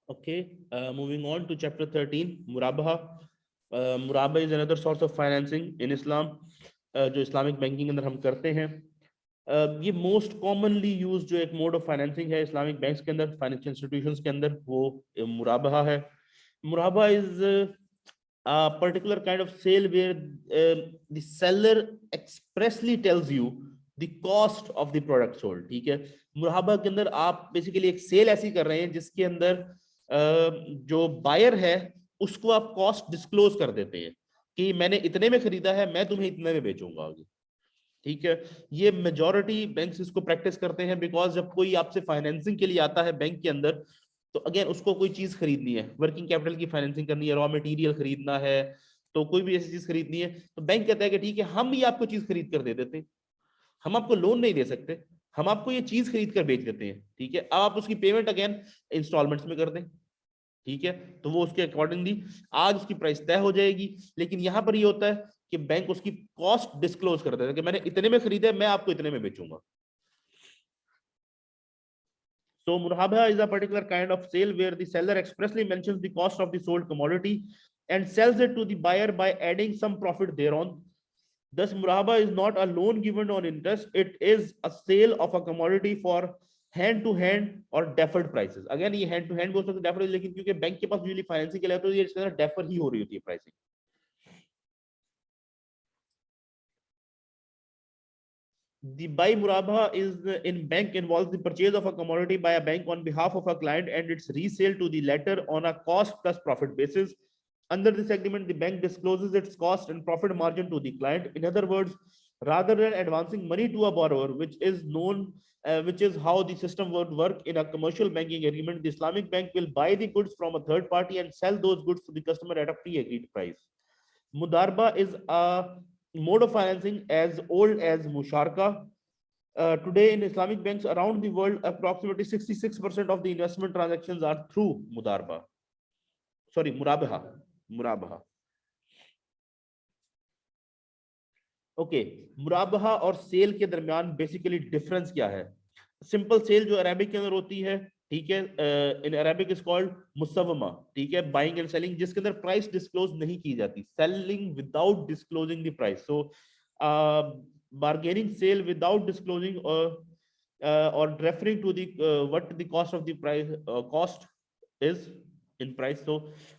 Okay, moving on to chapter 13, Murabaha. Murabaha is another source of financing in Islam, जो Islamic banking के अंदर हम करते हैं. ये मोस्ट कॉमनली यूज जो एक मोड ऑफ फाइनेंसिंग है इस्लामिक बैंक्स के अंदर, फाइनेंशियल इंस्टीट्यूशंस के अंदर, वो मुराबहा है. मुराबहा is a particular kind of sale where the seller expressly tells you the cost of the product sold. ठीक है, मुराबा के अंदर आप बेसिकली एक सेल ऐसी कर रहे हैं जिसके अंदर जो बायर है उसको आप कॉस्ट डिस्क्लोज कर देते हैं कि मैंने इतने में खरीदा है, मैं तुम्हें इतने में बेचूंगा आगे. ठीक है, ये मेजॉरिटी बैंक्स इसको प्रैक्टिस करते हैं बिकॉज जब कोई आपसे फाइनेंसिंग के लिए आता है बैंक के अंदर, तो अगेन उसको कोई चीज खरीदनी है, वर्किंग कैपिटल की फाइनेंसिंग करनी है, रॉ मटेरियल खरीदना है, तो कोई भी ऐसी चीज खरीदनी है, तो बैंक कहता है कि ठीक है हम ही आपको चीज खरीद कर दे देते हैं, हम आपको लोन नहीं दे सकते, हम आपको ये चीज खरीद कर बेच देते हैं. ठीक है, अब आप उसकी पेमेंट अगेन इंस्टॉलमेंट्स में कर दें. ठीक है, तो वो उसके अकॉर्डिंगली आज उसकी प्राइस तय हो जाएगी. लेकिन यहां पर ये होता है कि बैंक उसकी कॉस्ट डिस्क्लोज कर देता है कि मैंने इतने में खरीदा है, मैं आपको इतने में बेचूंगा. So murabaha is a particular kind of sale where the seller expressly mentions the cost of the sold commodity and sells it to the buyer by adding some profit thereon. Thus, murabaha is not a loan given on interest; it is a sale of a commodity for hand to hand or deferred prices. Again, ये hand to hand भी हो सकता है, deferred, लेकिन क्योंकि bank के पास usually financing के लिए तो ये इसके अंदर defer ही हो रही होती है pricing. The buy murabaha is in bank involves the purchase of a commodity by a bank on behalf of a client and its resale to the latter on a cost plus profit basis. Under this agreement, the bank discloses its cost and profit margin to the client. In other words, rather than advancing money to a borrower, which is how the system would work in a commercial banking agreement, the Islamic bank will buy the goods from a third party and sell those goods to the customer at a pre-agreed price. Mudarba is a mode of financing as old as Musharka. Today in Islamic banks around the world, approximately 66% of the investment transactions are through Mudarba. Sorry, Murabaha. Murabaha. Okay, मुराबहा और sale के दरमियान basically difference क्या है? Simple cell जो Arabic के अंदर होती है, ठीक है, इन अरेबिक इज कॉल्ड मुसव्वमा. ठीक है, बाइंग एंड सेलिंग जिसके अंदर प्राइस डिस्क्लोज नहीं की जाती, selling without disclosing the price. So bargaining sale without disclosing और referring to the what the cost of the price, cost is in price. So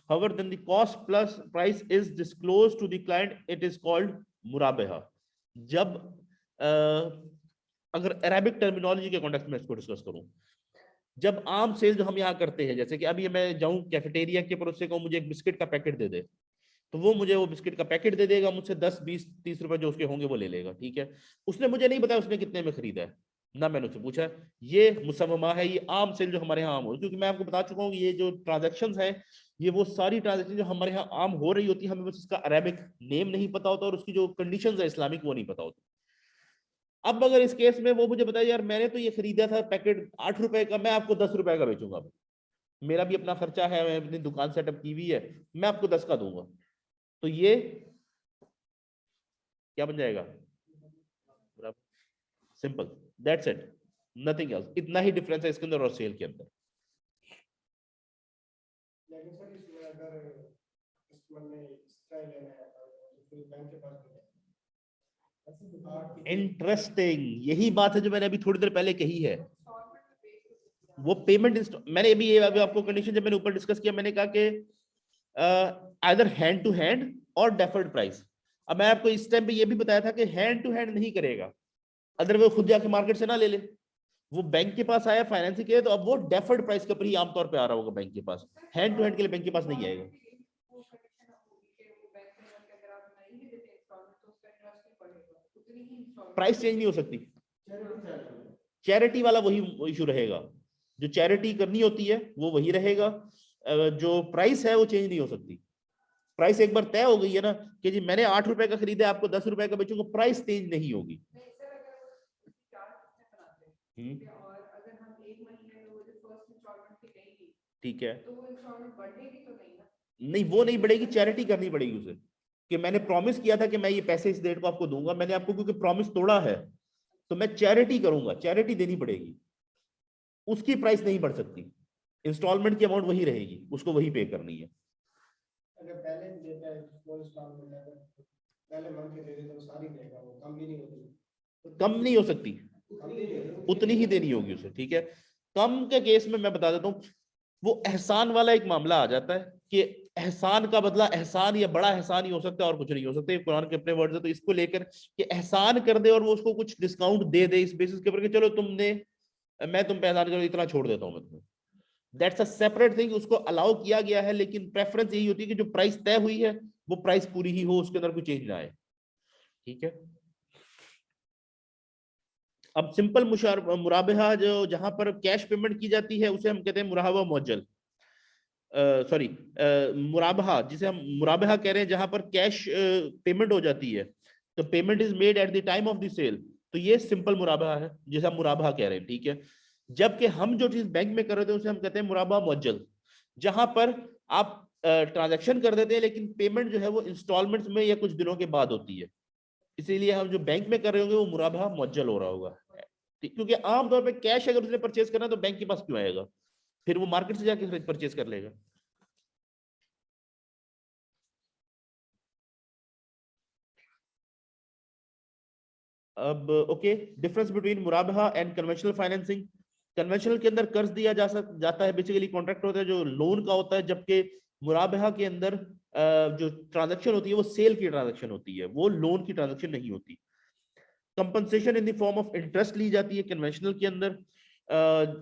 however, then the cost plus price is disclosed to the client, it is called मुराबहा. जब अगर Arabic terminology के context में इसको discuss करूं, जब आम cell जो हम यहाँ करते हैं, जैसे कि अभी मैं जाऊं कैफेटेरिया के पड़ोस से कहूं मुझे एक बिस्किट का पैकेट दे दे, तो वो मुझे वो बिस्किट का पैकेट दे देगा, मुझसे 10 20 30 रुपए जो उसके होंगे वो ले लेगा. ठीक है, उसने मुझे नहीं बताया उसने कितने में खरीदा है, ना मैंने उससे पूछा. ये मुसम्मा है, ये आम सेल जो हमारे यहाँ आम हो, क्योंकि मैं आपको बता चुका हूँ ये जो ट्रांजेक्शन है, ये वो सारी ट्रांजेक्शन जो हमारे यहाँ आम हो रही होती है, हमें बस इसका अरेबिक नेम नहीं पता होता और उसकी जो कंडीशंस है इस्लामिक वो नहीं पता होता. अब अगर इस केस में वो मुझे बताया यार मैंने तो ये खरीदा था पैकेट 8 रुपए का, मैं आपको 10 रुपए का बेचूंगा, मेरा भी अपना खर्चा है, मैं अपनी दुकान सेटअप की हुई है, मैं आपको 10 का दूंगा, तो ये क्या बन जाएगा? Simple, that's it, nothing else. इतना ही डिफरेंस है इसके अंदर और सेल के अंदर. इंटरेस्टिंग, यही बात है जो मैंने अभी थोड़ी देर पहले कही है. वो पेमेंट मैंने अभी आपको कंडीशन जब मैंने ऊपर डिस्कस किया, मैंने कहा कि आइदर हैंड टू हैंड और डेफर्ड प्राइस. अब मैं आपको इस टाइम पे ये भी बताया था कि हैंड टू हैंड नहीं करेगा, अदर वो खुद जाके मार्केट से ना ले ले, वो बैंक के पास आया फाइनेंसिंग के लिए, तो अब वो डेफर्ड प्राइस के ऊपर ही आमतौर पे आ रहा होगा बैंक के पास, हैंड टू हैंड के लिए बैंक के पास नहीं आएगा. प्राइस चेंज नहीं हो सकती, चैरिटी वाला वही इशू रहेगा, जो चैरिटी करनी होती है वो वही रहेगा, जो प्राइस है वो चेंज नहीं हो सकती. प्राइस एक बार तय हो गई है ना कि जी मैंने 8 रुपए का खरीदा आपको 10 रुपए का बेचूंगा, प्राइस चेंज नहीं होगी. ठीक है, नहीं वो नहीं बढ़ेगी, चैरिटी करनी पड़ेगी उसे, कि मैंने प्रॉमिस किया था कि मैं ये पैसे इस डेट को आपको दूंगा, मैंने आपको क्योंकि प्रॉमिस तोड़ा है तो मैं चैरिटी करूंगा, चैरिटी देनी पड़ेगी, उसकी प्राइस नहीं बढ़ सकती. इंस्टॉलमेंट की अमाउंट वही रहेगी, उसको वही पे करनी है। अगर पहले देता है वो इंस्टॉलमेंट है, पहले मंथ के दे देता है, सारी देगा, वो कम भी नहीं होती, कम नहीं हो सकती, उतनी ही देनी होगी उसे, ठीक है। कम के केस में मैं बता देता हूँ, वो एहसान वाला एक मामला आ जाता है कि एहसान का बदला एहसान या बड़ा एहसान ही हो सकता है और कुछ नहीं हो सकता। ये कुरान के अपने वर्ड्स है, तो इसको लेकर कि एहसान कर दे और वो उसको कुछ डिस्काउंट दे दे इस बेसिस के ऊपर कि चलो तुमने, मैं तुम पे एहसान करो, इतना छोड़ देता हूं मैं तुम्हें, दैट्स अ सेपरेट थिंग, उसको अलाउ किया गया है। लेकिन प्रेफरेंस यही होती है कि जो प्राइस तय हुई है वो प्राइस पूरी ही हो, उसके अंदर कोई चेंज ना आए, ठीक है। अब सिंपल मुराबहा जो जहां पर कैश पेमेंट की जाती है उसे हम कहते हैं मुराबा मुअज्जल, सॉरी मुराबहा, जिसे हम मुराबहा कह रहे हैं जहां पर कैश पेमेंट हो जाती है, तो payment is made at the time of the sale, तो ये सिंपल मुराबहा है जिसे हम मुराबहा कह रहे हैं, ठीक है। जबकि हम जो चीज बैंक में कर रहे थे उसे हम कहते हैं मुराबा मुअज्जल, जहां पर आप ट्रांजैक्शन कर देते हैं लेकिन पेमेंट जो है वो इंस्टॉलमेंट्स में या कुछ दिनों के बाद होती है, इसीलिए हम जो बैंक में कर रहे होंगे वो मुराबा मुअज्जल हो रहा होगा, क्योंकि आमतौर पे कैश अगर उसने परचेज करना है तो बैंक के पास क्यों आएगा, फिर वो मार्केट से जाके परचेज कर लेगा। अब ओके, डिफरेंस बिटवीन मुराबहा एंड कन्वेंशनल फाइनेंसिंग। कन्वेंशनल के अंदर कर्ज दिया जाता है, बेसिकली कॉन्ट्रैक्ट होता है जो लोन का होता है, जबकि मुराबहा के अंदर जो ट्रांजैक्शन होती है वो सेल की ट्रांजैक्शन होती है, वो लोन की ट्रांजैक्शन नहीं होती। Compensation in the form of interest ली जाती है कन्वेंशनल के अंदर,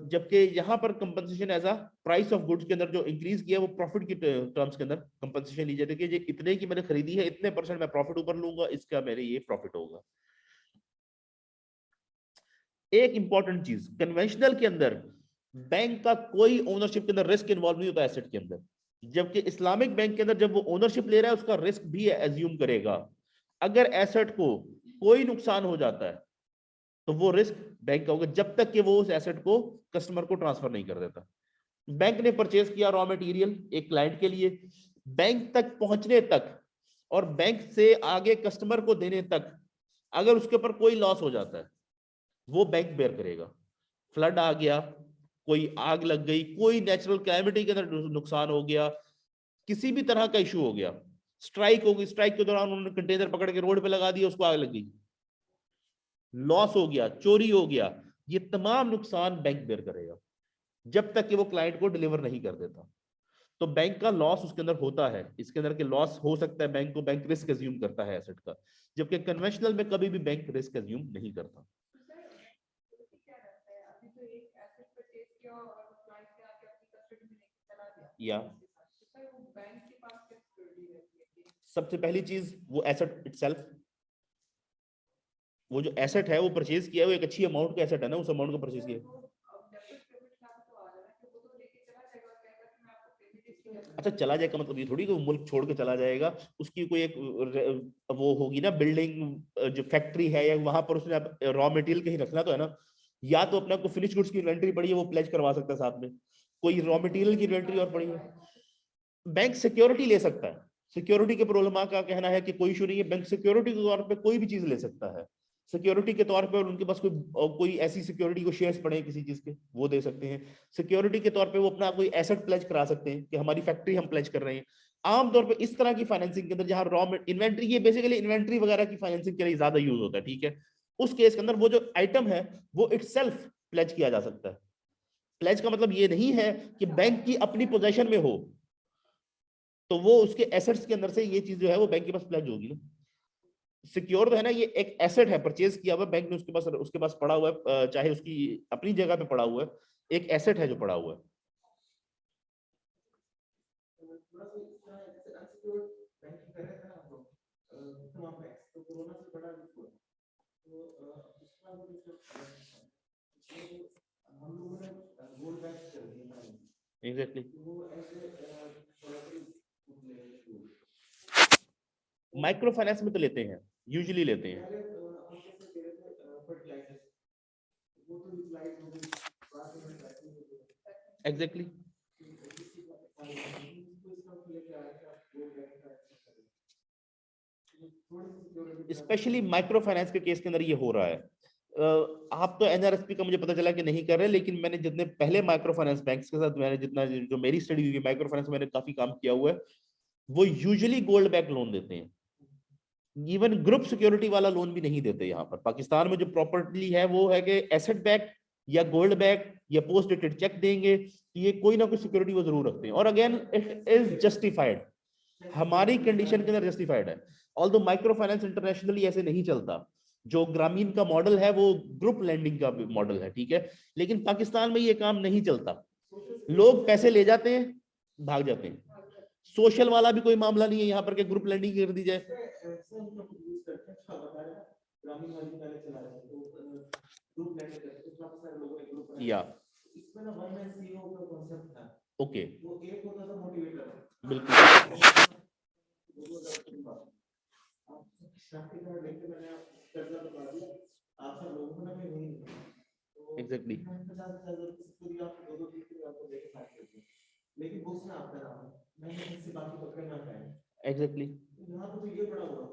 जबकि यहाँ पर compensation as a price of goods के अंदर जो इंक्रीज किया वो प्रॉफिट की टर्म्स के अंदर कंपनसेशन ली जाती है कि ये इतने की मैंने खरीदी है, इतने परसेंट मैं प्रॉफिट ऊपर लूंगा, इसका मेरे ये प्रॉफिट होगा। एक इंपॉर्टेंट चीज, कन्वेंशनल के अंदर बैंक का कोई ओनरशिप के अंदर रिस्क इन्वॉल्व नहीं होता एसेट के अंदर, जबकि इस्लामिक बैंक के अंदर जब वो ओनरशिप ले रहा है उसका रिस्क भी एज्यूम करेगा। अगर एसेट को कोई नुकसान हो जाता है तो वो रिस्क बैंक का होगा, जब तक कि वो उस एसेट को कस्टमर को ट्रांसफर नहीं कर देता। बैंक ने परचेज किया रॉ मटेरियल एक क्लाइंट के लिए, बैंक तक पहुंचने तक और बैंक से आगे कस्टमर को देने तक अगर उसके ऊपर कोई लॉस हो जाता है वो बैंक बेयर करेगा। फ्लड आ गया, कोई आग लग गई, कोई नेचुरल कैलेमिटी के अंदर नुकसान हो गया, किसी भी तरह का इशू हो गया, स्ट्राइक हो गई, स्ट्राइक के दौरान उन्होंने कंटेनर पकड़ के रोड पे लगा दिया, उसको आग लग गई, लॉस हो गया, चोरी हो गया, ये तमाम नुकसान बैंक बेयर करेगा जब तक कि वो क्लाइंट को डिलीवर नहीं कर देता। तो बैंक का लॉस उसके अंदर होता है, इसके अंदर के लॉस हो सकता है बैंक को, बैंक रिस्क एज्यूम करता है एसेट का, जबकि कन्वेंशनल में कभी भी बैंक रिस्क एज्यूम नहीं करता। या सबसे पहली चीज वो एसेट इटसेल्फ, वो जो एसेट है वो परचेज किया है, वो एक अच्छी अमाउंट का एसेट है ना, उस अमाउंट को परचेज किया। अच्छा चला जाएगा मतलब ये थोड़ी कि वो मुल्क छोड़ के चला जाएगा, उसकी कोई एक वो होगी ना बिल्डिंग जो फैक्ट्री है, या वहां पर उसने रॉ मटेरियल कहीं रखना तो है ना, या तो अपना को फिनिश गुड्स की इन्वेंटरी पड़ी है वो प्लेज करवा सकता है साथ में, कोई रॉ मटेरियल की इन्वेंटरी और पड़ी है, बैंक सिक्योरिटी ले सकता है। सिक्योरिटी के प्रोलमा का कहना है कि कोई इशू नहीं है, बैंक सिक्योरिटी के तौर पे कोई भी चीज ले सकता है, सिक्योरिटी के तौर पे उनके पास कोई ऐसी सिक्योरिटी को शेयर्स पड़े किसी चीज के वो दे सकते हैं, सिक्योरिटी के तौर पे वो अपना कोई एसेट प्लेज करा सकते हैं कि हमारी फैक्ट्री हम प्लेज कर रहे हैं। आमतौर पे इस तरह की फाइनेंसिंग के अंदर जहां रॉ इन्वेंट्री, ये बेसिकली इन्वेंट्री वगैरह की फाइनेंसिंग के लिए ज्यादा यूज होता है, ठीक है। उस केस के अंदर वो जो आइटम है वो इटसेल्फ प्लेज किया जा सकता है। प्लेज का मतलब ये नहीं है कि बैंक की अपनी पोजेशन में हो, तो वो उसके एसेट्स के अंदर से ये चीज जो है वो बैंक के पास प्लेज होगी ना, सिक्योर तो है ना, ये एक एसेट है परचेज किया हुआ बैंक ने, उसके पास पड़ा हुआ है, चाहे उसकी अपनी जगह पे पड़ा हुआ है, एक एसेट है जो पड़ा हुआ है। एग्जैक्टली, माइक्रो फाइनेंस में तो लेते हैं, यूजुअली लेते हैं। एग्जैक्टली, स्पेशली माइक्रो फाइनेंस के केस के अंदर ये हो रहा है आप तो एनआरएसपी का मुझे पता चला कि नहीं कर रहे, लेकिन मैंने जितने पहले माइक्रो फाइनेंस बैंक्स के साथ मैंने जितना जो मेरी स्टडी हुई है माइक्रो फाइनेंस, मैंने काफी काम किया हुआ है, वो यूजुअली गोल्ड बैक लोन देते हैं। इवन ग्रुप सिक्योरिटी वाला लोन भी नहीं देते यहाँ पर। पाकिस्तान में जो प्रॉपर्टी है वो है कि एसेट बैक या गोल्ड बैक या पोस्ट डेटेड चेक देंगे, ये कोई ना कोई सिक्योरिटी वो जरूर रखते हैं। और अगेन इट इज जस्टिफाइड, हमारी कंडीशन के अंदर जस्टिफाइड है। ऑल्दो माइक्रो फाइनेंस इंटरनेशनली ऐसे नहीं चलता, जो ग्रामीण का मॉडल है वो ग्रुप लैंडिंग का मॉडल है, ठीक है, लेकिन पाकिस्तान में ये काम नहीं चलता। लोग पैसे ले जाते हैं, भाग जाते हैं। सोशल वाला भी कोई मामला नहीं है यहाँ पर कि ग्रुप लैंडिंग कर दी जाए। या इसमें ना वन मैन सीईओ का कांसेप्ट था। ओके, वो एक होता था मोटिवेटर, बिल्कुल। एग्जैक्टली, लेकिन बुक्स में आपका नाम है, मैंने किसी बात को पकड़ ना पाया। एग्जैक्टली, यहाँ तो ये बड़ा हुआ।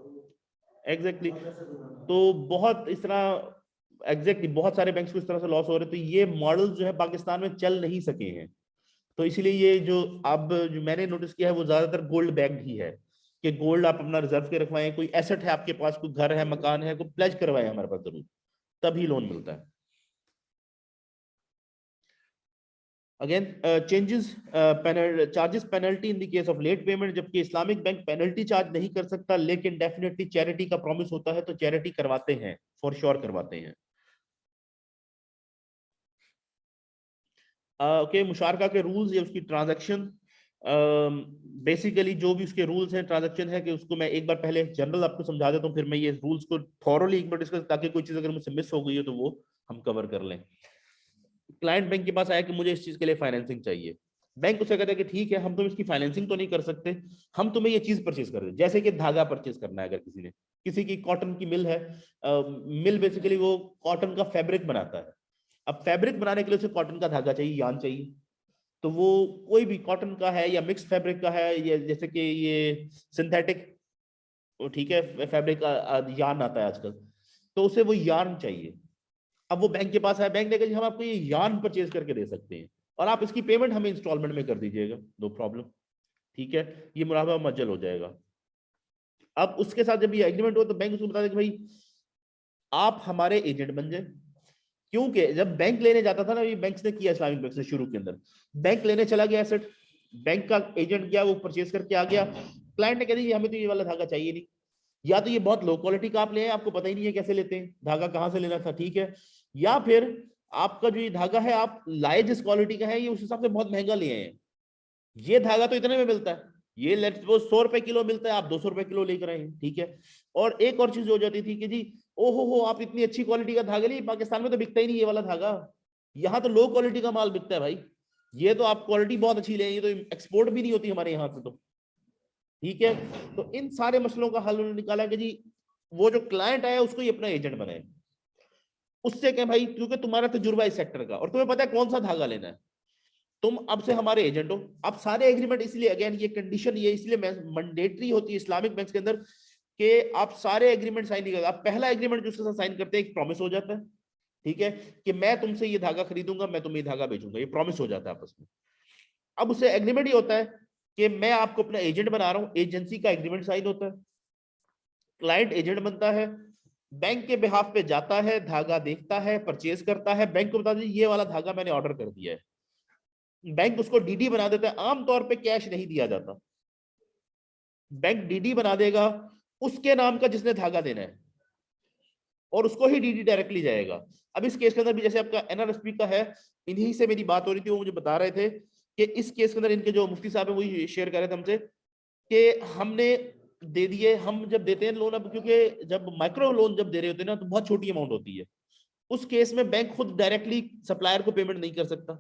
एग्जैक्टली, तो बहुत इस तरह एग्जैक्टली बहुत सारे बैंक्स को इस तरह से लॉस हो रहे, तो ये मॉडल जो है पाकिस्तान में चल नहीं सके हैं। तो इसलिए ये जो अब जो मैंने नोटिस किया है वो ज्यादातर गोल्ड बैक्ड ही है, कि गोल्ड आप अपना रिजर्व के रखवाएं, कोई एसेट है आपके पास, कोई घर है, मकान है, कोई प्लेज करवाएं हमारे पास जरूर, तभी लोन मिलता है। Again changes charges penalty in the case of late payment, जबकि इस्लामिक बैंक पेनल्टी चार्ज नहीं कर सकता, लेकिन डेफिनेटली चैरिटी का प्रॉमिस होता है तो चैरिटी करवाते हैं, फॉर श्योर करवाते हैं। ओके, मुशारका के रूल्स या उसकी ट्रांजैक्शन, बेसिकली जो भी उसके रूल्स हैं ट्रांजैक्शन है, कि उसको मैं एक बार पहले जनरल आपको समझा देता हूँ, फिर मैं ये रूल्स को थॉरोली एक बार डिस्कस, ताकि कोई चीज अगर मुझसे मिस हो गई है तो वो हम कवर कर लें। क्लाइंट बैंक के पास आया कि मुझे इस चीज के लिए फाइनेंसिंग चाहिए, बैंक उसे कहता है कि ठीक है, हम तुम इसकी फाइनेंसिंग तो नहीं कर सकते, हम तुम्हें ये चीज परचेज कर दें। जैसे कि धागा परचेज करना है, अगर किसी ने, किसी की कॉटन की मिल है, मिल बेसिकली वो कॉटन का फैब्रिक बनाता है, अब फैब्रिक बनाने के लिए उसे कॉटन का धागा चाहिए, यान चाहिए, तो वो कोई भी कॉटन का है या मिक्स फैब्रिक का है, या जैसे कि ये सिंथेटिक, ठीक है, फैब्रिक यान आता है आजकल, तो उसे वो यान चाहिए। अब वो बैंक के पास है, बैंक ने कहा जी हम आपको ये यान परचेज करके दे सकते हैं, और आप इसकी पेमेंट हमें इंस्टॉलमेंट में कर दीजिएगा, नो प्रॉब्लम, ठीक है, ये मुराबा मज्जल हो जाएगा। अब उसके साथ जब ये एग्रीमेंट हो तो बैंक उसको बता दे कि भाई आप हमारे एजेंट बन जाए, क्योंकि जब बैंक लेने जाता था ना, ये बैंक ने किया इस्लामिक बैंक से शुरू के अंदर, बैंक लेने चला गया एसेट, बैंक का एजेंट गया, वो परचेज करके आ गया, क्लाइंट ने कह दिया हमें तो ये वाला धागा चाहिए नहीं, या तो ये बहुत लो क्वालिटी का आप ले आए, आपको पता ही नहीं है कैसे लेते हैं, धागा कहाँ से लेना था, ठीक है, या फिर आपका जो ये धागा है आप लाए जिस क्वालिटी का है, ये उस हिसाब से बहुत महंगा ले आए हैं, ये धागा तो इतने में मिलता है, ये लेट्स वो 100 रुपए किलो मिलता है, आप 200 रुपए किलो लेकर आए हैं, ठीक है। और एक और चीज हो जाती थी कि जी ओहो हो आप इतनी अच्छी क्वालिटी का धागा लिए, पाकिस्तान में तो बिकता ही नहीं ये वाला धागा, यहाँ तो लो क्वालिटी का माल बिकता है भाई, ये तो आप क्वालिटी बहुत अच्छी ले, ये तो एक्सपोर्ट भी नहीं होती हमारे यहाँ से, तो ठीक है। तो इन सारे मसलों का हल उन्होंने निकाला कि जी वो जो क्लाइंट आया उसको ये अपना एजेंट बनाए, उससे क्या भाई, क्योंकि तुम्हारा तजुर्बा इस सेक्टर का और तुम्हें पता है कौन सा धागा लेना है, तुम अब से हमारे एजेंट हो। अब सारे एग्रीमेंट, इसलिए अगेन ये कंडीशन ये इसलिए मैंडेटरी होती है इस्लामिक बैंक के अंदर कि आप सारे एग्रीमेंट साइन नहीं करते, आप पहला एग्रीमेंट जिसके साथ साइन करते हैं एक प्रॉमिस हो जाता है, ठीक है, कि मैं तुमसे ये धागा खरीदूंगा, मैं तुम्हें ये धागा बेचूंगा, ये प्रॉमिस हो जाता है आपस में। अब उससे एग्रीमेंट ही होता है कि मैं आपको अपना एजेंट बना रहा हूं, एजेंसी का एग्रीमेंट साइन होता है, क्लाइंट एजेंट बनता है, बैंक के बिहाफ पे जाता है, धागा देखता है, परचेज करता है, बैंक को बता दीजिए ये वाला धागा मैंने ऑर्डर कर दिया है, बैंक उसको डीडी बना देता है, आमतौर पे कैश नहीं दिया जाता, बैंक डीडी बना देगा उसके नाम का जिसने धागा देना है, और उसको ही डीडी डायरेक्टली जाएगा। अब इस केस के अंदर भी जैसे आपका एनआरएसपी का है, इन्हीं से मेरी बात हो रही थी, वो मुझे बता रहे थे कि इस केस के अंदर इनके जो मुफ्ती साहब है वही शेयर कर रहे थे हमसे कि हमने दे दिए, हम जब देते हैं लोन, अब क्योंकि जब माइक्रो लोन जब दे रहे होते हैं ना तो बहुत छोटी अमाउंट होती है, उस केस में बैंक खुद डायरेक्टली सप्लायर को पेमेंट नहीं कर सकता,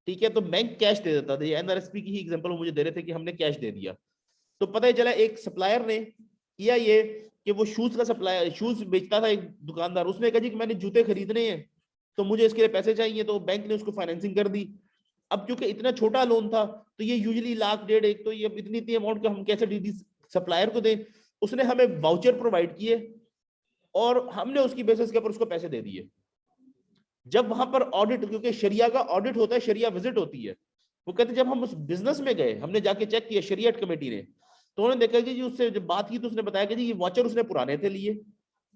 ठीक है, तो बैंक कैश दे देता था। एनआरएसपी की ही एग्जांपल मुझे दे रहे थे कि हमने कैश दे दिया, तो पता ही चला एक सप्लायर ने किया ये कि वो शूज का सप्लायर, शूज बेचता था एक दुकानदार, उसने कहा जी कि मैंने जूते खरीदने हैं तो मुझे इसके लिए पैसे चाहिए, तो बैंक ने उसको फाइनेंसिंग कर दी। अब क्योंकि इतना छोटा लोन था तो ये यूजुअली लाख डेढ़ एक, तो ये इतनी इतनी अमाउंट का हम कैसे डीडी सप्लायर को दें, उसने हमें वाउचर प्रोवाइड किए और हमने उसकी बेसिस के ऊपर उसको पैसे दे दिए। जब वहां पर ऑडिट, क्योंकि शरिया का ऑडिट होता है, शरिया विजिट होती है, वो कहते जब हम उस बिजनेस में गए, हमने जाके चेक किया शरीयत कमेटी ने, तो उन्होंने देखा कि जी उससे जब बात की तो उसने बताया कि जी ये वाचर उसने पुराने थे लिए,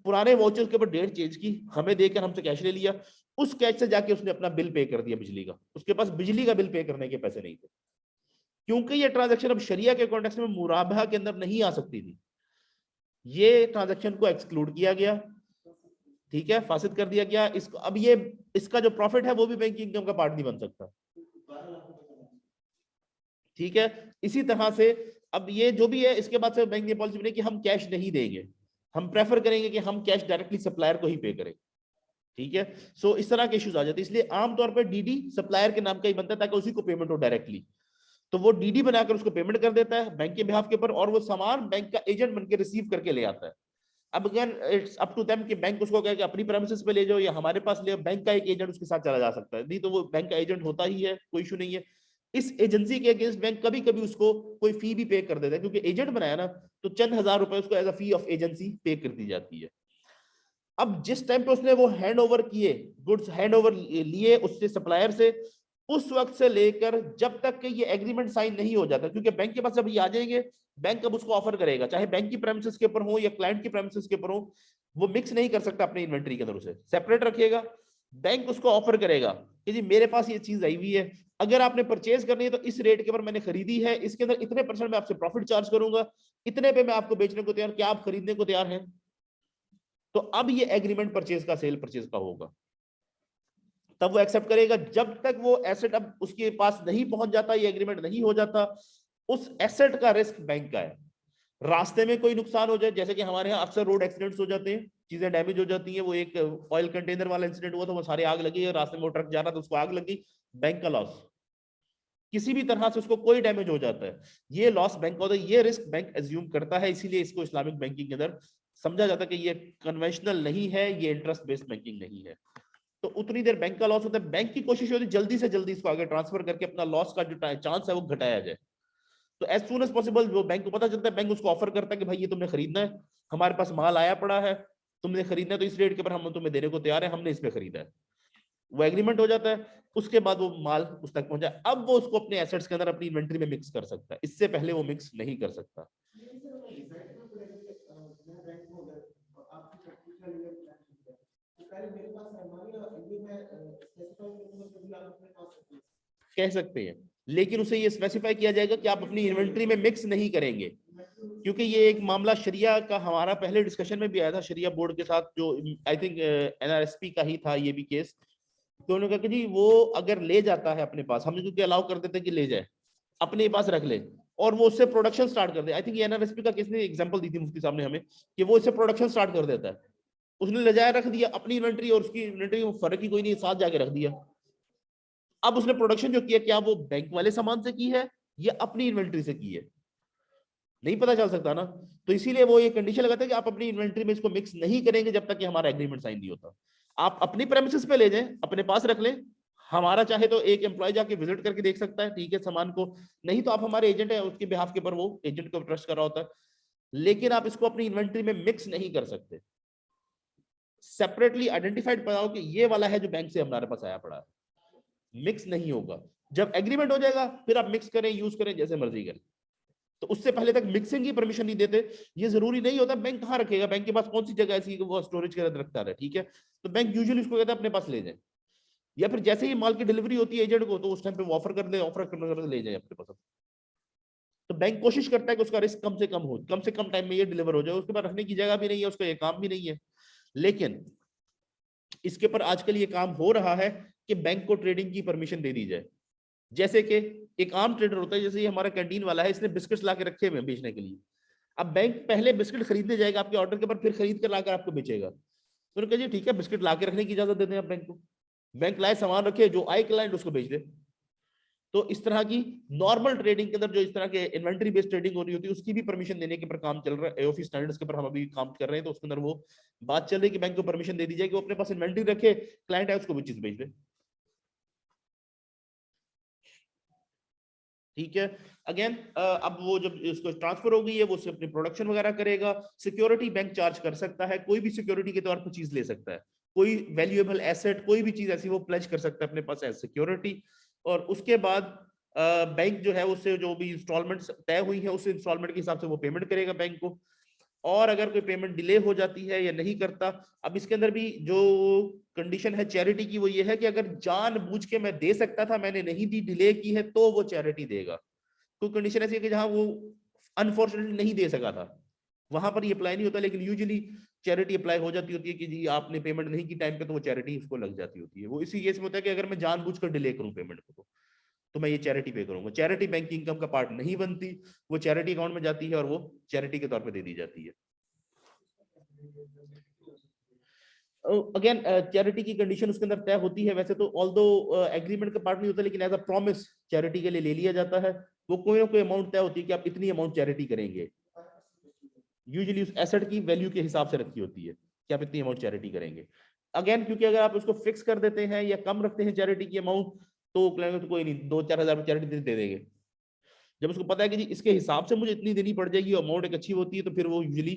पुराने वाचर के ऊपर डेट चेंज की, हमें देकर हमसे कैश ले लिया, उस कैश से जाके उसने अपना बिल पे कर दिया बिजली का, उसके पास बिजली का बिल पे करने के पैसे नहीं थे, क्योंकि ये ट्रांजैक्शन अब शरिया के कॉन्टेक्स्ट में मुराबा के अंदर नहीं आ सकती थी, ये ट्रांजैक्शन को एक्सक्लूड किया गया, ठीक है, फासिद कर दिया गया इसको। अब ये इसका जो प्रॉफिट है वो भी बैंक की इनकम का पार्ट नहीं बन सकता, ठीक है। इसी तरह से अब ये जो भी है, इसके बाद से बैंक ने पॉलिसी बनाई कि हम कैश नहीं देंगे, हम प्रेफर करेंगे कि हम कैश डायरेक्टली सप्लायर को ही पे करें, ठीक है। सो इस तरह के इश्यूज आ जाते हैं, इसलिए आमतौर पर डीडी सप्लायर के नाम का ही बनता है ताकि उसी को पेमेंट हो डायरेक्टली, तो वो डीडी बनाकर उसको पेमेंट कर देता है बैंक के बिहाफ के ऊपर, और वो सामान बैंक का एजेंट बनकर रिसीव करके ले आता है। अब अगर इट्स अप टू देम कि बैंक उसको कहे कि अपनी प्रेमिसेस पे ले जाओ या हमारे पास ले, बैंक का एक एजेंट उसके साथ चला जा सकता है, नहीं तो वो बैंक का एजेंट होता ही है, कोई इशू नहीं है। इस एजेंसी के अगेंस्ट बैंक कभी कभी उसको कोई फी भी पे कर देता है, क्योंकि एजेंट बनाया ना, तो चंद हजार रुपए उसको as a fee of agency pay कर दी जाती है। अब जिस टाइम पे उसने वो हैंड ओवर किए, गुड्स हैंड ओवर लिए उससे सप्लायर से, उस वक्त से लेकर जब तक कि ये एग्रीमेंट साइन नहीं हो जाता, क्योंकि बैंक के पास जब ये आ जाएंगे, बैंक अब उसको ऑफर करेगा, चाहे बैंक की प्रेमिसेस के ऊपर हो या क्लाइंट की प्रेमिसेस के ऊपर हो, वो मिक्स नहीं कर सकता अपने इन्वेंट्री के अंदर, उसे सेपरेट रखिएगा। बैंक उसको ऑफर करेगा कि जी मेरे पास ये चीज आई हुई है, अगर आपने परचेज करनी है तो इस रेट के ऊपर मैंने खरीदी है, इसके अंदर इतने % मैं आपसे प्रॉफिट चार्ज करूंगा, इतने पे मैं आपको बेचने को तैयार, क्या आप खरीदने को तैयार हैं? तो अब ये एग्रीमेंट परचेज का, सेल परचेज का होगा, तब वो एक्सेप्ट करेगा। जब तक वो एसेट अब उसके पास नहीं पहुंच जाता, ये एग्रीमेंट नहीं हो जाता, उस एसेट का रिस्क बैंक का है। रास्ते में कोई नुकसान हो जाए, जैसे कि हमारे यहाँ अक्सर रोड एक्सीडेंट्स हो जाते हैं, चीजें डैमेज हो जाती हैं, वो एक ऑयल कंटेनर वाला इंसिडेंट हुआ था, वो सारे आग लगी है, रास्ते में वो ट्रक जा रहा था उसको आग लगी, बैंक का लॉस, किसी भी तरह से उसको कोई डैमेज हो जाता है, ये लॉस बैंक का होता है, ये रिस्क बैंक एज्यूम करता है, इसीलिए इसको इस्लामिक बैंकिंग के अंदर समझा जाता है कि ये कन्वेंशनल नहीं है, ये इंटरेस्ट बेस्ड बैंकिंग नहीं है। तो उतनी देर बैंक का लॉस होता है, बैंक की कोशिश होती है जल्दी से जल्दी इसको आगे ट्रांसफर करके अपना लॉस का जो चांस है वो घटाया जाए। तो एज सुन एज पॉसिबल वो बैंक को पता चलता है, बैंक उसको ऑफर करता है कि भाई ये तुमने खरीदना है, हमारे पास माल आया पड़ा है, तुमने खरीदना है तो इस रेट के ऊपर हम तुम्हें देने को तैयार है, हमने इस पे खरीदा है, वो एग्रीमेंट हो जाता है। उसके बाद वो माल उस तक पहुंचा, अब वो उसको अपने एसेट्स के अंदर अपनी इन्वेंट्री में मिक्स कर सकता है, इससे पहले वो मिक्स नहीं कर सकता। कह सकते हैं, लेकिन उसे ये स्पेसिफाई किया जाएगा कि आप अपनी इन्वेंट्री में मिक्स नहीं करेंगे, क्योंकि ये एक मामला शरिया का हमारा पहले डिस्कशन में भी आया था, शरिया बोर्ड के साथ, जो आई थिंक एनआरएसपी का ही था ये भी केस। तो उन्होंने कहा कि जी वो अगर ले जाता है अपने पास, हमने क्योंकि अलाउ कर देते कि ले जाए, अपने पास रख ले, और वो उससे प्रोडक्शन स्टार्ट कर दे, आई थिंक एनआरएसपी का किसने एग्जांपल दी थी मुफ्ती साहब ने हमें, कि वो इससे प्रोडक्शन स्टार्ट कर देता है, उसने ले जाया रख दिया अपनी इन्वेंट्री और उसकी इन्वेंट्री में फर्क ही कोई नहीं, साथ जाके रख दिया। अब उसने प्रोडक्शन जो किया, क्या वो बैंक वाले सामान से की है या अपनी इन्वेंट्री से की है, नहीं पता चल सकता ना। तो इसीलिए वो ये कंडीशन लगाते हैं कि आप अपनी इन्वेंट्री में इसको मिक्स नहीं करेंगे जब तक कि हमारा एग्रीमेंट साइन नहीं होता। आप अपनी प्रेमिसेस पे ले जाएं, अपने पास रख लें, हमारा चाहे तो एक एम्प्लॉय जाके विजिट करके देख सकता है, ठीक है, सामान को, नहीं तो आप हमारे एजेंट है, उसके बिहाफ के ऊपर वो एजेंट को ट्रस्ट कर रहा होता है, लेकिन आप इसको अपनी इन्वेंट्री में मिक्स नहीं कर सकते। सेपरेटली आइडेंटिफाइड बताओ कि ये वाला है जो बैंक से हमारे पास आया पड़ा है, मिक्स नहीं होगा। जब एग्रीमेंट हो जाएगा फिर आप मिक्स करें, यूज करें, जैसे मर्जी करें, तो उससे पहले तक मिक्सिंग की परमिशन नहीं देते। ये जरूरी नहीं होता बैंक कहाँ रखेगा, बैंक के पास कौन सी जगह ऐसी है कि वो स्टोरेज के अंदर रखता है, ठीक है, तो बैंक यूजुअली उसको कहता है अपने पास ले जाए, या फिर जैसे ही माल की डिलीवरी होती है एजेंट को, तो उस टाइम पे वो ऑफर कर दे, ऑफर करने कर ले जाए अपने पास। तो बैंक कोशिश करता है कि उसका रिस्क कम से कम हो, कम से कम टाइम में ये डिलीवर हो जाए, उसके बाद रखने की जगह भी नहीं है, उसका ये काम भी नहीं है। लेकिन इसके ऊपर आजकल ये काम हो रहा है कि बैंक को ट्रेडिंग की परमिशन दे दी जाए। जैसे कि एक आम ट्रेडर होता है, जैसे ये हमारा कैंटीन वाला है, इसने बिस्किट्स ला के रखे हुए बेचने के लिए, अब बैंक पहले बिस्किट खरीदने जाएगा आपके ऑर्डर के बाद, फिर खरीद कर लाकर आपको बेचेगा, तो उन्होंने कहा जी ठीक है, बिस्किट ला के रखने की इजाजत देते हैं आप बैंक को, बैंक लाए सामान रखे, जो आए क्लाइंट उसको बेच दे। तो इस तरह की नॉर्मल ट्रेडिंग के अंदर जो इस तरह के इन्वेंटरी बेस्ड ट्रेडिंग हो रही होती है, उसकी भी परमिशन देने के ऊपर काम चल रहा है, एओपी स्टैंडर्ड्स के ऊपर हम अभी काम कर रहे हैं, तो उसके अंदर वो बात चल रही है कि बैंक को परमिशन दे दी जाए कि वो अपने पास इन्वेंटरी रखे, क्लाइंट है उसको भी चीज बेच दे, ठीक है। अगेन अब वो जब इसको ट्रांसफर हो गई है, वो उससे अपनी प्रोडक्शन वगैरह करेगा, सिक्योरिटी बैंक चार्ज कर सकता है, कोई भी सिक्योरिटी के तौर पर चीज ले सकता है, कोई वैल्यूएबल एसेट, कोई भी चीज ऐसी वो प्लेज कर सकता है अपने पास एज सिक्योरिटी। और उसके बाद बैंक जो है उससे जो भी इंस्टॉलमेंट तय हुई है उस इंस्टॉलमेंट के हिसाब से वो पेमेंट करेगा बैंक को। और अगर कोई पेमेंट डिले हो जाती है या नहीं करता, अब इसके अंदर भी जो कंडीशन है चैरिटी की वो ये है कि अगर जानबूझ के मैं दे सकता था मैंने नहीं दी, डिले की है, तो वो चैरिटी देगा। कोई कंडीशन ऐसी है कि जहां वो अनफॉर्चुनेटली नहीं दे सका था, वहां पर ये अप्लाई नहीं होता, लेकिन यूजुअली चैरिटी अप्लाई हो जाती होती है कि जी आपने पेमेंट नहीं की टाइम पे, तो वो चैरिटी उसको लग जाती होती है। वो इसी केस में होता है कि अगर मैं जानबूझकर डिले करूं पेमेंट को तो मैं ये चैरिटी पे करूंगा। चैरिटी बैंक की इनकम का पार्ट नहीं बनती, वो चैरिटी अकाउंट में जाती है और वो चैरिटी के तौर पे दे दी जाती है। अगेन चैरिटी की कंडीशन उसके अंदर तय होती है वैसे तो, ऑल्दो एग्रीमेंट का पार्ट नहीं होता, लेकिन एज अ प्रॉमिस चैरिटी के लिए ले लिया जाता है। वो कोई ना कोई अमाउंट तय होती है कि आप इतनी अमाउंट चैरिटी करेंगे, यूजुअली उस एसेट की वैल्यू के हिसाब से रखी होती है कि आप इतनी अमाउंट चैरिटी करेंगे। अगेन क्योंकि अगर आप उसको फिक्स कर देते हैं या कम रखते हैं चैरिटी की अमाउंट, तो कोई नहीं 2-4 हजार चैरिटी दे देंगे। जब उसको पता है कि जी इसके हिसाब से मुझे इतनी देनी पड़ जाएगी, अमाउंट एक अच्छी होती है, तो फिर वो यूजुअली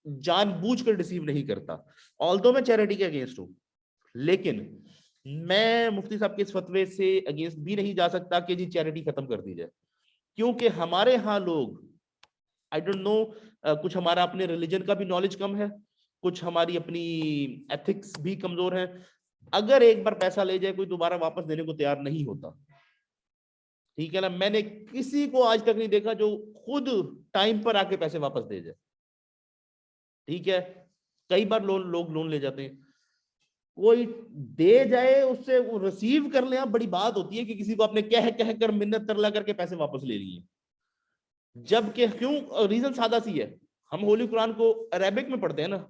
जानबूझकर रिसीव नहीं करता। ऑल्दो मैं चैरिटी के अगेंस्ट हूं, लेकिन मैं मुफ्ती साहब के इस फतवे से अगेंस्ट भी नहीं जा सकता कि जी चैरिटी खत्म कर दी जाए, क्योंकि हमारे यहाँ लोग आई डोंट नो, कुछ हमारा अपने रिलीजन का भी नॉलेज कम है, कुछ हमारी अपनी एथिक्स भी कमजोर है। अगर एक बार पैसा ले जाए कोई, दोबारा वापस देने को तैयार नहीं होता। ठीक है ना, मैंने किसी को आज तक नहीं देखा जो खुद टाइम पर आके पैसे वापस दे जाए। ठीक है, कई बार लोग लोन ले जाते हैं, कोई दे जाए उससे वो रिसीव कर ले, आप बड़ी बात होती है कि किसी को आपने कह कह कर मिन्नत तरला करके पैसे वापस ले लिए। जबकि क्यों, रीजन सादा सी है, हम होली कुरान को अरेबिक में पढ़ते हैं ना,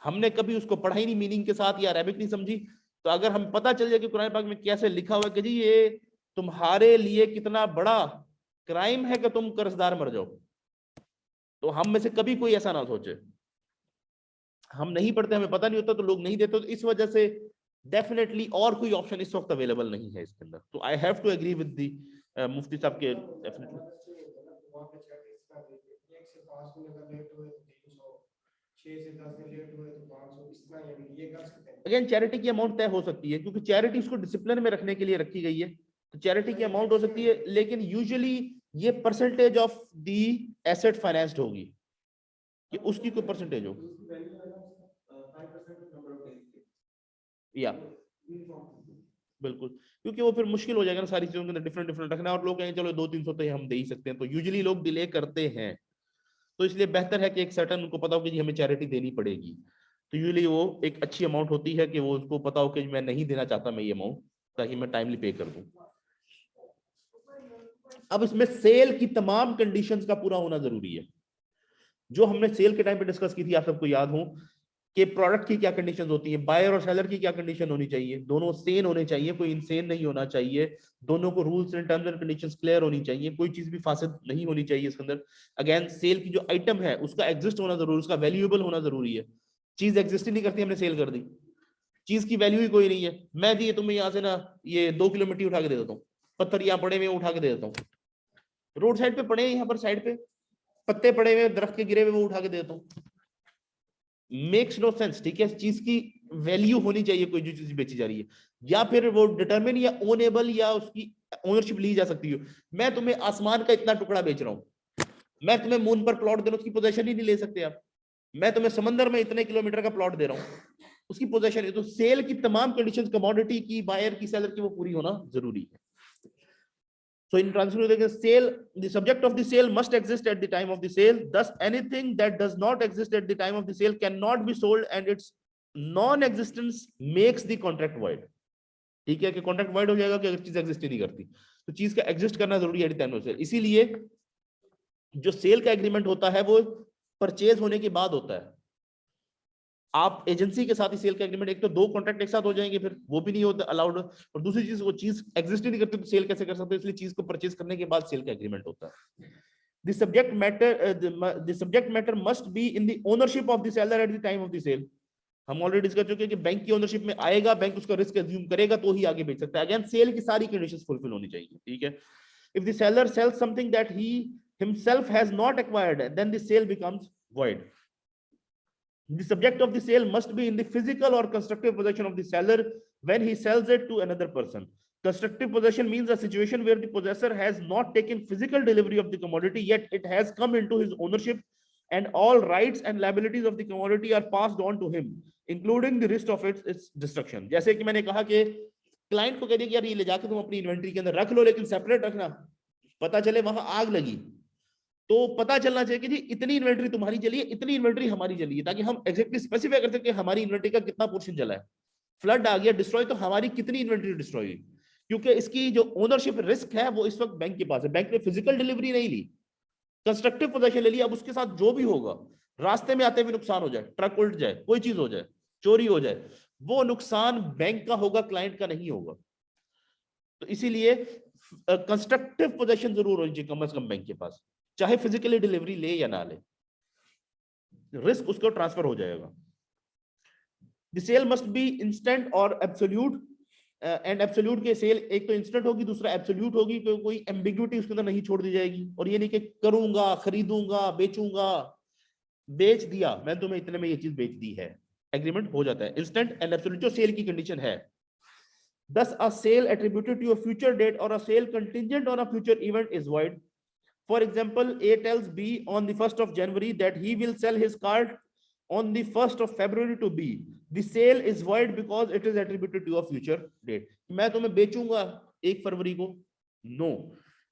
हमने कभी उसको पढ़ा ही नहीं मीनिंग के साथ या अरेबिक नहीं समझी। तो अगर हम पता चल जाए कि कुरान पाक में कैसे लिखा हुआ है कि जी ये तुम्हारे लिए कितना बड़ा क्राइम है कि तुम कर्जदार मर जाओ, तो हम में से कभी कोई ऐसा ना सोचे। हम नहीं पढ़ते, हमें पता नहीं होता, तो लोग नहीं देते, तो इस वजह से डेफिनेटली और कोई ऑप्शन इस वक्त अवेलेबल नहीं है इसके अंदर। तो I have to agree with the मुफ्ती साहब के, डेफिनेटली। अगेन चैरिटी की अमाउंट तय हो सकती है, क्योंकि चैरिटी उसको डिसिप्लिन में रखने के लिए रखी गई है, तो चैरिटी की अमाउंट हो सकती है, लेकिन यूजुअली ये percentage of the asset financed होगी, कि उसकी कोई परसेंटेज हो, या बिल्कुल, क्योंकि वो फिर मुश्किल हो जाएगा ना सारी चीजों के अंदर डिफरेंट डिफरेंट रखना, और लोग कहेंगे चलो 200-300 तो हम दे ही सकते हैं, तो यूजुअली लोग डिले करते हैं। तो इसलिए बेहतर है कि एक सर्टन उनको पता हो कि जी हमें चैरिटी देनी पड़ेगी, तो यूजुअली वो एक अच्छी अमाउंट होती है कि वो उसको पता हो कि मैं नहीं देना चाहता मैं ये अमाउंट, ताकि मैं टाइमली पे कर दूं। अब इसमें सेल की तमाम कंडीशंस का पूरा होना जरूरी है, जो हमने सेल के टाइम पे डिस्कस की थी, आप सबको याद हो कि प्रोडक्ट की क्या कंडीशंस होती है, बायर और सेलर की क्या कंडीशन होनी चाहिए, दोनों सेम होने चाहिए, कोई इनसेन नहीं होना चाहिए, दोनों को rules and terms and conditions clear होनी चाहिए, कोई चीज भी फासिद नहीं होनी चाहिए इसके अंदर। अगेन सेल की जो आइटम है उसका एग्जिस्ट होना जरूरी, उसका वैल्यूएबल होना जरूरी है। चीज एग्जिस्ट ही नहीं करती, हमने सेल कर दी, चीज की वैल्यू ही कोई नहीं है, मैं दिए तुम्हें यहाँ से ना ये 2 किलो मिट्टी उठा के दे देता हूँ, पत्थर यहाँ पड़े हुए उठा के दे देता हूँ, रोड साइड पे पड़े हैं, यहाँ पर साइड पे पत्ते पड़े हुए दरख्त के गिरे हुए वो उठा के दे देता हूँ, मेक्स नो सेंस। ठीक है, चीज की वैल्यू होनी चाहिए कोई जो चीज बेची जा रही है, या फिर वो डिटरमिन या ओनेबल या उसकी ओनरशिप ली जा सकती है। मैं तुम्हें आसमान का इतना टुकड़ा बेच रहा हूं, मैं तुम्हें मून पर प्लॉट दे रहा हूं, उसकी पोजेशन ही नहीं ले सकते आप। मैं तुम्हें समंदर में इतने किलोमीटर का प्लॉट दे रहा हूं, उसकी पोजेशन है। तो सेल की तमाम कंडीशंस कमोडिटी की, बायर की, सेलर की, वो पूरी होना जरूरी है। So in translation, sale, the subject of the sale must exist at the time of the sale. Thus, anything that does not exist at the time of the sale cannot be sold, and its non-existence makes the contract void. ठीक है, कि contract void हो जाएगा कि अगर चीज exist ही नहीं करती, तो चीज का एग्जिस्ट करना जरूरी है at the time of sale. इसीलिए जो सेल का एग्रीमेंट होता है वो परचेज होने के बाद होता है। आप एजेंसी के साथ ही सेल का एग्रीमेंट, एक तो 2 कॉन्ट्रैक्ट एक साथ हो जाएंगे, फिर वो भी नहीं होता अलाउड, और दूसरी चीज वो चीज एग्जिस्ट ही नहीं करती तो सेल कैसे कर सकते, इसलिए चीज को परचेज करने के बाद सेल का एग्रीमेंट होता है। The subject matter must be in the ownership of the seller at the time of the sale. हम ऑलरेडी डिस्कस चुके हैं कि बैंक की ओनरशिप में आएगा, बैंक उसका रिस्क अज्यूम करेगा तो ही आगे बेच सकता है। अगेन सेल की सारी कंडीशंस फुलफिल होनी चाहिए। ठीक है, if the seller sells something that he himself has not acquired, then the sale becomes void. The subject of the sale must be in the physical or constructive possession of the seller when he sells it to another person. Constructive possession means a situation where the possessor has not taken physical delivery of the commodity, yet it has come into his ownership and all rights and liabilities of the commodity are passed on to him, including the risk of its destruction. जैसे कि मैंने कहा कि client को कह दिया कि यार ये ले जाकर तुम अपनी इन्वेंट्री के अंदर रख लो, लेकिन सेपरेट रखना, पता चले वहां आग लगी तो पता चलना चाहिए कि जी इतनी इन्वेंट्री तुम्हारी चली है, इतनी इन्वेंट्री हमारी चली है, ताकि हम एग्जैक्टली स्पेसिफाई कर सके हमारी इन्वेंट्री का कितना पोर्शन चला है। फ्लड आ गया, डिस्ट्रॉय, तो हमारी कितनी इन्वेंट्री डिस्ट्रॉय हुई, क्योंकि इसकी जो ओनरशिप रिस्क है वो इस वक्त बैंक के पास है। बैंक ने फिजिकल डिलीवरी नहीं ली, कंस्ट्रक्टिव पोजेशन ले लिया। अब उसके साथ जो भी होगा, रास्ते में आते हुए नुकसान हो जाए, ट्रक उल्ट जाए, कोई चीज हो जाए, चोरी हो जाए, वो नुकसान बैंक का होगा, क्लाइंट का नहीं होगा। तो इसीलिए कंस्ट्रक्टिव पोजेशन जरूर होनी चाहिए कम से कम बैंक के पास, चाहे फिजिकली डिलीवरी ले या ना ले, रिस्क उसको ट्रांसफर हो जाएगा। The sale must be instant और एब्सोल्यूट, एंड एब्सोल्यूट के सेल एक तो इंस्टेंट होगी, दूसरा एब्सोल्यूट होगी, तो कोई एम्बिग्युइटी उसके अंदर नहीं छोड़ दी जाएगी। और ये नहीं कि करूंगा, खरीदूंगा, बेचूंगा, बेच दिया मैं तुम्हें इतने में ये चीज बेच दी है, एग्रीमेंट हो जाता है। इंस्टेंट एंड एब्सोल्यूट जो सेल की कंडीशन है। Thus, a sale attributed to a future date or a sale contingent on a future event is void. For example, A tells B on the 1st of January that he will sell his car on the 1st of February to B. The sale is void because it is attributed to a future date. मैं तुम्हें बेचूंगा 1 फरवरी को, no,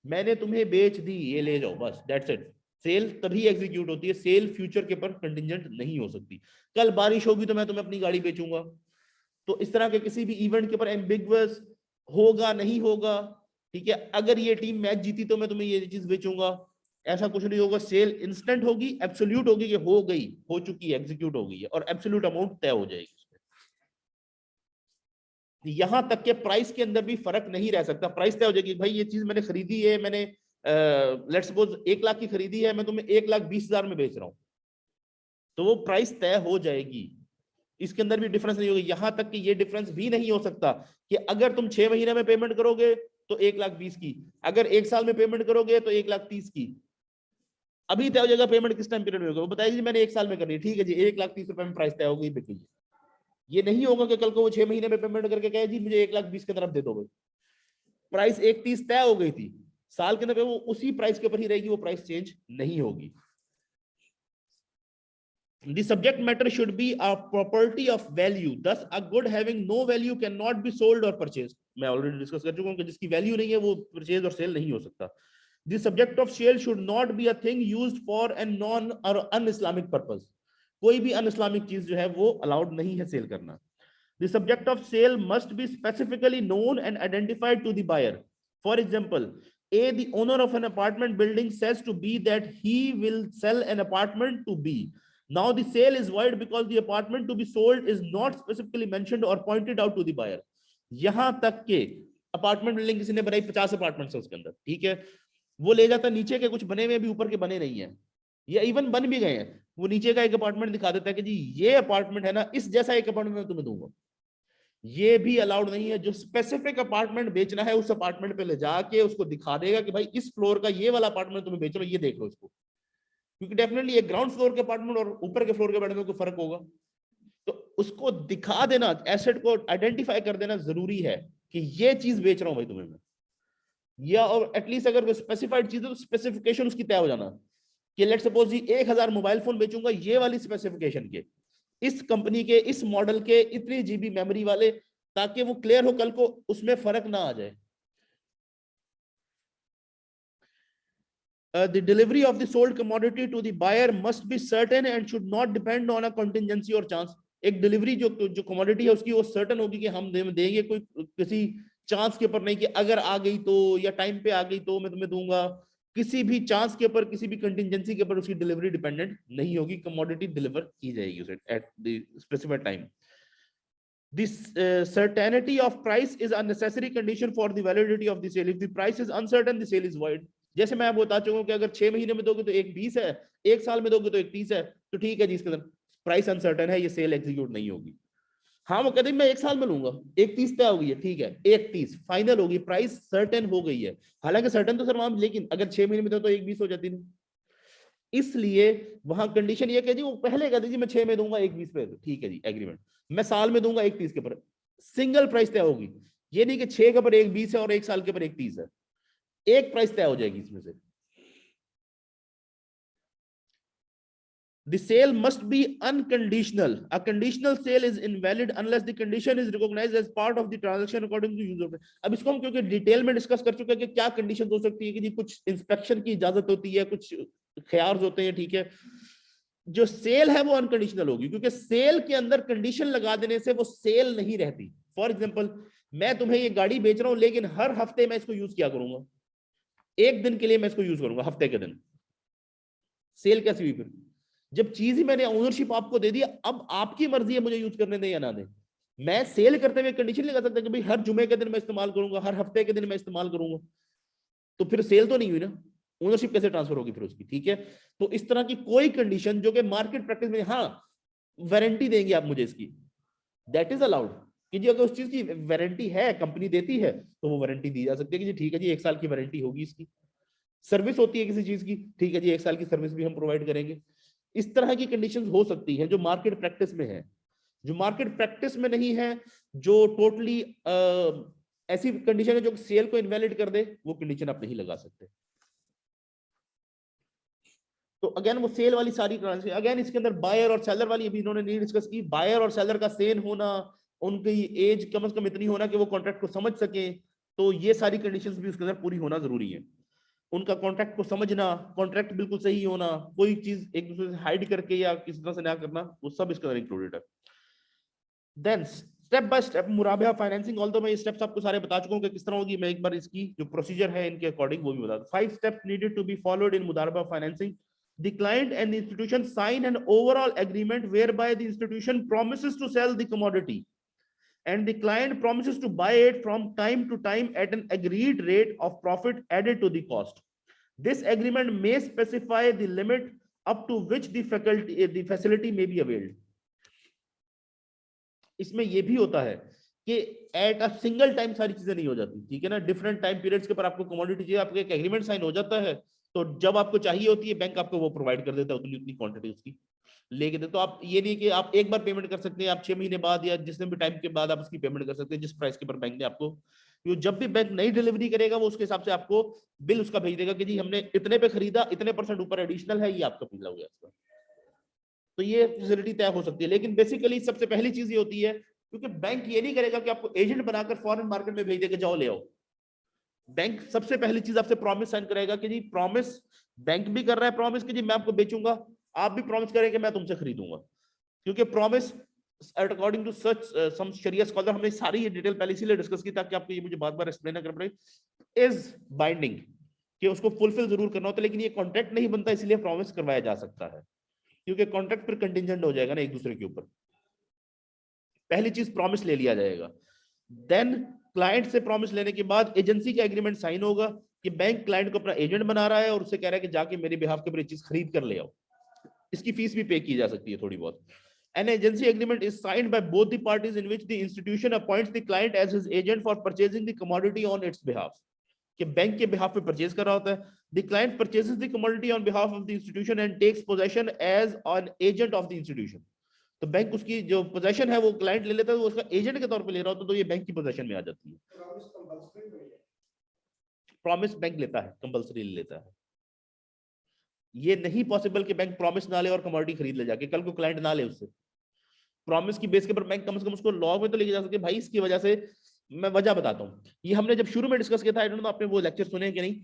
मैंने तुम्हें बेच दी, ये ले जाओ, बस, that's it. सेल तभी एग्जीक्यूट होती है, सेल फ्यूचर के पर कंटिजेंट नहीं हो सकती। कल बारिश होगी तो मैं तुम्हें अपनी गाड़ी बेचूंगा, तो इस तरह के किसी भी इवेंट के ऊपर एम्बिगुअस होगा नहीं होगा, ठीक है। अगर ये टीम मैच जीती तो मैं तुम्हें ये चीज बेचूंगा, ऐसा कुछ नहीं होगा। सेल इंस्टेंट होगी, एब्सोल्यूट होगी कि हो गई, हो चुकी है, एग्जीक्यूट हो गई है, और एब्सोल्यूट अमाउंट तय हो जाएगी। यहां तक के प्राइस के अंदर भी फर्क नहीं रह सकता, प्राइस तय हो जाएगी, भाई ये चीज मैंने खरीदी है, मैंने लेट्स सपोज 1 लाख की खरीदी है, मैं तुम्हें 1,20,000 में बेच रहा हूं, तो वो प्राइस तय हो जाएगी, इसके अंदर भी डिफरेंस नहीं होगी। यहां तक कि ये डिफरेंस भी नहीं हो सकता कि अगर तुम 6 महीने में पेमेंट करोगे तो 1,20,000 की, अगर 1 साल में पेमेंट करोगे तो 1,30,000 की। अभी तय हो जाएगा पेमेंट किस टाइम पीरियड में होगा, वो बताइए जी मैंने 1 साल में करनी है, ठीक है जी, 1,30,000 रुपए में प्राइस तय हो गई, बिकेगी। ये नहीं होगा कि कल को वो 6 महीने में पेमेंट करके कहे जी मुझे 1,20,000 की तरफ दे दो, प्राइस 1,30,000 तय हो गई थी, साल के अंदर वो उसी प्राइस के ऊपर ही रहेगी, वो प्राइस चेंज नहीं होगी। The subject matter should be a property of value. Thus, a good having no value cannot be sold or purchased. मैं already discuss कर चुका हूँ कि जिसकी value नहीं है वो purchase और sale नहीं हो सकता। The subject of sale should not be a thing used for a non or un-Islamic purpose. कोई भी un-Islamic चीज जो है वो allowed नहीं है sale करना। The subject of sale must be specifically known and identified to the buyer. For example, A, the owner of an apartment building, says to B that he will sell an apartment to B. Now the sale is void because the apartment to be sold is not specifically mentioned or pointed out to the buyer. यहां तक के apartment building किसी ने बनाई, 50 apartments है उसके अंदर, ठीक है, वो ले जाता, नीचे के कुछ बने हुए भी ऊपर के बने नहीं है, या इवन बन भी गए हैं, वो नीचे का एक अपार्टमेंट दिखा देता है कि जी ये अपार्टमेंट है ना, इस जैसा एक अपार्टमेंट मैं तुम्हें दूंगा। ये भी अलाउड नहीं है। जो स्पेसिफिक अपार्टमेंट बेचना है उस अपार्टमेंट पे ले जाके उसको दिखा देगा कि भाई इस फ्लोर का ये वाला अपार्टमेंट तुम्हें बेच रहा हूं, ये देख लो इसको, क्योंकि डेफिनेटली एक ग्राउंड फ्लोर के अपार्टमेंट और ऊपर के फ्लोर के अपार्टमेंट में कोई फर्क होगा, तो उसको दिखा देना, एसेट को आइडेंटिफाई कर देना जरूरी है कि ये चीज बेच रहा हूं भाई तुम्हें मैं, या और एटलीस्ट अगर कोई स्पेसिफाइड चीज है तो स्पेसिफिकेशन उसकी तय हो जाना कि लेट्स सपोज जी 1,000 मोबाइल फोन बेचूंगा ये वाली स्पेसिफिकेशन के, इस कंपनी के, इस मॉडल के, इतनी जीबी मेमोरी वाले, ताकि वो क्लियर हो, कल को उसमें फर्क ना आ जाए। The delivery of the sold commodity to the buyer must be certain and should not depend on a contingency or chance. एक डिलीवरी जो कमोडिटी है उसकी वो सर्टन होगी कि हम देंगे, कोई किसी चांस के ऊपर नहीं कि अगर आ गई तो, या टाइम पे आ गई तो मैं तुम्हें दूंगा, किसी भी चांस के ऊपर, किसी भी कंटिजेंसी के ऊपर उसकी डिलीवरी डिपेंडेंट नहीं होगी, कमोडिटी डिलीवर की जाएगी उसे at the specified time. This certainty of price is a necessary condition for the validity of the sale. If the price is uncertain, the sale is void. जैसे मैं आपको बता चुका हूं कि अगर 6 महीने में दोगे तो 1,20 है, 1 साल में दोगे तो 1,30 है, तो ठीक है जी, इसके अंदर प्राइस अनसर्टन है, ये सेल एग्जीक्यूट नहीं होगी। हाँ, वो कहते हैं मैं 1 साल में लूंगा, 1,30 तय हो गई है, ठीक है, 1,30 फाइनल होगी, प्राइस सर्टेन हो गई है, हालांकि सर्टेन तो सर वहां, लेकिन अगर 6 महीने में दो तो 1,20 हो जाती है। इसलिए वहां कंडीशन ये कि जी वो पहले कहते जी मैं 6 में दूंगा 1 20 पे, ठीक है जी एग्रीमेंट, मैं साल में दूंगा 1 30 के ऊपर, सिंगल प्राइस तय होगी। ये नहीं कि 6 के ऊपर 1 20 है और 1 साल के ऊपर 1 30 है, एक प्राइस तय हो जाएगी इसमें से। The sale must be unconditional. A conditional sale is invalid unless the condition is recognized as part of the transaction according to user. अब इसको हम क्योंकि डिटेल में डिस्कस कर चुके हैं कि क्या कंडीशन हो सकती है कि जी कुछ इंस्पेक्शन की इजाजत होती है, कुछ ख्यार्स होते हैं, ठीक है। जो सेल है वो अनकंडीशनल होगी क्योंकि सेल के अंदर कंडीशन लगा देने से वो सेल नहीं रहती। फॉर एग्जांपल मैं तुम्हें ये गाड़ी बेच रहा हूं लेकिन हर हफ्ते मैं इसको यूज किया करूंगा, एक दिन के लिए मैं इसको यूज करूंगा हफ्ते के दिन, सेल कैसी हुई फिर? जब चीज ही मैंने ओनरशिप आपको दे दी, अब आपकी मर्जी है मुझे यूज करने दें या ना दें। मैं सेल करते हुए कंडीशन लगा सकता कि भाई हर जुमे के दिन मैं इस्तेमाल करूंगा, हर हफ्ते के दिन मैं इस्तेमाल करूंगा, तो फिर सेल तो नहीं हुई ना, ओनरशिप कैसे ट्रांसफर होगी फिर उसकी, ठीक है। तो इस तरह की कोई कंडीशन जो कि मार्केट प्रैक्टिस में, हाँ वारंटी देंगे आप मुझे इसकी, दैट इज अलाउड कि जी अगर उस चीज की वारंटी है, कंपनी देती है, तो वो वारंटी दी जा सकती है कि जी ठीक है जी 1 साल की वारंटी होगी इसकी। सर्विस होती है किसी चीज की, ठीक है जी 1 साल की सर्विस भी हम प्रोवाइड करेंगे। इस तरह की कंडीशंस हो सकती है जो मार्केट प्रैक्टिस में है। जो मार्केट प्रैक्टिस में नहीं है, जो टोटली ऐसी कंडीशन है जो सेल को इनवैलिड कर दे, वो कंडीशन आप नहीं लगा सकते। तो अगेन वो सेल वाली सारी ट्रांजेक्शन, अगेन इसके अंदर बायर और सेलर वाली अभी इन्होंने नहीं डिस्कस की। बायर और सेलर का सेम होना, उनकी एज कम से कम इतनी होना कि वो कॉन्ट्रैक्ट को समझ सके, तो ये सारी कंडीशंस भी उसके अंदर पूरी होना जरूरी है। उनका कॉन्ट्रैक्ट को समझना, कॉन्ट्रैक्ट बिल्कुल सही होना, कोई चीज एक दूसरे से हाइड करके या किसी तरह से ना करना, वो सब इसके अंदर इंक्लूडेड है। देन स्टेप बाय स्टेप मुराबा फाइनेंसिंग, ऑल्दो मैं ये स्टेप्स आपको सारे बता चुका हूं कि किस तरह होगी, मैं एक बार इसकी जो प्रोसीजर है इनके अकॉर्डिंग वो भी बता दूं। 5 steps needed to be followed in मुदारबा financing. The client and the institution sign an overall agreement whereby the institution promises to sell the commodity and the client promises to buy it from time to time at an agreed rate of profit added to the cost. This agreement may specify the limit up to which the facility may be availed. इसमें यह भी होता है कि at a single time सारी चीजें नहीं हो जाती, ठीक है ना। डिफरेंट टाइम पीरियड्स के ऊपर आपको कमोडिटी चाहिए, आपको एक एग्रीमेंट साइन हो जाता है, तो जब आपको चाहिए होती है बैंक आपको वो प्रोवाइड कर देता है उतनी उतनी क्वांटिटी उसकी लेके दे। तो आप ये नहीं कि आप एक बार पेमेंट कर सकते हैं, आप 6 महीने बाद या जितने भी टाइम के बाद आप उसकी पेमेंट कर सकते हैं जिस प्राइस के ऊपर बैंक ने आपको, जब भी बैंक नई डिलीवरी करेगा वो उसके हिसाब से आपको बिल उसका भेज देगा कि जी हमने इतने पे खरीदा, इतने % ऊपर एडिशनल है, ये आपका बिल हो गया इसका। तो ये फैसिलिटी तय हो सकती है, लेकिन बेसिकली सबसे पहली चीज ये होती है, क्योंकि बैंक ये नहीं करेगा कि आपको एजेंट बनाकर फॉरेन मार्केट में भेज देगा जाओ ले आओ। बैंक सबसे पहली चीज आपसे प्रॉमिस साइन करेगा कि जी प्रॉमिस, बैंक भी कर रहा है प्रॉमिस कि जी मैं आपको बेचूंगा, आप भी प्रॉमिस करेंगे मैं तुमसे खरीदूंगा, क्योंकि promise according to such some sharia scholar, हमने सारी ये डिटेल पहले इसीलिए डिस्कस की ताकि आपको ये मुझे बार बार एक्सप्लेन ना करना पड़े, इज बाइंडिंग, कि उसको फुलफिल जरूर करना होता है, लेकिन ये कॉन्ट्रैक्ट नहीं बनता, इसलिए प्रॉमिस करवाया जा सकता है, क्योंकि कॉन्ट्रैक्ट फिर कंटिजेंट हो जाएगा ना एक दूसरे के ऊपर। पहली चीज प्रॉमिस ले लिया जाएगा, देन क्लाइंट से प्रॉमिस लेने के बाद एजेंसी का एग्रीमेंट साइन होगा कि बैंक क्लाइंट को अपना एजेंट बना रहा है और उससे कह रहा है कि जाके मेरे बिहाफ के ऊपर चीज खरीद कर ले आओ। इसकी फीस भी पे की जा सकती है थोड़ी बहुत। An agency agreement is signed by both the parties in which the institution appoints the client as his agent for purchasing the commodity on its behalf. कि बैंक के बिहाफ पे परचेज कर रहा होता है, the client purchases the commodity on behalf of the institution and takes possession as an agent of the institution. तो bank उसकी जो पोजेशन है वो क्लाइंट ले लेता है, वो उसका एजेंट के तौर पे ले रहा होता है, तो ये बैंक की पोजेशन में आ जाती है। प्रॉमिस बैंक लेता है, कंपल्सरी ले लेता है। ये नहीं पॉसिबल कि बैंक प्रॉमिस ना ले और कमोडिटी खरीद ले जाके, कल को क्लाइंट ना ले उससे। प्रॉमिस की बेस के ऊपर बैंक कम से कम उसको लॉ में तो लेके जा सकते भाई इसकी वजह से। मैं वजह बताता हूँ, ये हमने जब शुरू में डिस्कस किया था, आई डोंट नो आपने वो लेक्चर सुने कि नहीं।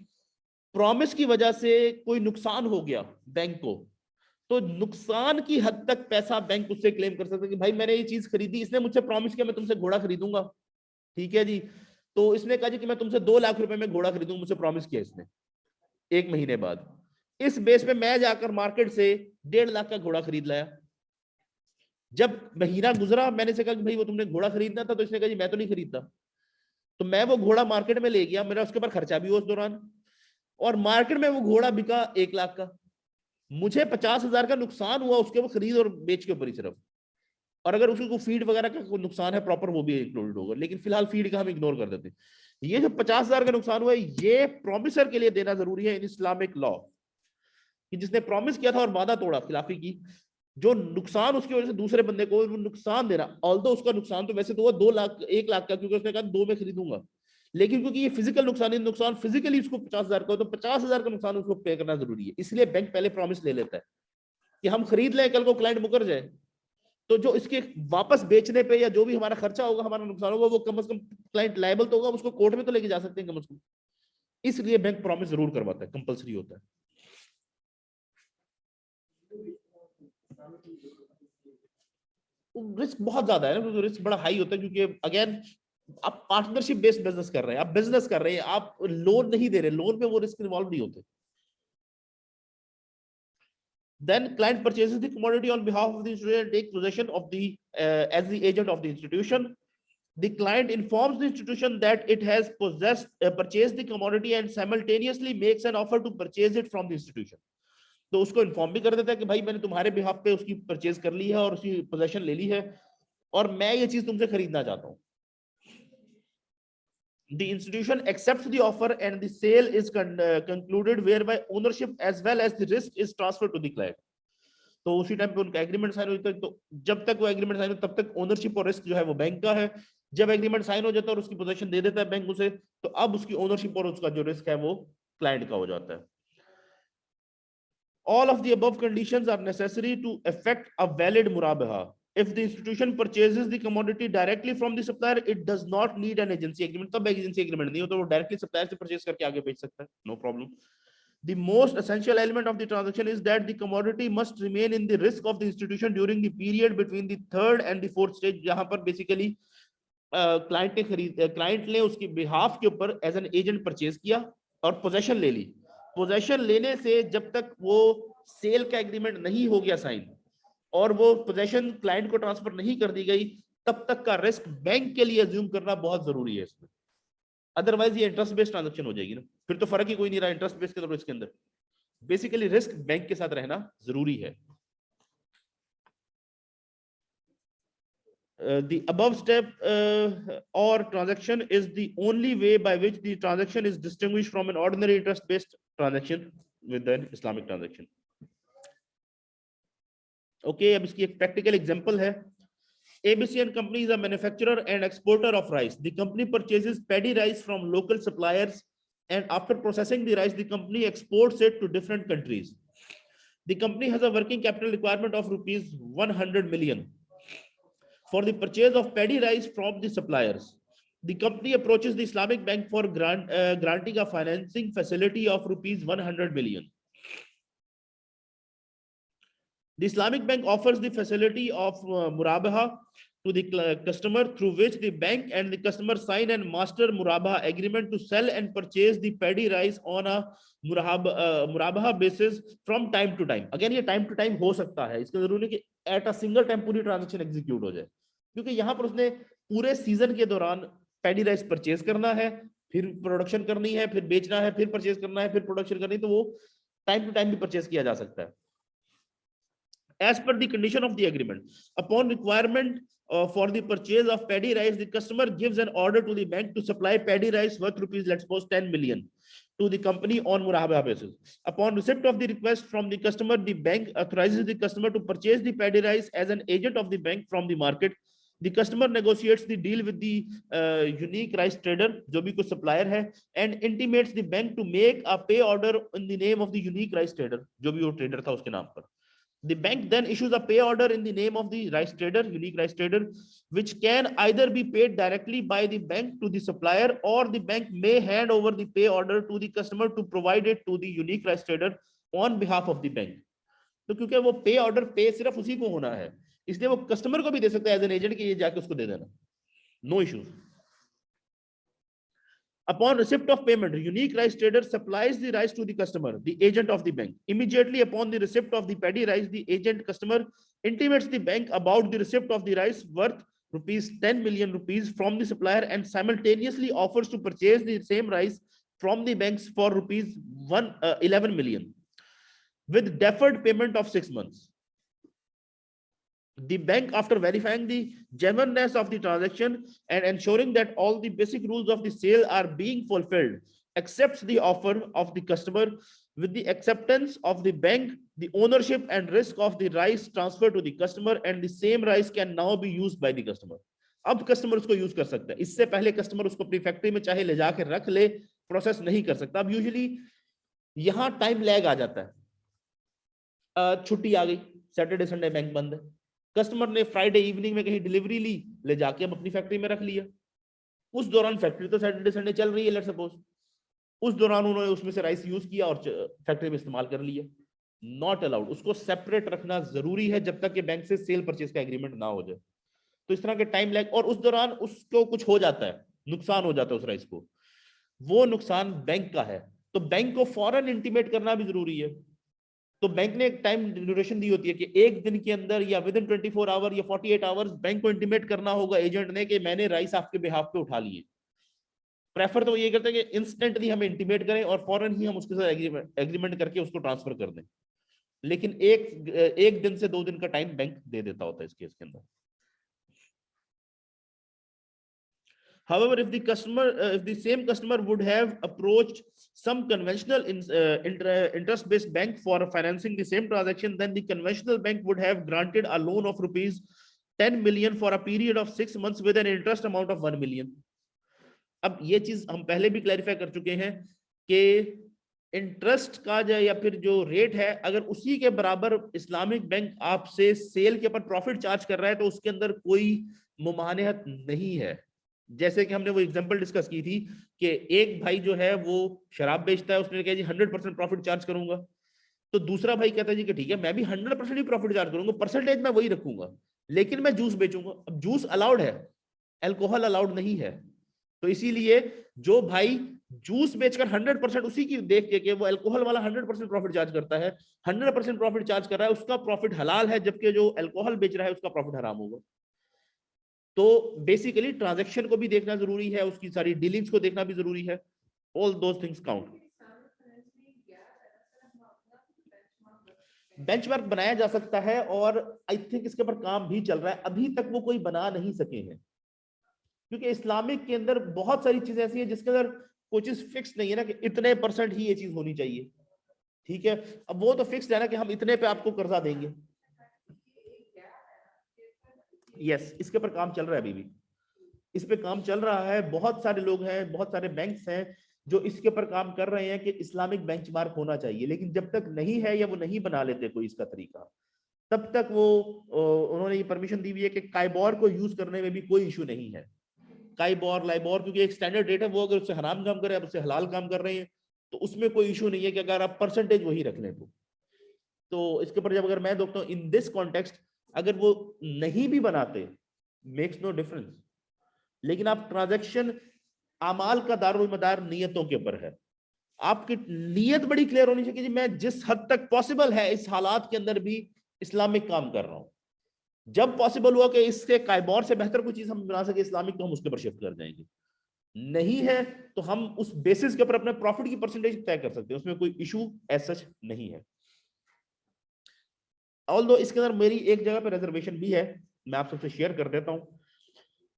प्रॉमिस की वजह से कोई नुकसान हो गया बैंक को, तो नुकसान की हद तक पैसा बैंक उससे क्लेम कर सकता है कि भाई मैंने ये चीज खरीदी, इसने मुझसे प्रॉमिस किया मैं तुमसे घोड़ा खरीदूंगा, ठीक है जी। तो इसने कहा जी कि मैं तुमसे 2 लाख रुपए में घोड़ा खरीदूंगा, मुझसे प्रॉमिस किया इसने 1 महीने बाद। इस बेस पे मैं जाकर मार्केट से 1.5 लाख का घोड़ा खरीद लाया। जब महीना गुजरा, मैंने से कहा कि भाई वो तुमने घोड़ा खरीदना था, तो इसने कहा जी मैं तो नहीं खरीदता। तो मैं वो घोड़ा मार्केट में ले गया, मेरा उसके ऊपर खर्चा भी हुआ उस दौरान, और मार्केट में वो घोड़ा बिका 1 लाख का। मुझे 50,000 का नुकसान हुआ उसके वो खरीद और बेच के ऊपर ही सिर्फ। और अगर उसको फीड वगैरह का कोई नुकसान है प्रॉपर, वो भी इंक्लूडेड होगा, लेकिन फिलहाल फीड का हम इग्नोर कर देते हैं। ये जो 50,000 का नुकसान हुआ है, ये प्रॉमिसर के लिए देना जरूरी है इन इस्लामिक लॉ। कि जिसने प्रॉमिस किया था और वादा तोड़ा, खिलाफी की, जो नुकसान उसकी वजह से दूसरे बंदे को वो नुकसान दे रहा, ऑल्दो उसका नुकसान तो वैसे तो हुआ 2 लाख 1 लाख का, क्योंकि उसने कहा 2 में खरीदूंगा, लेकिन क्योंकि ये फिजिकल नुकसान है, नुकसान फिजिकली उसको 50,000 का हो, तो 50,000 का नुकसान उसको पे करना जरूरी है। इसलिए बैंक पहले प्रॉमिस ले लेता है कि हम खरीद लें, कल को क्लाइंट मुकर जाए तो जो इसके वापस बेचने पे या जो भी हमारा खर्चा होगा, हमारा नुकसान होगा, वो कम से कम क्लाइंट लायबल तो होगा, उसको कोर्ट में तो लेके जा सकते हैं कम से कम। इसलिए बैंक प्रॉमिस जरूर करवाता है, कंपलसरी होता है। रिस्क बहुत ज्यादा है ना, रिस्क बड़ा हाई होता है, क्योंकि अगेन आप पार्टनरशिप बेस्ड बिजनेस कर रहे हैं, आप बिजनेस कर रहे हैं, आप लोन नहीं दे रहे, लोन में वो रिस्क इन्वॉल्व नहीं होते। Then client purchases the commodity on behalf of the institution and take possession of the as the agent of the institution. The client informs the institution that it has purchased the commodity and simultaneously makes an offer to purchase it from the institution. तो उसको inform भी कर देता है कि भाई मैंने तुम्हारे बिहाफ पे उसकी परचेज कर ली है और उसकी पोजेशन ले ली है और मैं ये चीज तुमसे खरीदना चाहता हूं। The institution accepts the offer and the sale is concluded whereby ownership as well as the risk is transferred to the client. तो उसी टाइम पे उनका एग्रीमेंट साइन होता है, तो जब तक वो एग्रीमेंट साइन हो तब तक ओनरशिप और रिस्क जो है वो बैंक का है। जब एग्रीमेंट साइन हो जाता है और उसकी पोजीशन दे देता है बैंक उसे, तो अब उसकी ओनरशिप और उसका जो रिस्क है वो क्लाइंट का हो जाता है। All of the above conditions are necessary to effect a valid murabaha. If the institution purchases the commodity directly from the supplier, it does not need an agency agreement. तब agency agreement नहीं हो तो वो directly supplier से purchase करके आगे बेच सकता है, no problem. The most essential element of the transaction is that the commodity must remain in the risk of the institution during the period between the third and the fourth stage, जहां पर basically client ने उसके behalf के ऊपर as an agent purchase किया और possession ले ली। Possession लेने से जब तक वो सेल का एग्रीमेंट नहीं हो गया साइन और वो पोजेशन क्लाइंट को ट्रांसफर नहीं कर दी गई, तब तक का रिस्क बैंक के लिए अज्यूम करना बहुत जरूरी है इसमें। अदरवाइज ये इंटरेस्ट बेस्ड ट्रांजैक्शन हो जाएगी ना, फिर तो फर्क ही कोई नहीं रहा इंटरेस्ट बेस्ड के तो इसके अंदर। बेसिकली रिस्क बैंक के साथ रहना जरूरी है। The above step or transaction is the only way by which the transaction is distinguished from an ordinary interest based transaction with an Islamic transaction. Okay, अब इसकी एक practical example है। ABC and Company is a manufacturer and exporter of rice. The company purchases paddy rice from local suppliers, and after processing the rice, the company exports it to different countries. The company has a working capital requirement of rupees 100 million for the purchase of paddy rice from the suppliers. The company approaches the Islamic Bank for granting a financing facility of rupees 100 million. The Islamic Bank offers the facility of murabaha to the customer, through which the bank and the customer sign and master murabaha agreement to sell and purchase the paddy rice on a murabaha basis from time to time. Again ये time to time हो सकता है, इसका जरूरी नहीं कि at a single time पूरी transaction execute हो जाए, क्योंकि यहाँ पर उसने पूरे सीजन के दौरान पैडी राइस परचेज करना है, फिर प्रोडक्शन करनी है, फिर बेचना है, फिर परचेज करना है, फिर प्रोडक्शन करनी है, तो वो टाइम टू टाइम भी परचेज किया जा सकता है। As per the condition of the agreement, upon requirement for the purchase of paddy rice, the customer gives an order to the bank to supply paddy rice worth rupees, let's suppose 10 million, to the company on murabaha basis. Upon receipt of the request from the customer, the bank authorizes the customer to purchase the paddy rice as an agent of the bank from the market. The customer negotiates the deal with the unique rice trader, जो भी कुछ supplier है, and intimates the bank to make a pay order in the name of the unique rice trader, जो भी वो trader था उसके नाम पर. The bank then issues a pay order in the name of the rice trader, unique rice trader, which can either be paid directly by the bank to the supplier, or the bank may hand over the pay order to the customer to provide it to the unique rice trader on behalf of the bank. तो क्योंकि वो पे order पे सिर्फ उसी को होना है, इसलिए वो कस्टमर को भी दे सकता है एज एन एजेंट कि ये जाके उसको दे देना, no issues. Upon receipt of payment, unique rice trader supplies the rice to the customer, the agent of the bank. Immediately upon the receipt of the paddy rice, the agent customer intimates the bank about the receipt of the rice worth rupees 10 million rupees from the supplier, and simultaneously offers to purchase the same rice from the banks for rupees 11 million with deferred payment of 6 months. The bank, after verifying the genuineness of the transaction and ensuring that all the basic rules of the sale are being fulfilled, accepts the offer of the customer with the acceptance of the bank, the ownership and risk of the rice transfer to the customer and the same rice can now be used by the customer. अब customer उसको use कर सकता है, इससे पहले customer उसको अपनी factory में चाहे ले जाके रख ले, प्रोसेस नहीं कर सकता। अब यूजुअली यहां टाइम लैग आ जाता है, छुट्टी आ गई, सैटरडे संडे बैंक बंद है, कस्टमर ने फ्राइडे इवनिंग में कहीं डिलीवरी ली, ले जाके अब अपनी फैक्ट्री में रख लिया, उस दौरान फैक्ट्री तो सैटरडे संडे चल रही है, लेट्स सपोज, उस दौरान उन्होंने उसमें से राइस यूज किया और फैक्ट्री में इस्तेमाल कर लिया, नॉट अलाउड। उसको सेपरेट रखना जरूरी है जब तक कि बैंक से सेल परचेज का एग्रीमेंट ना हो जाए। तो इस तरह के टाइम लैग, और उस दौरान उसको कुछ हो जाता है, नुकसान हो जाता है उस राइस को, वो नुकसान बैंक का है, तो बैंक को फौरन इंटीमेट करना भी जरूरी है। तो बैंक ने एक टाइम ड्यूरेशन दी होती है कि एक दिन के अंदर या विद इन 24 आवर या 48 आवर्स बैंक को इंटीमेट करना होगा एजेंट ने कि मैंने राइस आपके बिहाफ पे उठा लिए। प्रेफर तो ये करते हैं कि इंस्टेंटली हमें इंटीमेट करें और फौरन ही हम उसके साथ एग्रीमेंट करके उसको ट्रांसफर कर दें, लेकिन एक दिन से 2 दिन का टाइम बैंक दे देता होता है इस केस के अंदर। However, if the same customer would have approached some conventional interest-based bank for financing the same transaction, then the conventional bank would have granted a loan of rupees 10 million for a period of 6 months with an interest amount of 1 million. अब ये चीज हम पहले भी clarify कर चुके हैं कि इंटरेस्ट का जो या फिर जो रेट है, अगर उसी के बराबर इस्लामिक बैंक आपसे सेल के ऊपर प्रॉफिट चार्ज कर रहा है तो उसके अंदर कोई मुमानियत नहीं है। जैसे कि हमने वो एग्जांपल डिस्कस की थी कि एक भाई जो है वो शराब बेचता है, उसने कहा जी 100% प्रॉफिट चार्ज करूंगा, तो दूसरा भाई कहता है जी कि ठीक है मैं भी 100% ही प्रॉफिट चार्ज करूंगा, परसेंटेज मैं वही रखूंगा, लेकिन मैं जूस बेचूंगा। अब जूस अलाउड है, अल्कोहल अलाउड नहीं है, तो इसीलिए जो भाई जूस बेचकर 100% उसी की देख के वो अल्कोहल वाला 100% प्रॉफिट चार्ज करता है, 100% प्रॉफिट चार्ज कर रहा है, उसका प्रॉफिट हलाल है, जबकि जो अल्कोहल बेच रहा है उसका प्रॉफिट हराम होगा। तो बेसिकली ट्रांजैक्शन को भी देखना जरूरी है, उसकी सारी डीलिंग्स को देखना भी जरूरी है, all those things count. Benchmark बनाया जा सकता है और आई थिंक इसके ऊपर काम भी चल रहा है, अभी तक वो कोई बना नहीं सके हैं, क्योंकि इस्लामिक के अंदर बहुत सारी चीजें ऐसी है जिसके अंदर कोई चीज फिक्स नहीं है ना कि इतने % ही ये चीज होनी चाहिए, ठीक है। अब वो तो फिक्स है ना कि हम इतने पे आपको कर्जा देंगे। यस, इसके ऊपर काम चल रहा है, अभी भी इस पे काम चल रहा है, बहुत सारे लोग हैं, बहुत सारे बैंक्स हैं जो इसके ऊपर काम कर रहे हैं कि इस्लामिक बेंचमार्क होना चाहिए, लेकिन जब तक नहीं है या वो नहीं बना लेते कोई इसका तरीका, तब तक वो उन्होंने ये परमिशन दी हुई है कि काइबोर को यूज करने में भी कोई इशू नहीं है। काइबोर लाइबोर क्योंकि एक स्टैंडर्ड रेट है, वो अगर उससे हराम काम करे, अब उससे हलाल काम कर रहे हैं, तो उसमें कोई इशू नहीं है कि अगर आप परसेंटेज वही रख लें तो इसके ऊपर जब अगर मैं देखता हूँ इन दिस कॉन्टेक्स्ट, अगर वो नहीं भी बनाते मेक्स नो डिफरेंस, लेकिन आप ट्रांजैक्शन अमाल का दारुल मदार नियतों के ऊपर है, आपकी नियत बड़ी क्लियर होनी चाहिए कि मैं जिस हद तक पॉसिबल है इस हालात के अंदर भी इस्लामिक काम कर रहा हूं, जब पॉसिबल हुआ कि इससे काइबोर से बेहतर कोई चीज हम बना सके इस्लामिक, तो हम उसके ऊपर शिफ्ट कर जाएंगे, नहीं है तो हम उस बेसिस के ऊपर अपने प्रॉफिट की परसेंटेज तय कर सकते हैं, उसमें कोई इशू एज सच नहीं है। ऑल्दो इसके अंदर मेरी एक जगह पे रिजर्वेशन भी है, मैं आप सबसे शेयर कर देता हूं।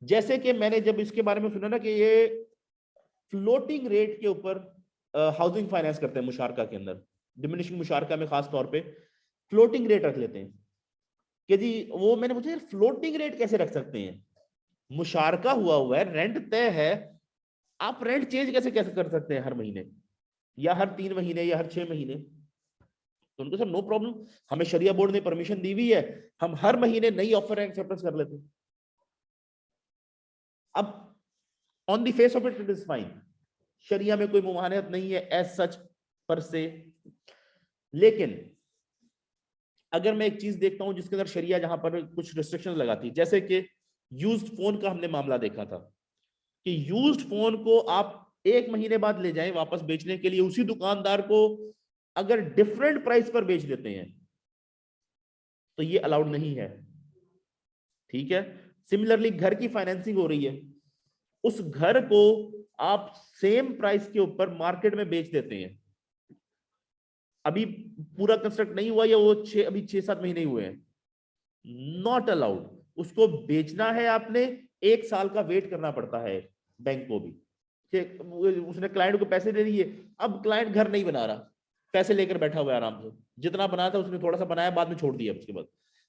जैसे कि मैंने जब इसके बारे में सुना ना कि ये फ्लोटिंग रेट के ऊपर हाउसिंग फाइनेंस करते हैं मुशारका के अंदर, डिमिनिशिंग मुशारका में खास तौर पे फ्लोटिंग रेट रख लेते हैं कि जी वो मैंने पूछा यार फ्लोटिंग रेट कैसे रख सकते हैं, मुशारका हुआ है, रेंट तय है, आप रेंट चेंज कैसे कर सकते हैं हर महीने या हर 3 महीने या हर 6 महीने। तो उनको सर नो प्रॉब्लम, हमें शरिया बोर्ड ने परमिशन दी हुई है, हम हर महीने नई ऑफर एक्सेप्टेंस कर लेते हैं। अब on the face of it is fine, शरिया में कोई मुमानियत नहीं है एज सच पर से, लेकिन अगर मैं एक चीज देखता हूं जिसके अंदर शरिया जहां पर कुछ रिस्ट्रिक्शंस लगाती है, जैसे कि यूज्ड फोन का हमने मामला देखा था कि यूज्ड फोन को आप 1 महीने बाद ले जाएं वापस बेचने के लिए, उसी दुकानदार को अगर डिफरेंट प्राइस पर बेच देते हैं तो ये अलाउड नहीं है, ठीक है। सिमिलरली घर की फाइनेंसिंग हो रही है, उस घर को आप सेम प्राइस के ऊपर मार्केट में बेच देते हैं, अभी पूरा कंस्ट्रक्ट नहीं हुआ या वो अभी 6-7 महीने हुए हैं, नॉट अलाउड। उसको बेचना है आपने, 1 साल का वेट करना पड़ता है बैंक को भी, कि उसने क्लाइंट को पैसे दे दिए, अब क्लाइंट घर नहीं बना रहा, पैसे लेकर बैठा हुआ है आराम से, जितना बनाया था उसने थोड़ा सा बनाया, बाद में छोड़ दिया। उसके बाद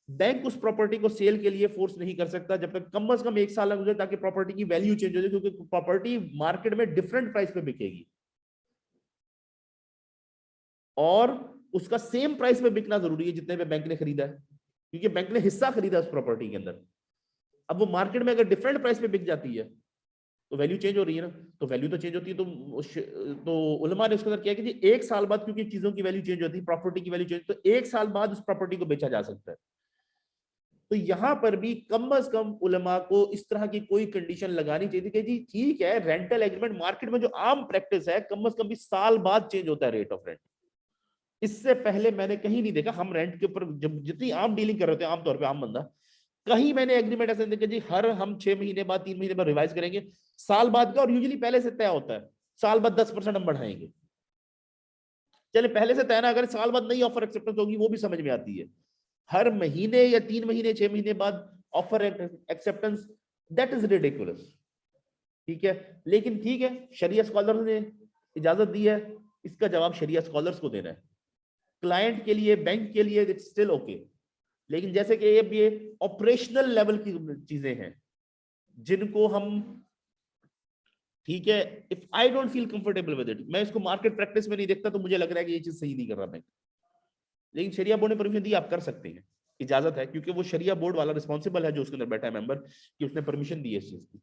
बैंक उस प्रॉपर्टी को सेल के लिए फोर्स नहीं कर सकता जब तक कम से कम 1 साल लग जाए, ताकि प्रॉपर्टी की वैल्यू चेंज हो जाए, क्योंकि प्रॉपर्टी मार्केट में डिफरेंट प्राइस पे बिकेगी और उसका सेम प्राइस पे बिकना जरूरी है जितने पे बैंक ने खरीदा है, क्योंकि बैंक ने हिस्सा खरीदा उस प्रॉपर्टी के अंदर। अब वो मार्केट में अगर डिफरेंट प्राइस पे बिक जाती है तो वैल्यू चेंज हो रही है ना, तो वैल्यू तो चेंज होती है, तो उलमा ने उसके अंदर किया कि जी 1 साल बाद, क्योंकि चीजों की वैल्यू चेंज होती है, प्रॉपर्टी की वैल्यू चेंज, तो 1 साल बाद उस प्रॉपर्टी को बेचा जा सकता है। तो यहां पर भी कम से कम उलमा को इस तरह की कोई कंडीशन लगानी चाहिए कि जी ठीक है, रेंटल एग्रीमेंट मार्केट में जो आम प्रैक्टिस है, कम से कम भी साल बाद चेंज होता है रेट ऑफ रेंट। इससे पहले मैंने कहीं नहीं देखा, हम रेंट के ऊपर जब जितनी आम डीलिंग कर रहे थे, आमतौर पे आम बंदा, कहीं मैंने एग्रीमेंट ऐसे देखा जी हर हम 6 महीने बाद 3 महीने बाद रिवाइज करेंगे, साल बाद का, और यूजुअली पहले से तय होता है साल बाद 10% हम बढ़ाएंगे। चले पहले से तय ना, अगर साल बाद नई ऑफर एक्सेप्टेंस होगी वो भी समझ में आती है, हर महीने या 3 महीने 6 महीने बाद offer acceptance, that is ridiculous. ठीक है, लेकिन ठीक है, शरिया स्कॉलर्स ने इजाजत दी है, इसका जवाब शरिया स्कॉलर्स को देना है। क्लाइंट के लिए, बैंक के लिए इट्स स्टिल ओके, लेकिन जैसे कि ये ऑपरेशनल लेवल की चीजें हैं जिनको हम, ठीक है, if I don't feel comfortable with it, मैं इसको मार्केट प्रैक्टिस में नहीं देखता, तो मुझे लग रहा है कि ये चीज सही नहीं कर रहा बैंक, लेकिन शरिया बोर्ड ने परमिशन दी, आप कर सकते हैं, इजाजत है, क्योंकि वो शरिया बोर्ड वाला रिस्पॉन्सिबल है जो उसके अंदर बैठा है मेंबर, कि उसने परमिशन दी है इस चीज की।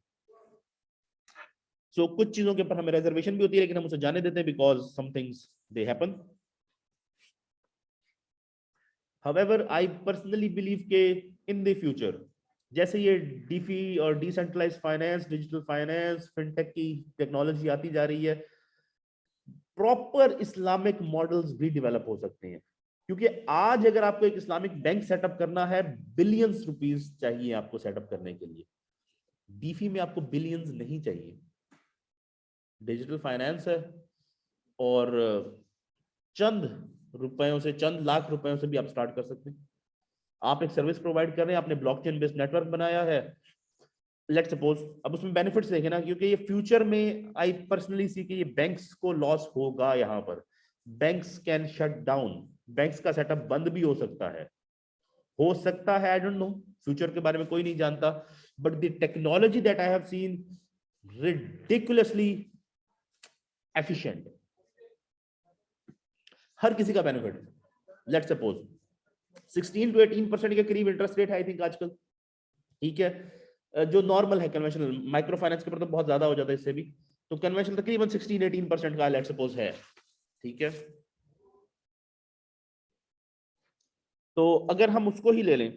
सो कुछ चीजों के ऊपर हमें रिजर्वेशन भी होती है, लेकिन हम उसे जाने देते हैं because some things they happen. However, I personally believe के in the future, जैसे ये डीफी और decentralize finance, digital finance, fintech की टेक्नोलॉजी आती जा रही है, प्रॉपर इस्लामिक मॉडल्स भी डेवलप हो सकते हैं, क्योंकि आज अगर आपको एक इस्लामिक बैंक सेटअप करना है, बिलियंस रुपीस चाहिए आपको सेटअप करने के लिए, डीफी में आपको बिलियंस नहीं चाहिए, डिजिटल फाइनेंस है, और चंद रुपयों से, चंद लाख रुपयों से भी आप स्टार्ट कर सकते हैं। आप एक सर्विस प्रोवाइड कर रहे हैं, आपने ब्लॉकचेन बेस्ड नेटवर्क बनाया है, लेट्स सपोज, अब उसमें बेनिफिट्स देखें ना, क्योंकि ये फ्यूचर में आई पर्सनली सी कि ये बैंक्स को लॉस होगा, यहाँ पर banks can shut down, banks का सेटअप बंद भी हो सकता है, आई डोंट नो, फ्यूचर के बारे में कोई नहीं जानता, but the technology that I have seen ridiculously efficient, हर किसी का बेनिफिट। लेट्स सपोज 16 to 18% के करीब इंटरेस्ट रेट है आई थिंक आजकल, ठीक है, जो नॉर्मल है कन्वेंशनल, माइक्रो फाइनेंस के ऊपर तो बहुत ज्यादा हो जाता है इससे भी, तो कन्वेंशनल तकरीबन 16-18% का लेट्स सपोज है, ठीक है। तो अगर हम उसको ही ले लें,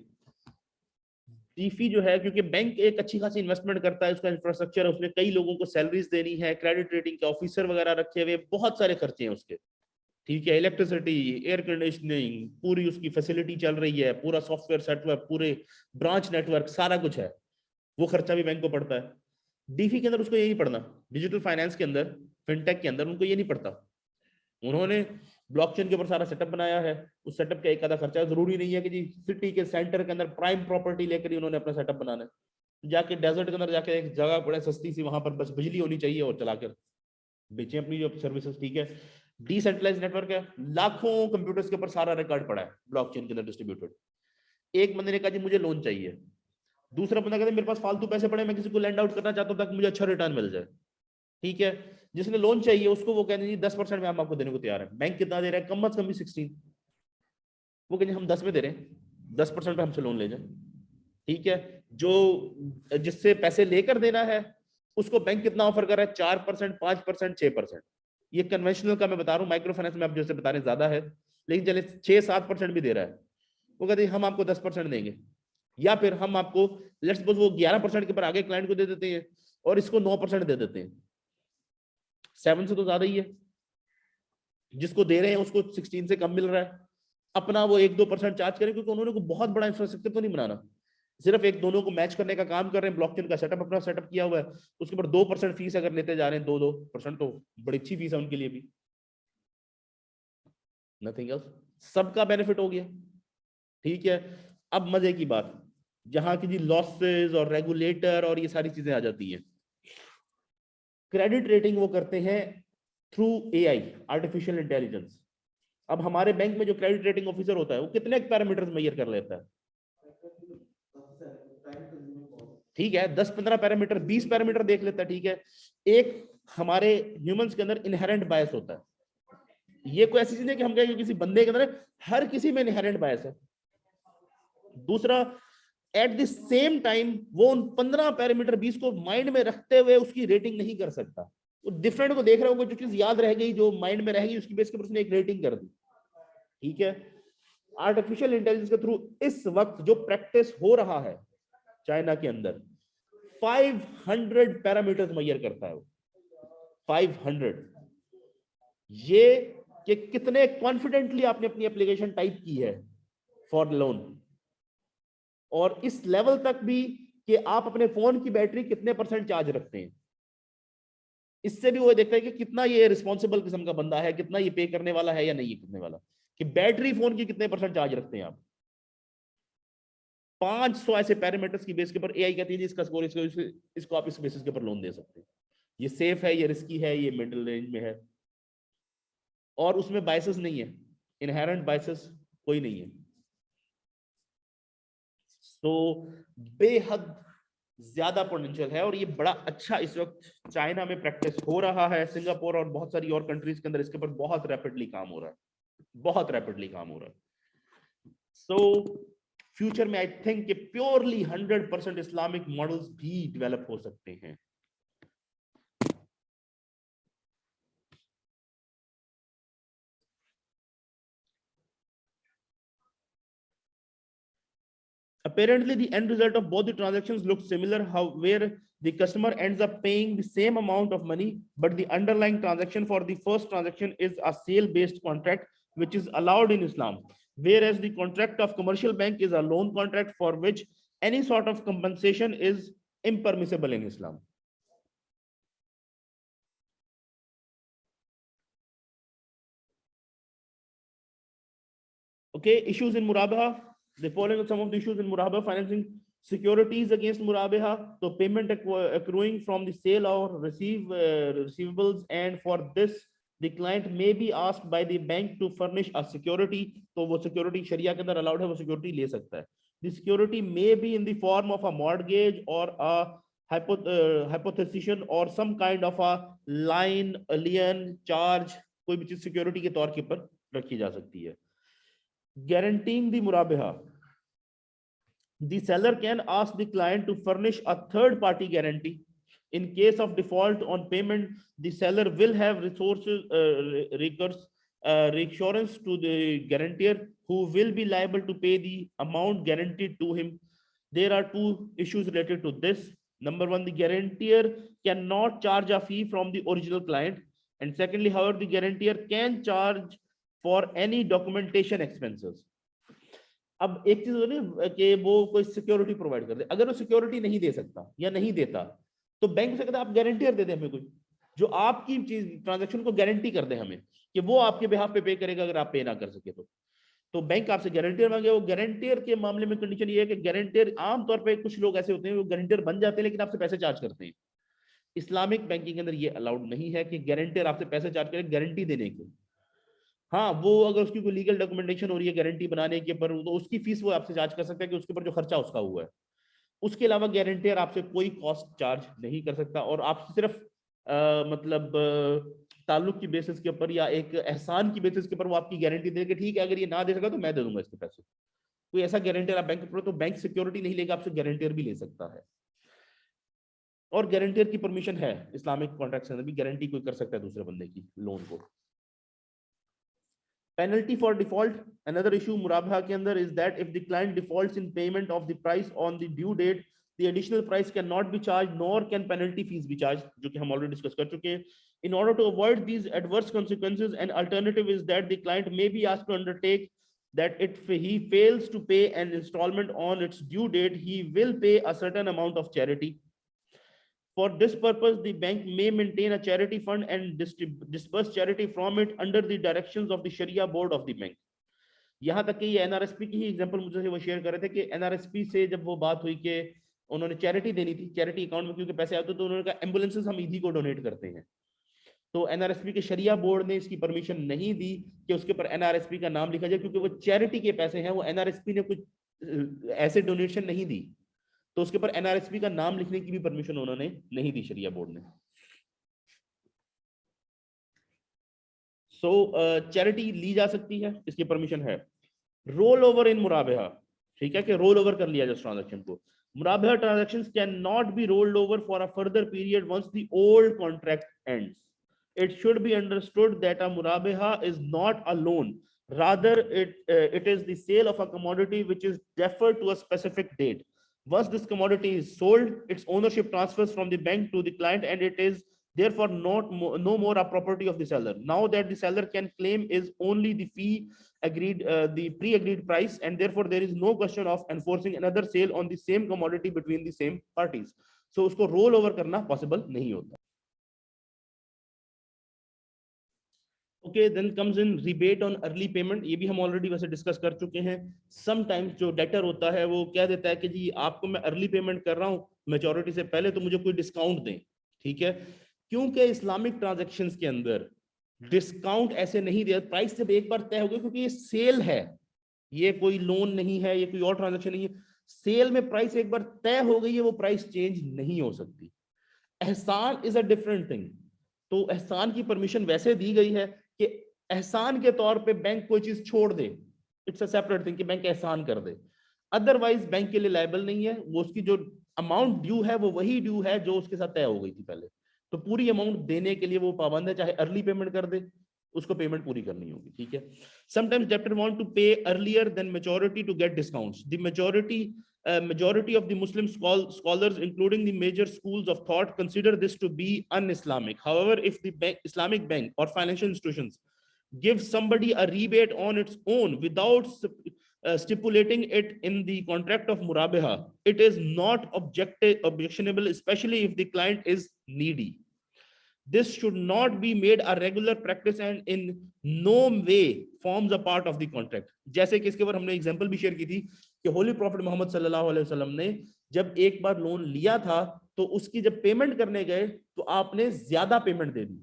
डीफी जो है, क्योंकि बैंक एक अच्छी खासी इन्वेस्टमेंट करता है, उसका इंफ्रास्ट्रक्चर है, उसने कई लोगों को सैलरीज देनी है, क्रेडिट रेटिंग के ऑफिसर वगैरह रखे हुए, बहुत सारे खर्चे हैं उसके, ठीक है, इलेक्ट्रिसिटी, एयर कंडीशनिंग, पूरी उसकी फैसिलिटी चल रही है, पूरा सॉफ्टवेयर सेटअप, पूरे ब्रांच नेटवर्क, सारा कुछ है, वो खर्चा भी बैंक को पड़ता है। डीफी के अंदर उसको ये नहीं पड़ना, डिजिटल फाइनेंस के अंदर, फिनटेक के अंदर उनको ये नहीं पड़ता, उन्होंने ब्लॉकचेन के ऊपर सारा सेटअप बनाया है, उस सेटअप का एक आधा खर्चा, जरूरी नहीं है कि जी सिटी के सेंटर के अंदर प्राइम प्रॉपर्टी लेकर ही उन्होंने अपना सेटअप बनाना है, जाके डेजर्ट के अंदर जाके एक जगह बड़े सस्ती सी, वहां पर बस बिजली होनी चाहिए और चलाकर बेचें अपनी जो सर्विसेज, ठीक है। डिसेंट्रलाइज नेटवर्क है, लाखों कंप्यूटर्स के ऊपर सारा रिकॉर्ड पड़ा है ब्लॉकचेन के अंदर डिस्ट्रीब्यूटेड, एक बंदे ने कहा जी मुझे लोन चाहिए, दूसरा बंदा कहता है मेरे पास फालतू पैसे पड़े, मैं किसी को लैंड आउट करना चाहता हूं ताकि मुझे अच्छा रिटर्न मिल जाए, ठीक है। जिसने लोन चाहिए उसको वो कहते हैं 10% में हम आपको देने को तैयार है, बैंक कितना दे रहा है, कम से कम भी 16, वो कहते हैं हम 10 में दे रहे हैं, 10% पे हमसे लोन ले जाए, ठीक है। जो जिससे पैसे लेकर देना है उसको बैंक कितना ऑफर कर रहा है, 4%, 5%, 6%, ये कन्वेंशनल का मैं बता रहा हूँ, माइक्रो फाइनेंस में आप जैसे बता रहे ज्यादा है, लेकिन चले 6-7% भी दे रहा है, वो कहते हैं हम आपको 10% देंगे, या फिर हम आपको लेट्स सपोज वो 11% के ऊपर आगे क्लाइंट को दे देते हैं और इसको 9% दे देते हैं, 7 से तो ज्यादा ही है, जिसको दे रहे हैं उसको 16 से कम मिल रहा है, अपना वो 1-2% चार्ज करें, क्योंकि उन्होंने को बहुत बड़ा इंफ्रास्ट्रक्चर तो नहीं बनाना, सिर्फ एक दोनों को मैच करने का काम कर रहे हैं, ब्लॉकचेन का सेटअप अपना सेटअप किया हुआ है, उसके ऊपर 2% फीस अगर लेते जा रहे हैं, 2% तो बड़ी अच्छी फीस है उनके लिए भी, नथिंग एल्स, सबका बेनिफिट हो गया, ठीक है। अब मजे की बात, जहां की जी लॉसेस और रेगुलेटर और ये सारी चीजें आ जाती हैं, क्रेडिट रेटिंग वो करते हैं थ्रू एआई, आर्टिफिशियल इंटेलिजेंस। अब हमारे बैंक में जो क्रेडिट रेटिंग ऑफिसर होता है वो कितने पैरामीटर्स मेजर कर लेता है? ठीक है, 10-15 पैरामीटर, 20 पैरामीटर देख लेता है, ठीक है। एक हमारे ह्यूमंस के अंदर इनहेरेंट बायस होता है। ये कोई ऐसी चीज नहीं कि हम कहेंगे किसी बंदे के अंदर, हर किसी में इनहेरेंट बायस है। दूसरा, एट द सेम टाइम वो उन 15 पैरामीटर 20 को माइंड में रखते हुए उसकी रेटिंग नहीं कर सकता। वो डिफरेंट को देख रहा होगा, जो चीज याद रह गई, जो माइंड में रहेगी, उसकी बेस के ऊपर उसने एक रेटिंग कर दी, ठीक है। आर्टिफिशियल इंटेलिजेंस के थ्रू इस वक्त जो प्रैक्टिस हो रहा है चाइना के अंदर, 500 पैरामीटर्स मेजर करता है वो, 500। ये कि कितने कॉन्फिडेंटली आपने अपनी एप्लीकेशन टाइप की है फॉर लोन, और इस लेवल तक भी कि आप अपने फोन की बैटरी कितने % चार्ज रखते हैं। इससे भी वो देखता है कि कितना ये रिस्पॉन्सिबल किस्म का बंदा है, कितना ये पे करने वाला है या नहीं करने वाला, कि बैटरी फोन की कितने % चार्ज रखते हैं आप। 500 ऐसे पैरामीटर्स की बेस के ऊपर एआई कहती है जी इसका स्कोर, इसको आप इस बेसिस के ऊपर लोन दे सकते हैं, ये सेफ है, ये रिस्की है, ये मिडिल रेंज में है, और उसमें बायसेस नहीं है, इनहेरेंट बायसेस कोई नहीं है। तो बेहद ज्यादा पोटेंशियल है, और ये बड़ा अच्छा इस वक्त चाइना में प्रैक्टिस हो रहा है, सिंगापुर और बहुत सारी और कंट्रीज के अंदर इसके ऊपर बहुत रैपिडली काम हो रहा है, बहुत रैपिडली काम हो रहा है। सो फ्यूचर में आई थिंक कि प्योरली 100% इस्लामिक मॉडल्स भी डेवलप हो सकते हैं। Apparently, the end result of both the transactions looks similar, where the customer ends up paying the same amount of money, but the underlying transaction for the first transaction is a sale-based contract, which is allowed in Islam, whereas the contract of commercial bank is a loan contract for which any sort of compensation is impermissible in Islam. Okay, issues in Murabaha. The following are some of the issues in Murabaha financing: securities against Murabaha, so payment accruing from the sale or receivables, and for this the client may be asked by the bank to furnish a security. तो वो security शरिया के अंदर allowed है, वो security ले सकता है. The security may be in the form of a mortgage or a hypothecation or some kind of a line, alien charge, कोई भी चीज security के तौर के ऊपर रखी जा सकती है. Guaranteeing the murabaha. The seller can ask the client to furnish a third party guarantee. In case of default on payment, the seller will have resources reassurance to the guarantor, who will be liable to pay the amount guaranteed to him. There are two issues related to this. Number one, the guarantor cannot charge a fee from the original client, and secondly, however, the guarantor can charge for any documentation expenses. अब एक चीज होनी कि वो कोई security provide कर दे, अगर वो सिक्योरिटी नहीं दे सकता या नहीं देता, तो बैंक से कहता है आप गारंटीयर दे दे हमें कोई, जो आपकी चीज ट्रांजैक्शन को गारंटी कर दे हमें, कि वो आपके बिहाफ पे करेगा अगर आप पे ना कर सके तो बैंक आपसे गारंटीयर मांगे। वो गारंटीयर के मामले में कंडीशन ये है कि गारंटीयर आमतौर पर कुछ लोग ऐसे होते हैं वो गारंटीयर बन जाते हैं लेकिन आपसे पैसे चार्ज करते हैं। इस्लामिक बैंकिंग के अंदर ये अलाउड नहीं है कि गारंटीयर आपसे पैसे चार्ज करे गारंटी देने के। हाँ, वो अगर उसकी कोई लीगल डॉक्यूमेंटेशन हो रही है गारंटी बनाने के ऊपर, तो उसकी फीस वो आपसे चार्ज कर सकता है कि उसके ऊपर जो खर्चा उसका हुआ है। उसके अलावा गारंटीयर आपसे कोई कॉस्ट चार्ज नहीं कर सकता, और आप सिर्फ मतलब ताल्लुक की बेसिस के ऊपर या एक एहसान की बेसिस के ऊपर वो आपकी गारंटी देगा, ठीक है अगर ये ना दे सका तो मैं दे दूंगा इसके पैसे। कोई ऐसा गारंटीयर आप बैंक पर, तो बैंक सिक्योरिटी नहीं लेगा, आपसे गारंटीयर भी ले सकता है। और गारंटीयर की परमिशन है इस्लामिक कॉन्ट्रैक्ट के अंदर भी, गारंटी कोई कर सकता है दूसरे बंदे की लोन को। Penalty for default, another issue Murabaha के अंदर is that if the client defaults in payment of the price on the due date, the additional price cannot be charged, nor can penalty fees be charged, जो कि हम already discuss कर चुके हैं। In order to avoid these adverse consequences, an alternative is that the client may be asked to undertake that if he fails to pay an installment on its due date, he will pay a certain amount of charity. For this purpose, the bank may maintain a charity fund and disburse charity from it under the directions of the Sharia board of the bank. यहाँ तक कि ये एनआरएसपी की ही example मुझे वो share कर रहे थे कि एनआरएसपी से जब वो बात हुई कि उन्होंने चैरिटी देनी थी, चैरिटी अकाउंट में क्योंकि पैसे आते तो उन्होंने कहा एम्बुलेंसेस हम ईदी को डोनेट करते हैं। तो एनआरएसपी के शरिया बोर्ड ने इसकी परमिशन नहीं दी कि उसके ऊपर एनआरएसपी का नाम लिखा जाए, क्योंकि वो चैरिटी के पैसे हैं, वो एनआरएसपी ने कुछ ऐसे डोनेशन नहीं दी, तो उसके ऊपर एनआरएसपी का नाम लिखने की भी परमिशन उन्होंने नहीं दी शरिया बोर्ड ने। सो चैरिटी ली जा सकती है, इसकी परमिशन है। रोल ओवर इन मुराबहा, ठीक है, कि रोल ओवर कर लिया जाए ट्रांजैक्शन को। मुराबहा transactions can not be rolled over for a further period once the old contract ends. It should be understood that a murabaha is not a loan, rather it is the sale of a commodity which is deferred to a specific date. Once this commodity is sold, its ownership transfers from the bank to the client, and it is therefore no more a property of the seller. Now that the seller can claim is only the fee agreed, the pre-agreed price, and therefore there is no question of enforcing another sale on the same commodity between the same parties. So usko roll over karna possible nahi hota. Okay, then comes in rebate on early payment. ये भी हम already वैसे discuss कर चुके हैं। Sometimes जो debtor होता है वो कह देता है कि जी आपको मैं अर्ली पेमेंट कर रहा हूँ मैच्योरिटी से पहले, तो मुझे कोई डिस्काउंट दें, ठीक है। क्योंकि इस्लामिक ट्रांजैक्शंस के अंदर डिस्काउंट ऐसे नहीं दिया, प्राइस जब एक बार तय हो गई, क्योंकि ये सेल है, ये कोई लोन नहीं है, ये कोई और ट्रांजैक्शन नहीं है, सेल में प्राइस एक बार तय हो गई है, वो प्राइस चेंज नहीं हो सकती। एहसान इज अ डिफरेंट थिंग। तो एहसान की परमिशन वैसे दी गई है कि एहसान के तौर पे बैंक कोई चीज छोड़ दे, इट्स अ सेपरेट थिंग कि बैंक एहसान कर दे, अदरवाइज बैंक के लिए लायबल नहीं है। वो उसकी जो अमाउंट ड्यू है वो वही ड्यू है जो उसके साथ तय हो गई थी पहले, तो पूरी अमाउंट देने के लिए वो पाबंद है, चाहे अर्ली पेमेंट कर दे, उसको पेमेंट पूरी करनी होगी, ठीक है। Sometimes debtor want to pay earlier than maturity to get discounts. The majority of the Muslim scholars, including the major schools of thought, consider this to be un-Islamic. However, if the Islamic bank or financial institutions give somebody a rebate on its own without stipulating it in the contract of murabaha, it is not objectionable, especially if the client is needy. This should not be made a regular practice and in no way forms a part of the contract. जैसे कि इसके ऊपर हमने example भी share की थी कि holy prophet Mohammad सल्लल्लाहु अलैहि वसल्लम ने जब एक बार लोन लिया था तो उसकी जब पेमेंट करने गए तो आपने ज्यादा पेमेंट दे दी,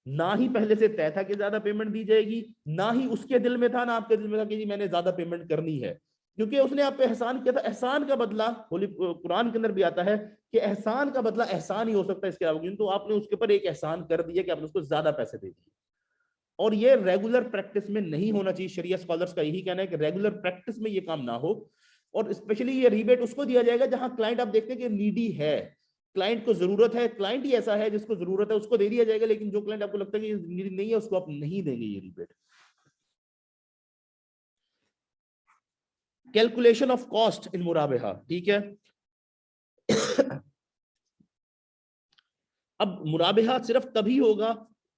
ना ही पहले से तय था कि ज्यादा पेमेंट दी जाएगी, ना ही उसके दिल में था, ना आपके दिल में था कि जी मैंने ज्यादा पेमेंट करनी है, क्योंकि उसने आप पे एहसान किया था। एहसान का बदला होली कुरान के अंदर भी आता है कि एहसान का बदला एहसान ही हो सकता है, इसके अलावा तो आपने उसके ऊपर एक एहसान कर दिया कि आपने उसको ज्यादा पैसे दे दिए, और ये रेगुलर प्रैक्टिस में नहीं होना चाहिए। शरिया स्कॉलर्स का यही कहना है कि रेगुलर प्रैक्टिस में ये काम ना हो, और स्पेशली ये रिबेट उसको दिया जाएगा जहां क्लाइंट आप देखते हैं कि नीडी है, क्लाइंट को जरूरत है, क्लाइंट ही ऐसा है जिसको जरूरत है, उसको दे दिया जाएगा, लेकिन जो क्लाइंट आपको लगता है कि नीडी नहीं है उसको आप नहीं देंगे ये rebate. Calculation of cost in मुराबहा, ठीक है। अब मुराबहा सिर्फ तभी होगा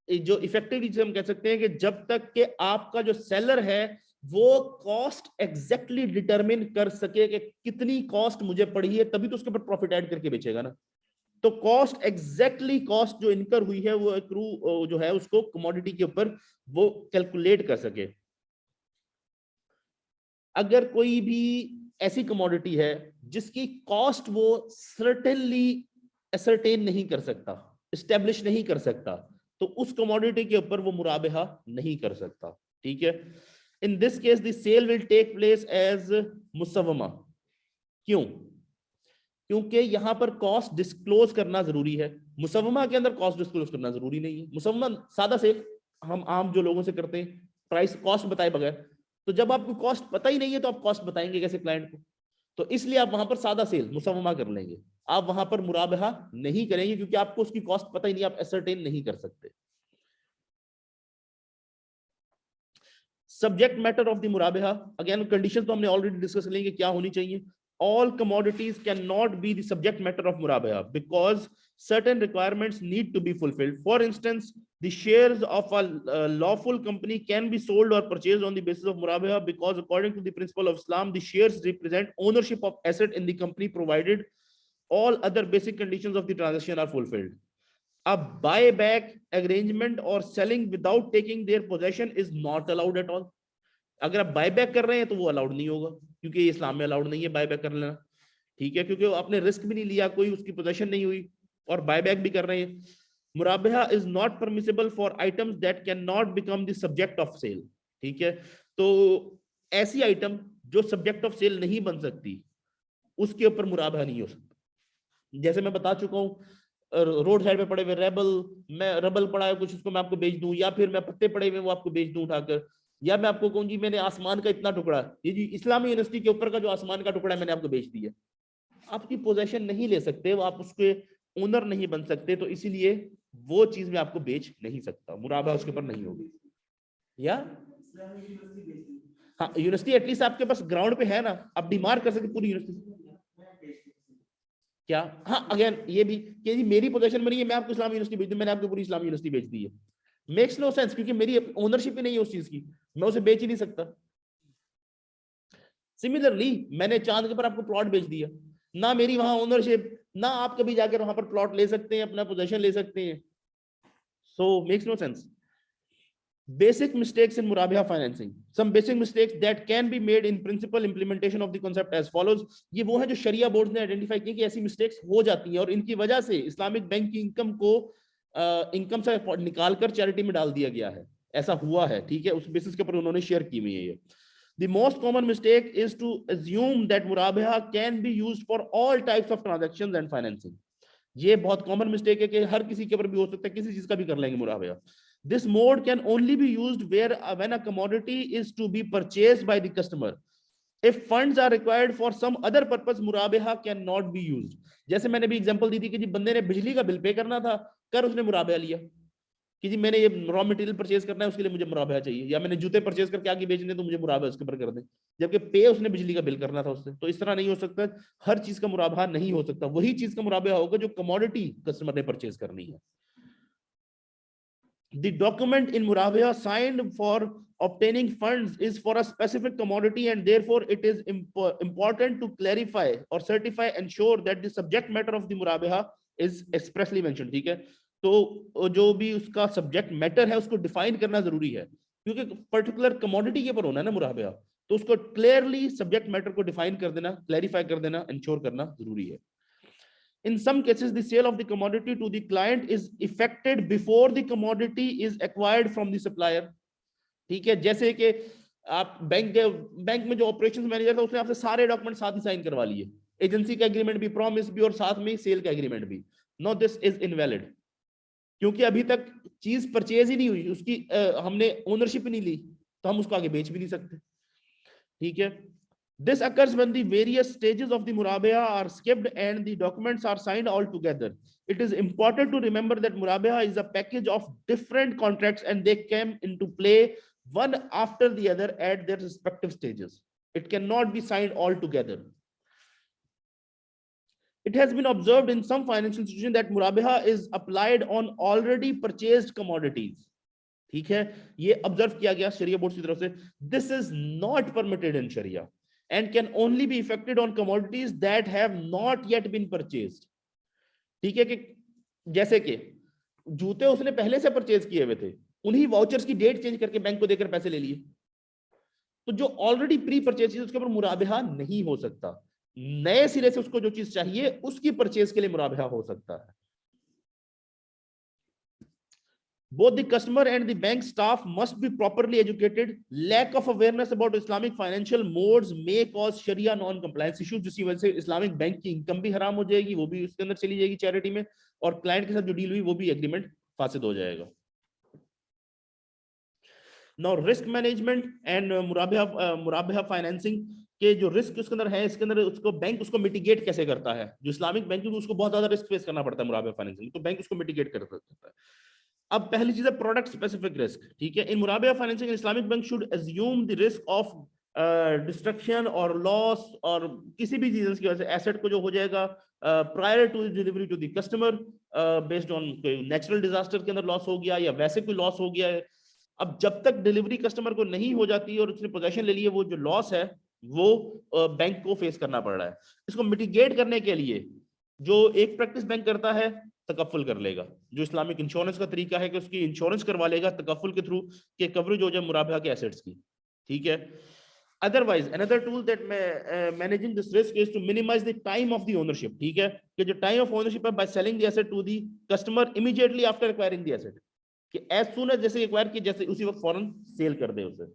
जो इफेक्टिवली हम कह सकते हैं कि जब तक कि आपका जो सेलर है वो कॉस्ट एग्जैक्टली डिटरमिन कर सके कि कितनी कॉस्ट मुझे पड़ी है, तभी तो उसके ऊपर प्रॉफिट ऐड करके बेचेगा ना। तो कॉस्ट एग्जैक्टली कॉस्ट जो इनकर हुई है वो एक्रू जो है उसको कमोडिटी के ऊपर वो कैलकुलेट कर सके। अगर कोई भी ऐसी कमोडिटी है जिसकी कॉस्ट वो सर्टेनली असरटेन नहीं कर सकता, एस्टेब्लिश नहीं कर सकता, तो उस कमोडिटी के ऊपर वो मुराबहा नहीं कर सकता, ठीक है। In this case the sale will take place as मुसव्वमा। क्यों? क्योंकि यहां पर कॉस्ट डिस्क्लोज करना जरूरी है, मुसव्वमा के अंदर कॉस्ट डिस्क्लोज करना जरूरी नहीं है। मुसव्वमा सादा सेल हम आम जो लोगों से करते हैं, प्राइस कॉस्ट बताए बगैर, तो जब आपको कॉस्ट पता ही नहीं है तो आप कॉस्ट बताएंगे कैसे क्लाइंट को? तो इसलिए आप वहां पर सादा सेल मुसव्वमा कर लेंगे, आप वहां पर मुराबहा नहीं करेंगे, क्योंकि आपको उसकी कॉस्ट पता ही नहीं, आप असरटेन नहीं कर सकते। सब्जेक्ट मैटर ऑफ द मुराबहा, अगेन कंडीशन तो हमने ऑलरेडी डिस्कस कर लेंगे क्या होनी चाहिए। All commodities cannot be the subject matter of murabaha because certain requirements need to be fulfilled. For instance, the shares of a lawful company can be sold or purchased on the basis of murabaha because according to the principle of Islam, the shares represent ownership of asset in the company provided all other basic conditions of the transaction are fulfilled. A buyback arrangement or selling without taking their possession is not allowed at all. अगर आप buyback कर रहे हैं तो वो allowed नहीं होगा, क्योंकि इस्लाम में अलाउड नहीं है बायबैक कर लेना। ठीक है, क्योंकि आपने रिस्क भी नहीं लिया, कोई उसकी पोजेशन नहीं हुई और बायबैक भी कर रहे हैं। मुराबहा is not permissible for items that can not become the subject of sale. ठीक है, तो ऐसी आइटम जो सब्जेक्ट ऑफ सेल नहीं बन सकती उसके ऊपर मुराबहा नहीं हो सकता। जैसे मैं बता चुका हूँ, रोड साइड पे पड़े हुए रेबल, मैं रबल पड़ा है कुछ, उसको मैं आपको बेच दूं, या फिर मैं पत्ते पड़े हुए वो आपको बेच दूं उठाकर, या मैं आपको कहूँ जी मैंने आसमान का इतना टुकड़ा, ये जी इस्लामी यूनिवर्सिटी के ऊपर का जो आसमान का टुकड़ा है मैंने आपको बेच दिया, आपकी पोजेशन नहीं ले सकते, वो आप उसके ओनर नहीं बन सकते, तो इसीलिए वो चीज मैं आपको बेच नहीं सकता, मुराबा उसके ऊपर नहीं होगी। या हाँ, यूनिवर्सिटी एटलीस्ट आपके पास ग्राउंड पे है ना, आप डिमार्क कर सकते पूरी यूनिवर्सिटी। क्या? हाँ, अगेन ये भी कि जी मेरी पोजीशन में नहीं है, मैं आपको इस्लामी यूनिवर्सिटी भेज दूं, मैंने आपको पूरी इस्लामी यूनिवर्सिटी बेच दी है, मेक्स नो सेंस, क्योंकि मेरी ओनरशिप ही नहीं है उस चीज की, मैं उसे बेच ही नहीं सकता। सिमिलरली मैंने चांद के ऊपर आपको प्लॉट बेच दिया, ना मेरी वहां ओनरशिप, ना आप कभी जाकर वहां पर प्लॉट ले सकते हैं, अपना पोजीशन ले सकते हैं, so makes no sense. Basic mistakes in Murabihah financing. Some basic mistakes that can be made in principal implementation of the concept as follows. ये वो है जो शरिया बोर्ड ने आइडेंटिफाई की कि ऐसी मिस्टेक्स हो जाती हैं और इनकी वजह से इस्लामिक बैंक की इनकम को इनकम से निकालकर चैरिटी में डाल दिया गया है, ऐसा हुआ है। ठीक है, उस बेसिस के ऊपर उन्होंने शेयर की हुई है ये। The most common mistake is to assume that Murabaha can be used for all types of transactions and financing. ये बहुत कॉमन मिस्टेक है कि हर किसी के ऊपर भी हो सकता है, किसी चीज का भी कर लेंगे मुराबहा। This mode can only be used when a commodity is to be purchased by the customer. If funds are required for some other purpose, मुराबहा cannot be used. जैसे मैंने भी एग्जांपल दी थी कि जी बंदे ने बिजली का बिल पे करना था, कर उसने मुराबहा लिया कि जी मैंने ये रॉ मटेरियल परचेज करना है, उसके लिए मुझे मुराबहा चाहिए, या मैंने जूते परचेज करके आगे बेचने तो मुझे मुराबहा उसके ऊपर कर दें, जबकि पे उसने बिजली का बिल करना था उससे। तो इस तरह नहीं हो सकता, हर चीज का मुराबहा नहीं हो सकता, वही चीज का मुराबहा होगा जो कमोडिटी कस्टमर ने परचेज करनी है। The document in Murabaha signed for obtaining funds is for a specific commodity, and therefore it is important to clarify or certify, ensure that the subject matter of the Murabaha is expressly mentioned. ठीक है, तो जो भी उसका subject matter है उसको define करना जरूरी है, क्योंकि पर्टिकुलर कमोडिटी के ऊपर होना है ना मुराबहा, तो उसको क्लियरली सब्जेक्ट मैटर को डिफाइन कर देना, क्लैरिफाई कर देना, इंश्योर करना जरूरी है। In some cases, the sale of the commodity to the client is effected before the commodity is acquired from the supplier. ठीक है, जैसे कि आप बैंक में जो ऑपरेशंस मैनेजर था उसने आपसे सारे डॉक्यूमेंट साथ ही साइन करवा लिए, एजेंसी का एग्रीमेंट भी, प्रॉमिस भी, और साथ में सेल का एग्रीमेंट भी। नो, दिस इज इनवैलिड, क्योंकि अभी तक चीज परचेज ही नहीं हुई, उसकी हमने ओनरशिप नहीं ली, तो हम उसको आगे बेच भी नहीं सकते। ठीक है, this occurs when the various stages of the murabaha are skipped and the documents are signed all together. It is important to remember that murabaha is a package of different contracts and they came into play one after the other at their respective stages. It cannot be signed all together. It has been observed in some financial institutions that murabaha is applied on already purchased commodities. ठीक है, ये observe किया गया शरिया board की तरफ से। This is not permitted in sharia and can only be effected on commodities that have not yet been purchased. ठीक है, कि जैसे कि जूते उसने पहले से परचेज किए हुए थे, उन्हीं वाउचर्स की डेट चेंज करके बैंक को देकर पैसे ले लिए, तो जो ऑलरेडी प्री परचेज चीज उसके ऊपर मुराबहा नहीं हो सकता, नए सिरे से उसको जो चीज चाहिए उसकी परचेज के लिए मुराबहा हो सकता है। Both the customer and the bank staff must be properly educated. Lack of awareness about Islamic financial modes may cause Sharia non-compliance issues, जिसकी वजह से इस्लामिक बैंक की इनकम भी हराम हो जाएगी, वो भी उसके अंदर चली जाएगी चैरिटी में, और क्लाइंट के साथ जो डील हुई वो भी एग्रीमेंट फासिद हो जाएगा। Now risk management and मुराबहा फाइनेंसिंग के जो रिस्क उसके अंदर है, इसके अंदर उसको बैंक उसको मिटिगेट कैसे करता है। जो इस्लामिक बैंक है उसको बहुत ज्यादा रिस्क फेस करना पड़ता है मुराबहा फाइनेंसिंग, तो बैंक उसको मिटिगेट कर सकता है। अब पहली चीज है प्रोडक्ट स्पेसिफिक रिस्क। ठीक है, इन मुराबहा financing Islamic bank should assume the risk of destruction और लॉस, और किसी भी चीज की वजह से एसेट को जो हो जाएगा prior to delivery to the customer, based on natural disaster के अंदर लॉस हो गया या वैसे कोई लॉस हो गया है। अब जब तक डिलीवरी कस्टमर को नहीं हो जाती और उसने पोजीशन ले ली है, वो जो लॉस है वो बैंक को फेस करना पड़ रहा है। इसको मिटिगेट करने के लिए जो एक प्रैक्टिस बैंक करता है, तकफ्फुल कर लेगा, जो इस्लामिक इंश्योरेंस का तरीका है कि उसकी इंश्योरेंस करवा लेगा तकफ्फुल के थ्रू, कि कवरेज हो जाए मुराबहा के एसेट्स की। ठीक है, Otherwise, another tool that managing this risk is to minimize the time of the ownership. ठीक है, कि जो time of ownership है by selling the asset to the customer immediately after acquiring the asset, कि as soon as जैसे acquire की जैसे उसी वक्त फौरन सेल कर दे उसे.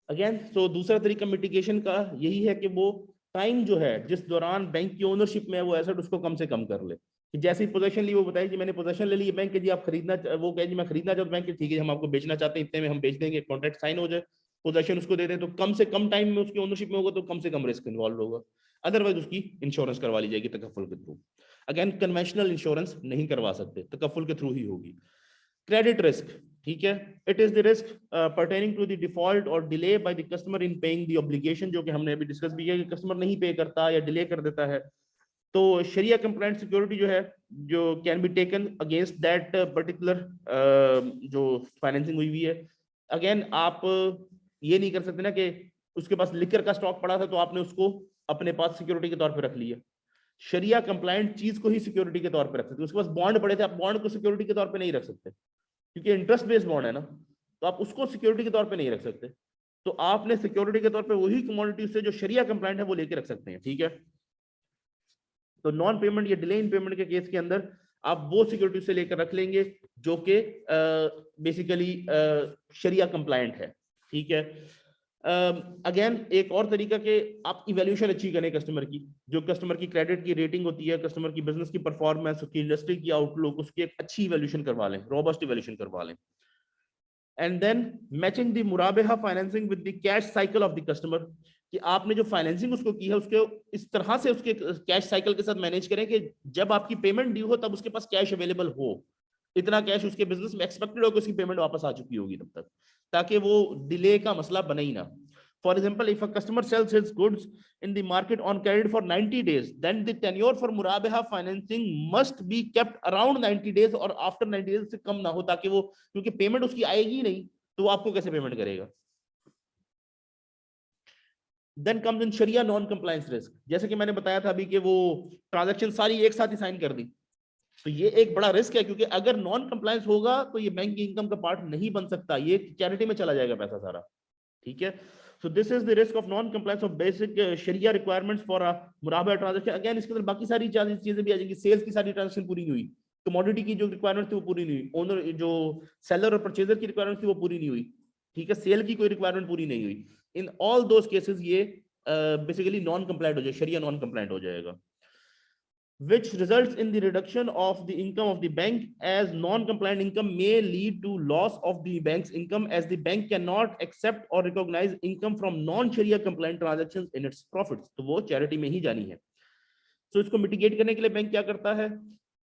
Again, so दूसरा तरीका मिटिगेशन का यही है कि वो टाइम जो है जिस दौरान बैंक की ओनरशिप में है वो एसेट उसको कम से कम कर ले. कि जैसे ही पोजीशन ली वो बताए कि मैंने पोजीशन ले ली, बैंक के जी आप खरीदना, वो कहे जी मैं खरीदना चाहता हूं, बैंक के ठीक है हम आपको बेचना चाहते हैं, इतने में हम बेच देंगे, कॉन्ट्रैक्ट साइन हो जाए, पोजीशन उसको दे दें, तो कम से कम टाइम में उसकी ओनरशिप में होगा तो कम से कम रिस्क इन्वॉल्व होगा. अदरवाइज उसकी इंश्योरेंस करवा ली जाएगी तकफ्फुल के थ्रू. अगेन कन्वेंशनल इंश्योरेंस नहीं करवा सकते, तकफ्फुल के थ्रू ही होगी. क्रेडिट रिस्क, ठीक है, it is the risk pertaining to the default और delay by the customer in paying the obligation, जो कि हमने अभी डिस्कस भी किया कि कस्टमर नहीं पे करता या डिले कर देता है. तो शरिया कंप्लायंट सिक्योरिटी जो है, जो can be taken against that particular जो फाइनेंसिंग हुई हुई है. अगेन आप ये नहीं कर सकते ना कि उसके पास लिकर का स्टॉक पड़ा था तो आपने उसको अपने पास सिक्योरिटी के तौर पे रख लिया. शरिया कंप्लायंट चीज को ही सिक्योरिटी के तौर पे रख सकते. उसके पास बॉन्ड पड़े थे, आप बॉन्ड को सिक्योरिटी के तौर पे नहीं रख सकते क्योंकि इंटरेस्ट बेस्ड बॉन्ड है ना, तो आप उसको सिक्योरिटी के तौर पे नहीं रख सकते. तो आपने सिक्योरिटी के तौर पे वही कमोडिटी से जो शरिया कंप्लायंट है वो लेके रख सकते हैं. ठीक है, तो नॉन पेमेंट या डिले इन पेमेंट के केस के अंदर आप वो सिक्योरिटी से लेकर रख लेंगे जो कि बेसिकली शरिया कंप्लायंट है. ठीक है, अगेन एक और तरीका कि आप इवैल्यूएशन अच्छी करें कस्टमर की, जो कस्टमर की क्रेडिट की रेटिंग होती है, कस्टमर की बिजनेस की परफॉर्मेंस, उसकी इंडस्ट्री की आउटलुक, उसकी एक अच्छी इवैल्यूएशन करवा लें, रोबस्ट इवैल्यूएशन करवा लें. एंड देन मैचिंग द मुराबेहा financing with the cash cycle of the customer, कि आपने जो फाइनेंसिंग उसको की है उसके इस तरह से उसके कैश साइकिल के साथ मैनेज करें कि जब आपकी पेमेंट ड्यू हो तब उसके पास कैश अवेलेबल हो, इतना कैश उसके बिजनेस में एक्सपेक्टेड हो कि उसकी पेमेंट वापस आ चुकी होगी तब तक, ताकि वो डिले का मसला बने ही ना. For example, if a customer sells his goods in the market on credit for 90 days, then the tenure for Murabaha financing must be kept around 90 days और after 90 days से कम ना हो, ताकि वो, क्योंकि पेमेंट उसकी आएगी नहीं तो वो आपको कैसे पेमेंट करेगा. Then comes in Sharia non-compliance risk, जैसे कि मैंने बताया था अभी कि वो ट्रांजैक्शन सारी एक साथ ही साइन कर दी, तो ये एक बड़ा रिस्क है क्योंकि अगर नॉन कंप्लायंस होगा तो ये बैंक की इनकम का पार्ट नहीं बन सकता, ये चैरिटी में चला जाएगा पैसा सारा. ठीक है, so this is the risk of non compliance of basic sharia requirements for a murabaha transaction. Again इसके अंदर बाकी सारी चीजें भी आ जाएंगी. सेल्स की सारी ट्रांजैक्शन पूरी नहीं हुई, कमोडिटी की जो रिक्वायरमेंट थी वो पूरी नहीं हुई, ओनर जो सेलर और परचेजर की रिक्वायरमेंट थी वो पूरी नहीं हुई. ठीक है, सेल की कोई रिक्वायरमेंट पूरी नहीं हुई. इन ऑल दोस केसेस ये बेसिकली नॉन कंप्लायंट हो जाएगा, शरिया नॉन कंप्लायंट हो जाएगा, which results in the reduction of the income of the bank, as non-compliant income may lead to loss of the bank's income, as the bank cannot accept or recognize income from non-sharia compliant transactions in its profits. तो वो charity में ही जानी है. So इसको mitigate करने के लिए bank क्या करता है,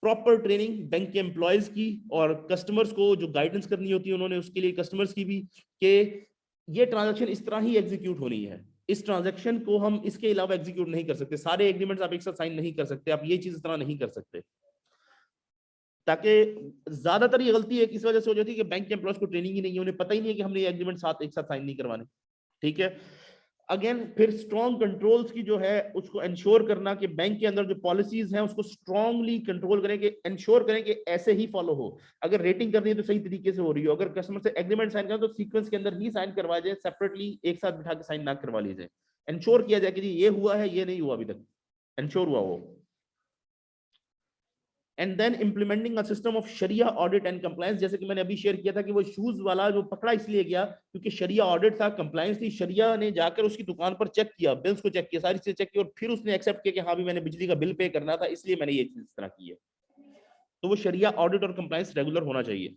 प्रॉपर ट्रेनिंग बैंक के एम्प्लॉयज की और कस्टमर्स को जो गाइडेंस करनी होती है उन्होंने उसके लिए कस्टमर्स की भी, कि ये ट्रांजैक्शन इस तरह ही एग्जीक्यूट होनी है, इस ट्रांजैक्शन को हम इसके अलावा एग्जीक्यूट नहीं कर सकते, सारे एग्रीमेंट्स आप एक साथ साइन नहीं कर सकते, आप ये चीज इस तरह नहीं कर सकते. ताकि ज्यादातर ये गलती है इस वजह से हो जाती है कि बैंक के एम्प्लॉयज को ट्रेनिंग ही नहीं है, उन्हें पता ही नहीं है कि हमने ये एग्रीमेंट साथ एक साथ साइन नहीं करवाने. ठीक है, अगेन फिर स्ट्रॉन्ग कंट्रोल्स की जो है उसको इंश्योर करना कि बैंक के अंदर जो पॉलिसीज हैं उसको स्ट्रांगली कंट्रोल करें, कि इंश्योर करें कि ऐसे ही फॉलो हो. अगर रेटिंग करनी है तो सही तरीके से हो रही हो, अगर कस्टमर से एग्रीमेंट साइन करना तो सीक्वेंस के अंदर ही साइन करवा जाए, सेपरेटली एक साथ बिठा के साइन ना करवा लीजिए. इंश्योर किया जाए कि जी ये हुआ है, ये नहीं हुआ अभी तक, इंश्योर हुआ वो. And then implementing a system of sharia audit and compliance, जैसे कि मैंने अभी शेयर किया था कि वो शूज वाला जो पकड़ा इसलिए गया क्योंकि शरिया ऑडिट था, कंप्लायंस थी, शरिया ने जाकर उसकी दुकान पर चेक किया, बिल्स को चेक किया, सारी चीजें चेक की और फिर उसने एक्सेप्ट किया कि हाँ भी मैंने बिजली का बिल पे करना था इसलिए मैंने ये चीज इस तरह की है. तो वो शरिया ऑडिट और कंप्लायंस रेगुलर होना चाहिए.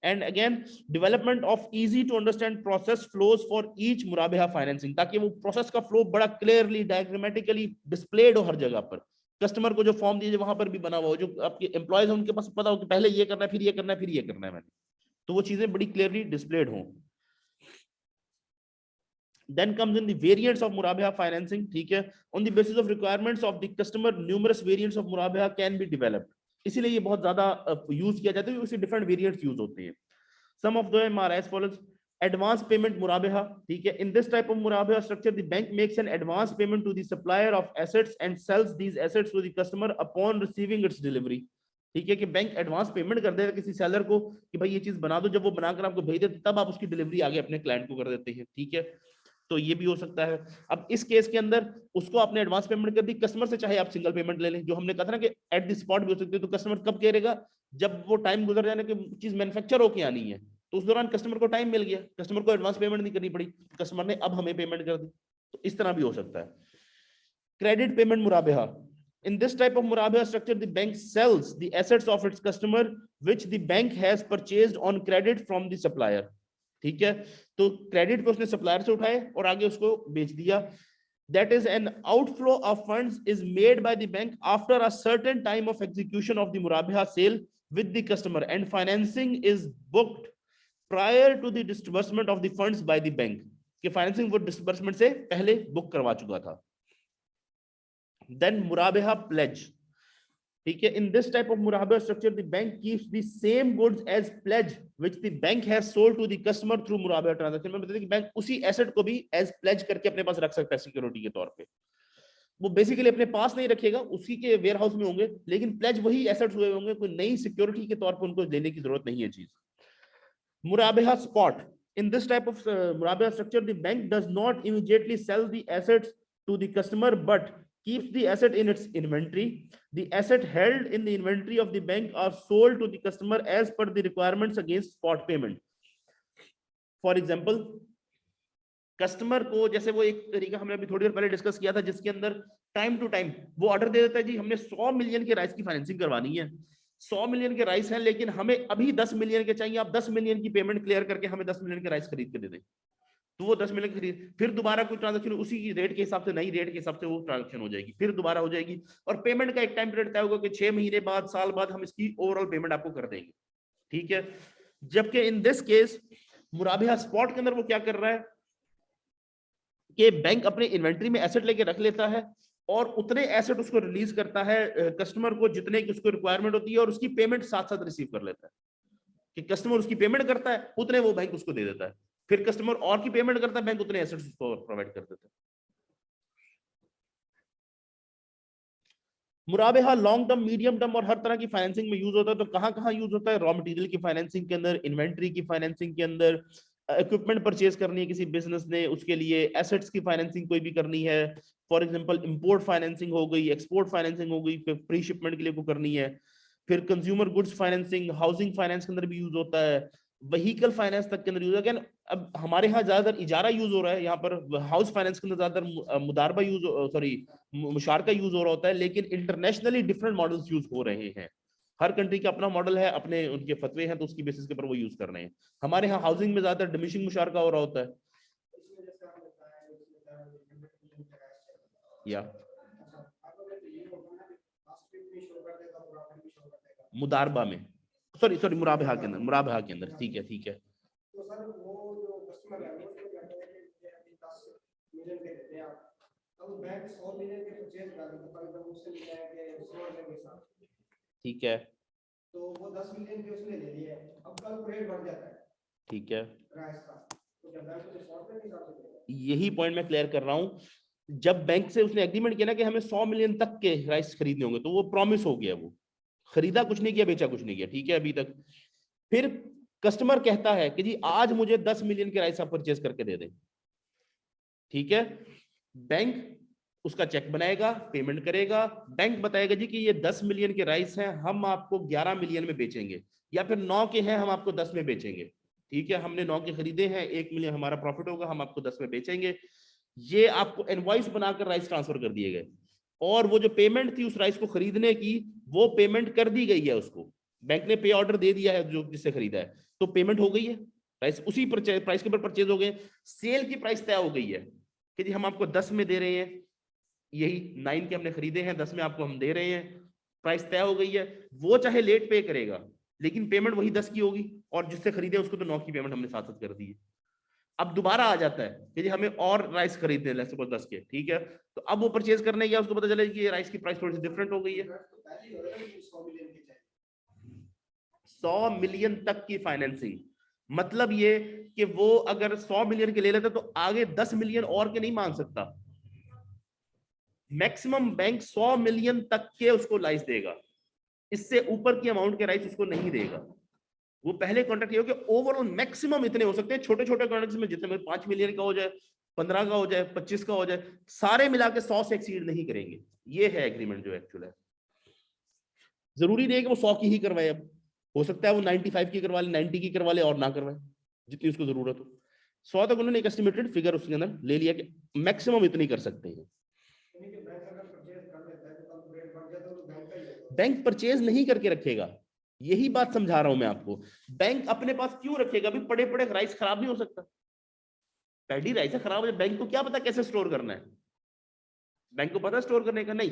And again development of easy to understand process flows for each मुराबेहा फाइनेंसिंग, ताकि वो प्रोसेस का फ्लो बड़ा क्लियरली डायग्रामेटिकली डिस्प्लेड हो हर जगह पर, कस्टमर को जो फॉर्म दीजिए वहां पर भी बना हुआ हो, जो आपके एम्प्लॉयज हैं उनके पास पता हो कि पहले ये करना है फिर ये करना है फिर ये करना है मैंने, तो वो चीजें बड़ी क्लियरली डिस्प्लेड हों. Then comes in the variants of Murabaha financing. ठीक है, on the basis of requirements of the customer numerous variants of Murabaha can be developed. इसीलिए ये बहुत ज्यादा यूज किया जाता है, उसके डिफरेंट वेरिएंट्स यूज होते हैं. Some of them are as follows. Advance payment Murabaha. ठीक है, in this type of Murabaha structure the bank makes an advance payment to the supplier of assets and sells these assets to the customer upon receiving its delivery. ठीक है, कि bank advance payment कर देगा किसी seller को कि भाई ये चीज बना दो, जब वो बनाकर आपको भेज देते तब आप उसकी डिलीवरी आगे अपने क्लाइंट को कर देते हैं। ठीक है, तो ये भी हो सकता है। अब इस केस के अंदर उसको आपने एडवांस पेमेंट कर दी, कस्टमर से चाहे आप सिंगल पेमेंट ले लें, जो हमने कहा था ना कि एट द स्पॉट भी हो सकती है, तो कस्टमर कब कहेगा, जब वो टाइम गुजर जाने की चीज मैन्युफैक्चर होके आनी है, तो उस दौरान कस्टमर को टाइम मिल गया, कस्टमर को एडवांस पेमेंट नहीं करनी पड़ी, कस्टमर ने अब हमें पेमेंट कर दी, तो इस तरह भी हो सकता है। क्रेडिट पेमेंट मुराबेहा, in this type of murabaha structure the bank sells the assets of its customer which the bank has purchased on credit from the supplier। ठीक है, तो क्रेडिट पे उसने सप्लायर से उठाए और आगे उसको बेच दिया। that is an outflow of funds is made by the bank after a certain time of execution of the murabaha sale with the customer and financing is booked prior to the disbursement of the funds by the bank, कि financing वो disbursement से पहले book करवा चुका था। Then murabaha pledge, ठीक है, in this type of murabaha structure the bank keeps the same goods as pledge which the bank has sold to the customer through murabaha transaction। में बताते हैं कि बैंक उसी एसेट को भी एज प्लेज करके अपने पास रख सकता है सिक्योरिटी के तौर पे। वो बेसिकली अपने पास नहीं रखेगा, उसी के वेयर हाउस में होंगे, लेकिन प्लेज वही एसेट्स हुए होंगे, कोई नई सिक्योरिटी के तौर पे उनको लेने की जरूरत नहीं है चीज। मुराबाहा spot, in this type of murabaha structure the bank does not immediately sell the assets to the customer but keeps the asset in its inventory। the asset held in the inventory of the bank are sold to the customer as per the requirements against spot payment। for example, customer को, जैसे वो एक तरीका हमने अभी थोड़ी देर पहले discuss किया था जिसके अंदर टाइम टू टाइम वो ऑर्डर दे देता है, जी हमने 100 मिलियन के राइस की फाइनेंसिंग करवानी है, 100 मिलियन के राइस हैं लेकिन हमें अभी 10 मिलियन के चाहिए, आप 10 मिलियन की पेमेंट क्लियर करके हमें 10 मिलियन के राइस खरीद के दे दें। तो वो 10 मिलियन खरीद, फिर दोबारा कोई ट्रांजेक्शन उसी की रेट के हिसाब से, नई रेट के हिसाब से वो ट्रांजेक्शन हो जाएगी, फिर दोबारा हो जाएगी, और पेमेंट का एक टाइम पीरियड तय होगा कि 6 महीने बाद, साल बाद हम इसकी ओवरऑल पेमेंट आपको कर देंगे। ठीक है, जबकि इन दिस केस मुराबाहा स्पॉट के अंदर वो क्या कर रहा है कि बैंक अपने इन्वेंट्री में एसेट लेके रख लेता है और उतने एसेट उसको रिलीज करता है कस्टमर को जितने की उसको रिक्वायरमेंट होती है, और उसकी पेमेंट साथ साथ रिसीव कर लेता है, कि कस्टमर उसकी पेमेंट करता है उतने वो बैंक उसको दे देता है, फिर कस्टमर और की पेमेंट करता है, बैंक उतने एसेट्स उसको प्रोवाइड कर देता है। मुराबाहा लॉन्ग टर्म, मीडियम टर्म और हर तरह की फाइनेंसिंग में यूज होता है। तो कहां कहां यूज होता है? रॉ मटेरियल की फाइनेंसिंग के अंदर, इन्वेंट्री की फाइनेंसिंग के अंदर, इक्विपमेंट परचेज करनी है किसी बिजनेस ने उसके लिए, एसेट्स की फाइनेंसिंग कोई भी करनी है, फॉर एग्जांपल इंपोर्ट फाइनेंसिंग हो गई, एक्सपोर्ट फाइनेंसिंग हो गई, प्री शिपमेंट के लिए को करनी है, फिर consumer goods financing, housing finance के अंदर भी यूज होता है, व्हीकल फाइनेंस तक के अंदर यूज होता है। अब हमारे यहाँ ज्यादातर इजारा यूज हो रहा है, यहाँ पर हाउस फाइनेंस के अंदर ज्यादातर मुदारबा यूज, सॉरी मुशारका यूज हो रहा होता है, लेकिन इंटरनेशनली डिफरेंट मॉडल्स यूज हो रहे हैं। हर कंट्री का अपना मॉडल है, अपने उनके फतवे हैं, तो उसकी बेसिस के ऊपर वो यूज कर रहे हैं। हमारे यहाँ हाउसिंग में ज्यादातर डिमिनिशिंग मुशारका हो रहा होता है, या मुदारबा में, सॉरी सॉरी मुराबाहा के अंदर, मुराबाहा के अंदर, ठीक है ठीक है। तो सर वो जो कस्टमर है वो क्या कहते हैं कि अभी 10 मिलियन के देते हैं आप, अब बैंक 100 मिलियन के परचेज कर देता है, फॉर एग्जांपल उससे मिला है कि 100 रुपए के साथ, ठीक है, तो वो 10 मिलियन के उसने ले लिए, अब कल को रेट बढ़ जाता है, ठीक है, प्राइस का, तो क्या बैंक को 100 रुपए के हिसाब से देगा? यही पॉइंट मैं क्लियर कर रहा हूँ। जब बैंक से उसने एग्रीमेंट किया ना कि हमें 100 मिलियन तक के राइस खरीदने होंगे, तो वो प्रॉमिस हो गया, वो खरीदा कुछ नहीं किया, बेचा कुछ नहीं किया, ठीक है अभी तक। फिर कस्टमर कहता है कि जी आज मुझे 10 मिलियन के राइस आप परचेज करके दे दें, ठीक है, बैंक उसका चेक बनाएगा, पेमेंट करेगा, बैंक बताएगा जी कि ये 10 मिलियन के राइस हैं, हम आपको 11 मिलियन में बेचेंगे, या फिर 9 के हैं हम आपको 10 में बेचेंगे, ठीक है, हमने 9 के खरीदे हैं, 1 मिलियन हमारा प्रॉफिट होगा, हम आपको 10 में बेचेंगे। ये आपको इनवॉइस बनाकर राइस ट्रांसफर कर दिए गए, और वो जो पेमेंट थी उस राइस को खरीदने की, वो पेमेंट कर दी गई है उसको, बैंक ने पे ऑर्डर दे दिया है जो जिससे खरीदा है, तो पेमेंट हो गई है, राइस उसी प्राइस के ऊपर परचेज हो गए, सेल की प्राइस तय हो गई है कि जी हम आपको 10 में दे रहे हैं, यही 9 के हमने खरीदे हैं, 10 में आपको हम दे रहे हैं, प्राइस तय हो गई है। वो चाहे लेट पे करेगा लेकिन पेमेंट वही 10 की होगी, और जिससे खरीदे उसको तो 9 की पेमेंट हमने साथ साथ कर दी है। अब दोबारा आ जाता है कि जी हमें और राइस खरीदने हैं, सपोज 10 के, ठीक है, तो अब वो परचेज करने गया, उसको पता चला कि ये राइस की प्राइस थोड़ी सी डिफरेंट हो गई है। 100 मिलियन तक की फाइनेंसिंग, मतलब ये कि वो अगर 100 मिलियन के ले लेता तो आगे 10 मिलियन और के नहीं मांग सकता, मैक्सिमम बैंक 100 मिलियन तक के उसको लाइस देगा, इससे ऊपर की अमाउंट के राइट्स उसको नहीं देगा। वो पहले कॉन्ट्रैक्ट ये हो कि ओवरऑल मैक्सिमम इतने हो सकते हैं, छोटे छोटे कॉन्ट्रैक्ट्स में जितने 5 मिलियन का हो जाए, 15 का हो जाए, 25 का हो जाए, सारे मिला के 100 से एक्सीड नहीं करेंगे। ये है एग्रीमेंट जो एक्चुअल है। जरूरी नहीं है कि वो 100 की ही करवाए, अब हो सकता है वो 95 की करवा ले, 90 की करवा ले और ना करवाए, जितनी उसको जरूरत हो। 100 तक उन्होंने एक एस्टिमेटेड फिगर उसके अंदर ले लिया कि मैक्सिमम इतनी कर सकते हैं। बैंक परचेज नहीं करके रखेगा, यही बात समझा रहा हूं मैं आपको। बैंक अपने पास क्यों रखेगा? भी पड़े पड़े राइस खराब नहीं हो सकता, पैडी राइस है खराब हो जाए, बैंक को क्या पता कैसे स्टोर करना है? बैंक को पता स्टोर करने का नहीं,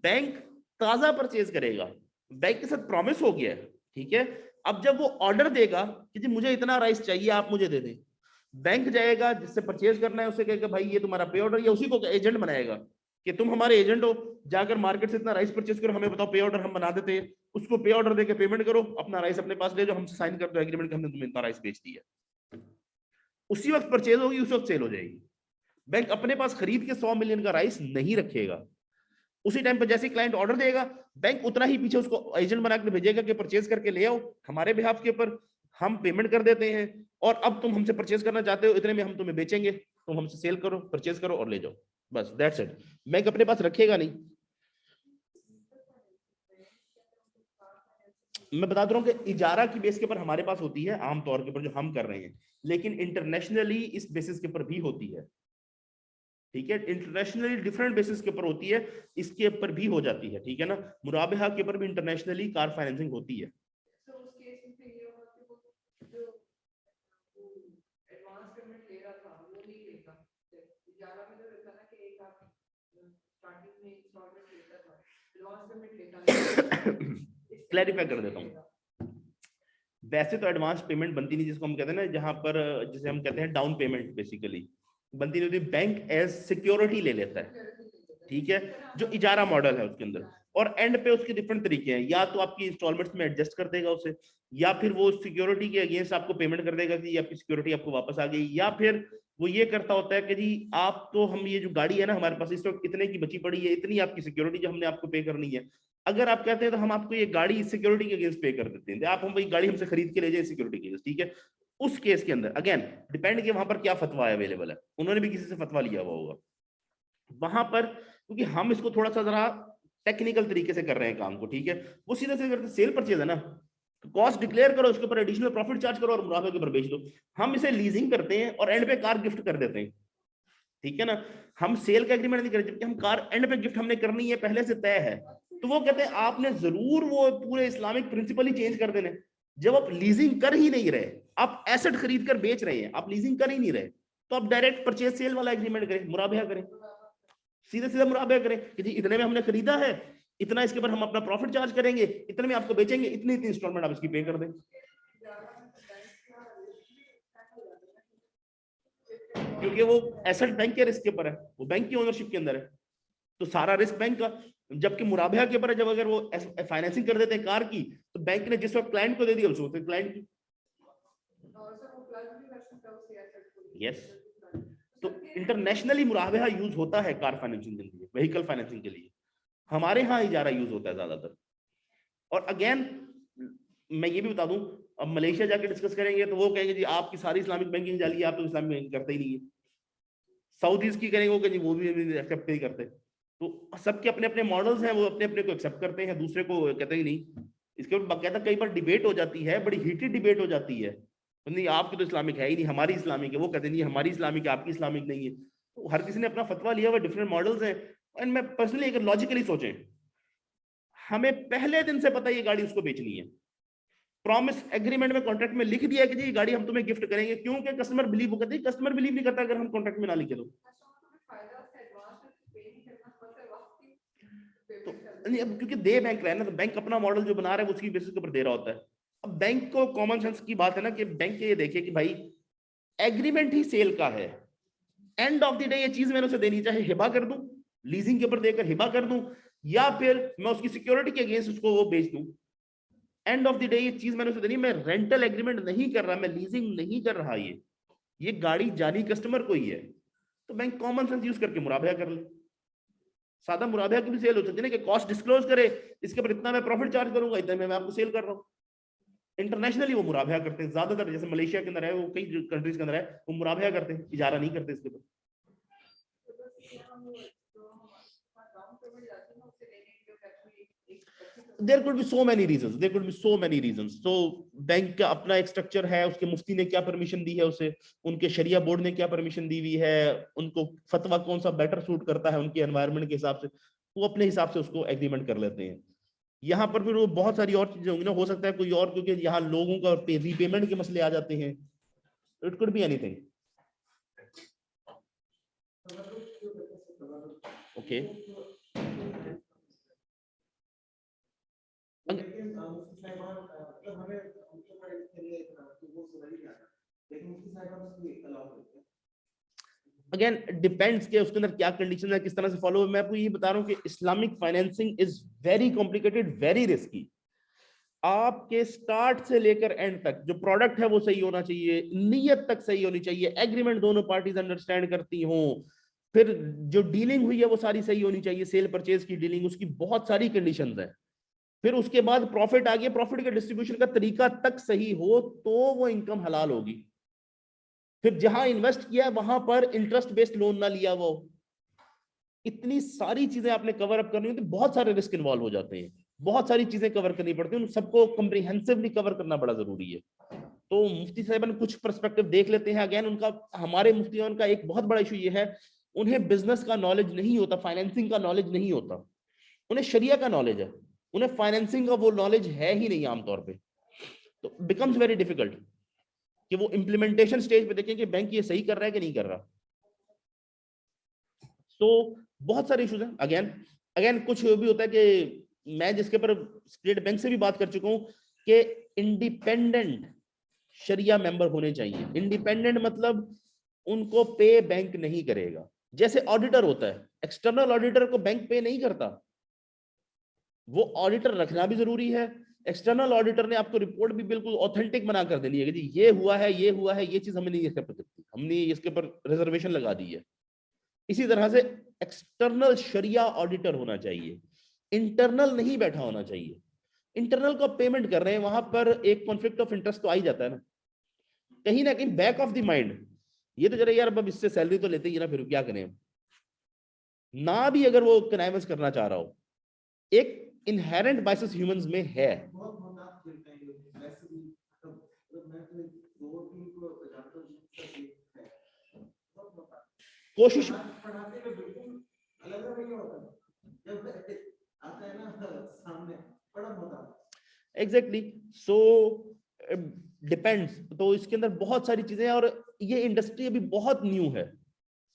बैंक ताजा परचेज करेगा। बैंक के साथ प्रॉमिस हो गया है, ठीक है। अब जब वो ऑर्डर देगा कि जी मुझे इतना राइस चाहिए, आप मुझे दे दें, बैंक जाएगा जिससे परचेज करना है, उसे कहेगा भाई ये तुम्हारा पे ऑर्डर, या उसी को एजेंट बनाएगा कि तुम हमारे एजेंट हो, जाकर मार्केट से इतना राइस परचेज करो, हमें बताओ पे ऑर्डर, हम बना देते हैं। उसको पे ऑर्डर देके पेमेंट करो, अपना राइस अपने पास ले जाओ, हमसे साइन कर दो एग्रीमेंट, हमने तुम्हें इतना राइस बेच दिया। उसी वक्त परचेज होगी, उसी वक्त सेल हो जाएगी। बैंक अपने पास खरीद के 100 मिलियन का राइस नहीं रखेगा। उसी टाइम पर जैसे क्लाइंट ऑर्डर देगा, बैंक उतना ही पीछे उसको एजेंट बना के भेजेगा कि परचेज करके ले आओ हमारे बिहाफ के ऊपर, हम पेमेंट कर देते हैं, और अब तुम हमसे परचेज करना चाहते हो, इतने में हम तुम्हें बेचेंगे, तुम हमसे सेल करो, परचेज करो और ले जाओ, बस दैट्स इट। बैंक अपने पास रखेगा नहीं। मैं बता रहा हूँ कि इजारा की बेस के ऊपर हमारे पास होती है आमतौर के ऊपर जो हम कर रहे हैं, लेकिन इंटरनेशनली इस बेसिस के ऊपर भी होती है, ठीक है। इंटरनेशनली डिफरेंट बेसिस के ऊपर होती है, इसके ऊपर भी हो जाती है, ठीक है ना। मुराबहा के ऊपर भी इंटरनेशनली कार फाइनेंसिंग होती है। क्लैरिफाई कर देता हूँ, वैसे तो एडवांस पेमेंट बनती नहीं, जिसको हम कहते हैं ना, जहां पर जिसे हम कहते हैं डाउन पेमेंट, बेसिकली बनती नहीं होती, बैंक एज सिक्योरिटी ले लेता है, ठीक है, जो इजारा मॉडल है उसके अंदर। और एंड पे उसके डिफरेंट तरीके हैं, या तो आपकी इंस्टॉलमेंट्स में एडजस्ट कर देगा उसे, या फिर वो सिक्योरिटी के अगेंस्ट आपको पेमेंट कर देगा कि आपकी सिक्योरिटी आपको वापस आ गई, या फिर वो ये करता होता है कि जी आप तो, हम ये जो गाड़ी है ना हमारे पास इस वक्त इतने की बची पड़ी है, इतनी आपकी सिक्योरिटी जो हमने आपको पे करनी है, अगर आप कहते हैं तो हम आपको ये गाड़ी सिक्योरिटी के अगेंस्ट पे कर देते हैं, आप हम वही गाड़ी हमसे खरीद के ले जाए सिक्योरिटी के अगेंस्ट, ठीक है। उस केस के अंदर अगेन डिपेंड कि वहां पर क्या फतवा अवेलेबल है, उन्होंने भी किसी से फतवा लिया हुआ होगा वहां पर, क्योंकि हम इसको थोड़ा सा जरा टेक्निकल तरीके से कर रहे हैं काम को, ठीक है। वो सीधे सीधे करते सेल परचेज है ना, कॉस्ट डिक्लेयर करो, उसके ऊपर एडिशनल प्रॉफिट चार्ज करो और मुनाफे के ऊपर बेच दो। हम इसे लीजिंग करते हैं और एंड पे कार गिफ्ट कर देते हैं, ठीक है ना। हम सेल का एग्रीमेंट नहीं करते, जबकि हम कार एंड पे गिफ्ट हमने करनी है, पहले से तय है। तो वो कहते हैं आपने जरूर वो पूरे इस्लामिक प्रिंसिपल ही चेंज कर देने। जब आप लीजिंग कर ही नहीं रहे, आप एसेट खरीद कर बेच रहे हैं, आप लीजिंग कर ही नहीं रहे, तो आप डायरेक्ट परचेज सेल वाला एग्रीमेंट करें, मुराबहा करें, सीधे सीधे मुराबहा करें कि जी इतने में हमने खरीदा है, इतना इसके ऊपर हम अपना प्रॉफिट चार्ज करेंगे, इतने में आपको बेचेंगे, इतनी इतनी इंस्टॉलमेंट आप इसकी पे कर दें, क्योंकि वो एसेट बैंक के रिस्क के ऊपर है, वो बैंक की ओनरशिप के अंदर है, तो सारा रिस्क बैंक का। जबकि मुराबहा के ऊपर जब अगर वो फाइनेंसिंग कर देते हैं कार की, तो बैंक ने जिस वक्त क्लाइंट को दे दिया उस वक्त क्लाइंट की। यस, तो इंटरनेशनली मुराबहा यूज होता है कार फाइनेंसिंग के लिए, व्हीकल फाइनेंसिंग के लिए। हमारे यहाँ इजारा यूज होता है ज्यादातर। और अगेन मैं ये भी बता दूं, अब मलेशिया जाके डिस्कस करेंगे तो वो कहेंगे जी आपकी सारी इस्लामिक बैंकिंग जाली है, आप तो इस्लामिक बैंकिंग करते ही नहीं है। साउदीज की करेंगे वो कहेंगे वो भी एक्सेप्ट नहीं करते। तो सबके अपने अपने मॉडल्स हैं, वो अपने अपने को एक्सेप्ट करते हैं, दूसरे को कहते ही नहीं। इसके ऊपर बाकायदा कई बार डिबेट हो जाती है, बड़ी हीटेड डिबेट हो जाती है, तो नहीं आपकी तो इस्लामिक है ही नहीं, हमारी इस्लामिक है, वो कहते नहीं हमारी इस्लामिक है, आपकी इस्लामिक नहीं है। तो हर किसी ने अपना फतवा लिया हुआ, डिफरेंट मॉडल्स हैं। एंड मैं पर्सनली अगर लॉजिकली सोचें, हमें पहले दिन से पता है ये गाड़ी उसको बेचनी है, प्रॉमिस एग्रीमेंट में कॉन्ट्रैक्ट में लिख दिया है कि जी ये गाड़ी हम तुम्हें गिफ्ट करेंगे, क्योंकि कस्टमर बिलीव, वो कहते हैं कस्टमर बिलीव नहीं करता अगर हम कॉन्ट्रैक्ट में ना लिखे तो नहीं। अब क्योंकि दे बैंक रहा है ना, तो बैंक अपना मॉडल जो बना रहा है उसकी बेसिस के ऊपर दे रहा होता है। अब बैंक को कॉमन सेंस की बात है ना कि बैंक ये देखे कि भाई एग्रीमेंट ही सेल का है, एंड ऑफ द डे ये चीज मैंने उसे देनी, चाहे हिबा कर दूं, लीजिंग के ऊपर देकर हिबा कर दूं, या फिर मैं उसकी सिक्योरिटी के अगेंस्ट उसको वो बेच दूं, एंड ऑफ द डे ये चीज मैंने उसे देनी। मैं रेंटल एग्रीमेंट नहीं कर रहा, मैं लीजिंग नहीं कर रहा, ये गाड़ी जानी कस्टमर को ही है। तो बैंक कॉमन सेंस यूज करके मुराबहा कर ले। सादा मुराबा की भी सेल हो सकती है ना, कि कॉस्ट डिस्क्लोज करे, इसके ऊपर इतना मैं प्रॉफिट चार्ज करूंगा, इतना मैं आपको सेल कर रहा हूँ। इंटरनेशनली वो मुराबा करते हैं ज्यादातर, जैसे मलेशिया के अंदर है, वो कई कंट्रीज के अंदर है, वो मुराबा करते हैं, इजारा नहीं करते इसके ऊपर। There could be so many reasons. There could be so many reasons. So bank का अपना एक स्ट्रक्चर है, उसके मुफ्ती ने क्या परमिशन दी है उसे, उनके शरिया बोर्ड ने क्या परमिशन दी हुई है, उनको फतवा कौन सा बेटर सूट करता है उनके एनवायरनमेंट के हिसाब से, वो अपने हिसाब से उसको एग्रीमेंट कर लेते हैं। यहाँ पर फिर वो बहुत सारी और चीजें होंगी ना, हो सकता है कोई और, क्योंकि यहाँ लोगों का रीपेमेंट के मसले आ जाते हैं। It could be anything. Okay, again depends के उसके अंदर क्या कंडीशन है, किस तरह से फॉलो। मैं आपको ये बता रहा हूँ कि Islamic financing is very complicated, very risky. आपके स्टार्ट से लेकर एंड तक जो प्रोडक्ट है वो सही होना चाहिए, नीयत तक सही होनी चाहिए, एग्रीमेंट दोनों पार्टीज अंडरस्टैंड करती हों, फिर जो डीलिंग हुई है वो सारी सही होनी चाहिए, सेल परचेज की डीलिंग, उसकी बहुत सारी कंडीशंस है। फिर उसके बाद प्रॉफिट आ गया, प्रॉफिट के डिस्ट्रीब्यूशन का तरीका तक सही हो तो वो इनकम हलाल होगी। फिर जहां इन्वेस्ट किया वहां पर इंटरेस्ट बेस्ड लोन ना लिया वो, इतनी सारी चीजें आपने कवर अप करनी होती, बहुत सारे रिस्क इन्वॉल्व हो जाते हैं, बहुत सारी चीजें कवर करनी पड़ती हैं, उन सबको कॉम्प्रिहेंसिवली कवर करना बड़ा जरूरी है। तो मुफ्ती साहब कुछ पर्सपेक्टिव देख लेते हैं। अगेन उनका, हमारे मुफ्तियों का एक बहुत बड़ा इशू ये है, उन्हें बिजनेस का नॉलेज नहीं होता, फाइनेंसिंग का नॉलेज नहीं होता, उन्हें शरिया का नॉलेज है, उन्हें फाइनेंसिंग का वो नॉलेज है ही नहीं आमतौर पे। तो बिकम्स वेरी डिफिकल्ट कि वो इम्प्लीमेंटेशन स्टेज पे देखें कि बैंक ये सही कर रहा है कि नहीं कर रहा। तो बहुत सारे इश्यूज हैं। अगेन अगेन कुछ भी होता है कि मैं जिसके ऊपर स्टेट बैंक से भी बात कर चुका हूं कि इंडिपेंडेंट शरिया मेंबर होने चाहिए। इंडिपेंडेंट मतलब उनको पे बैंक नहीं करेगा, जैसे ऑडिटर होता है, एक्सटर्नल ऑडिटर को बैंक पे नहीं करता, वो ऑडिटर रखना भी जरूरी है। एक्सटर्नल ऑडिटर ने आपको रिपोर्ट भी बिल्कुल ऑथेंटिक बना कर देनी है कि जी ये हुआ है, ये हुआ है, ये चीज हमें नहीं एक्सेप्ट करती, हमने इसके ऊपर रिजर्वेशन लगा दी है। इसी तरह से एक्सटर्नल शरिया ऑडिटर होना चाहिए, इंटरनल नहीं बैठा होना चाहिए। इंटरनल को पेमेंट कर रहे हैं, वहां पर एक कॉन्फ्लिक्ट ऑफ इंटरेस्ट तो आ ही जाता है ना कहीं बैक ऑफ द माइंड, ये तो जरा यार अब इससे सैलरी तो लेते ही ना, फिर क्या करें ना, भी अगर वो कनाइवेंस करना चाह रहा हो, एक इनहेरेंट बायसेस ह्यूमंस में है। कोशिश एग्जैक्टली, सो डिपेंड्स। तो इसके अंदर बहुत सारी चीजें हैं, और ये इंडस्ट्री अभी बहुत न्यू है,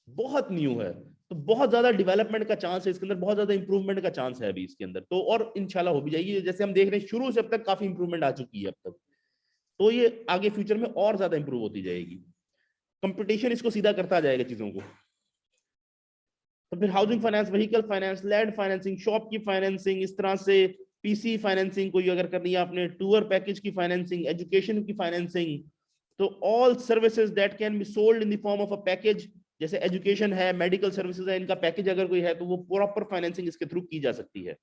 बहुत न्यू है, तो बहुत ज्यादा डेवलपमेंट का चांस है इसके अंदर, बहुत ज्यादा इंप्रूवमेंट का चांस है अभी इसके अंदर। तो और इंशाल्लाह हो भी जाएगी, जैसे हम देख रहे हैं शुरू से अब तक काफी इंप्रूवमेंट आ चुकी है अब तक, तो ये आगे फ्यूचर में और ज्यादा इंप्रूव होती जाएगी। कंपटीशन इसको सीधा करता जाएगा चीजों को। तो फिर housing finance, vehicle finance, land financing, shop की फाइनेंसिंग, इस तरह से पीसी फाइनेंसिंग कोई अगर करनी है आपने, टूर पैकेज की फाइनेंसिंग, एजुकेशन की फाइनेंसिंग, तो all services that can be sold in the form of a package, जैसे एजुकेशन है, मेडिकल सर्विसेज है, इनका पैकेज अगर कोई है तो वो प्रॉपर फाइनेंसिंग इसके थ्रू की जा सकती है।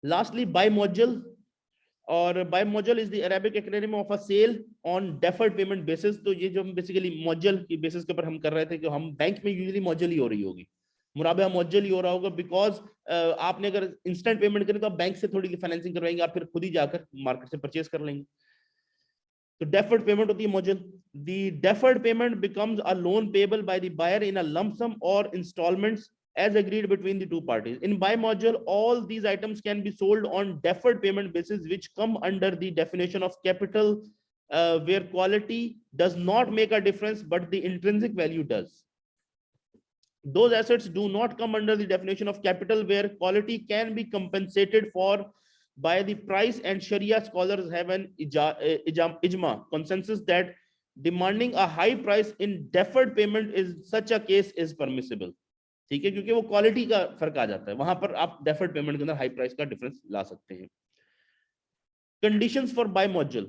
लास्टली बाय मॉड्यूल, और बाय मॉड्यूल is the Arabic acronym of a sale on deferred payment basis. तो ये जो हम बेसिकली मॉड्यूल की बेसिस के ऊपर हम कर रहे थे कि हम बैंक में यूजुअली मॉड्यूल ही हो रही होगी, मुराबा मॉड्यूल ही हो रहा होगा, बिकॉज आपने अगर इंस्टेंट पेमेंट करें तो आप बैंक से थोड़ी फाइनेंसिंग करवाएंगे, आप फिर खुद ही जाकर मार्केट से परचेज कर लेंगे। तो डेफर्ड पेमेंट होती है module. The deferred payment becomes a loan payable by the buyer in a lump sum और instalments as agreed between the two parties. In buy module, all these items can be sold on deferred payment basis, which come under the definition of capital, where quality does not make a difference, but the intrinsic value does. Those assets do not come under the definition of capital, where quality can be compensated for by the price, and Sharia scholars have an ijma consensus that demanding a high price in deferred payment is such a case is permissible. ठीक है, क्योंकि वो quality का फर्क आ जाता है, वहां पर आप डेफर्ड पेमेंट के अंदर हाई प्राइस का डिफरेंस ला सकते हैं। कंडीशंस फॉर बाय मॉड्यूल,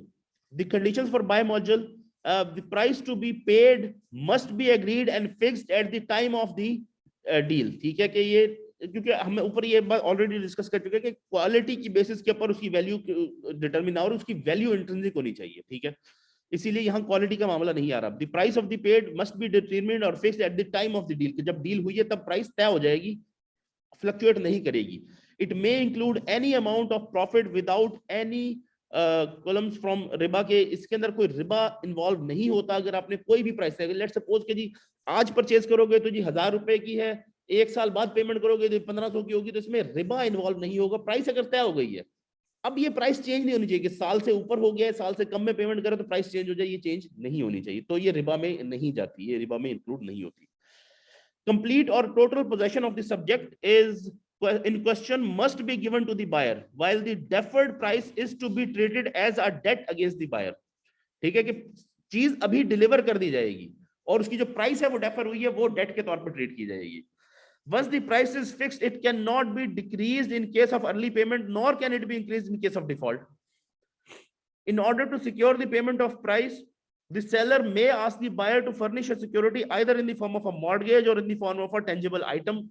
द कंडीशंस फॉर बाय मॉड्यूल the price to be paid must be agreed and fixed at the time of the deal. ठीक है कि ये, क्योंकि हमें ऊपर ये बात ऑलरेडी डिस्कस कर चुके हैं कि क्वालिटी की बेसिस के ऊपर उसकी वैल्यू डिटरमिन और उसकी वैल्यू इंट्रिंसिक होनी चाहिए, ठीक है, इसीलिए यहाँ क्वालिटी का मामला नहीं आ रहा. The price of the paid must be determined और fixed at the time of the deal, जब डील हुई है तब प्राइस तय हो जाएगी, फ्लक्चुएट नहीं करेगी. It may include any amount of profit without any columns from Riba, के इसके अंदर कोई रिबा इन्वॉल्व नहीं होता. अगर आपने कोई भी प्राइस, लेट्स सपोज के जी आज परचेज करोगे तो जी 1000 रुपए की है, एक साल बाद पेमेंट करोगे तो 1500 की होगी, तो इसमें रिबा इन्वॉल्व नहीं होगा. प्राइस अगर तय हो गई है, अब ये प्राइस चेंज नहीं होनी चाहिए कि साल से ऊपर हो गया है, साल से कम में पेमेंट करो तो प्राइस चेंज हो जाए, ये चेंज नहीं होनी चाहिए. तो ये रिबा में नहीं जाती, ये रिबा में इंक्लूड नहीं होती. कंप्लीट और total possession of the subject is in question must be given to the buyer while the deferred price is to be treated as a debt against the buyer. ठीक है कि चीज अभी डिलीवर कर दी जाएगी और उसकी जो प्राइस है वो डेफर हुई है, वो डेट के तौर पर ट्रीट की जाएगी. Once the price is fixed, it cannot be decreased in case of early payment, nor can it be increased in case of default. In order to secure the payment of price, the seller may ask the buyer to furnish a security either in the form of a mortgage or in the form of a tangible item.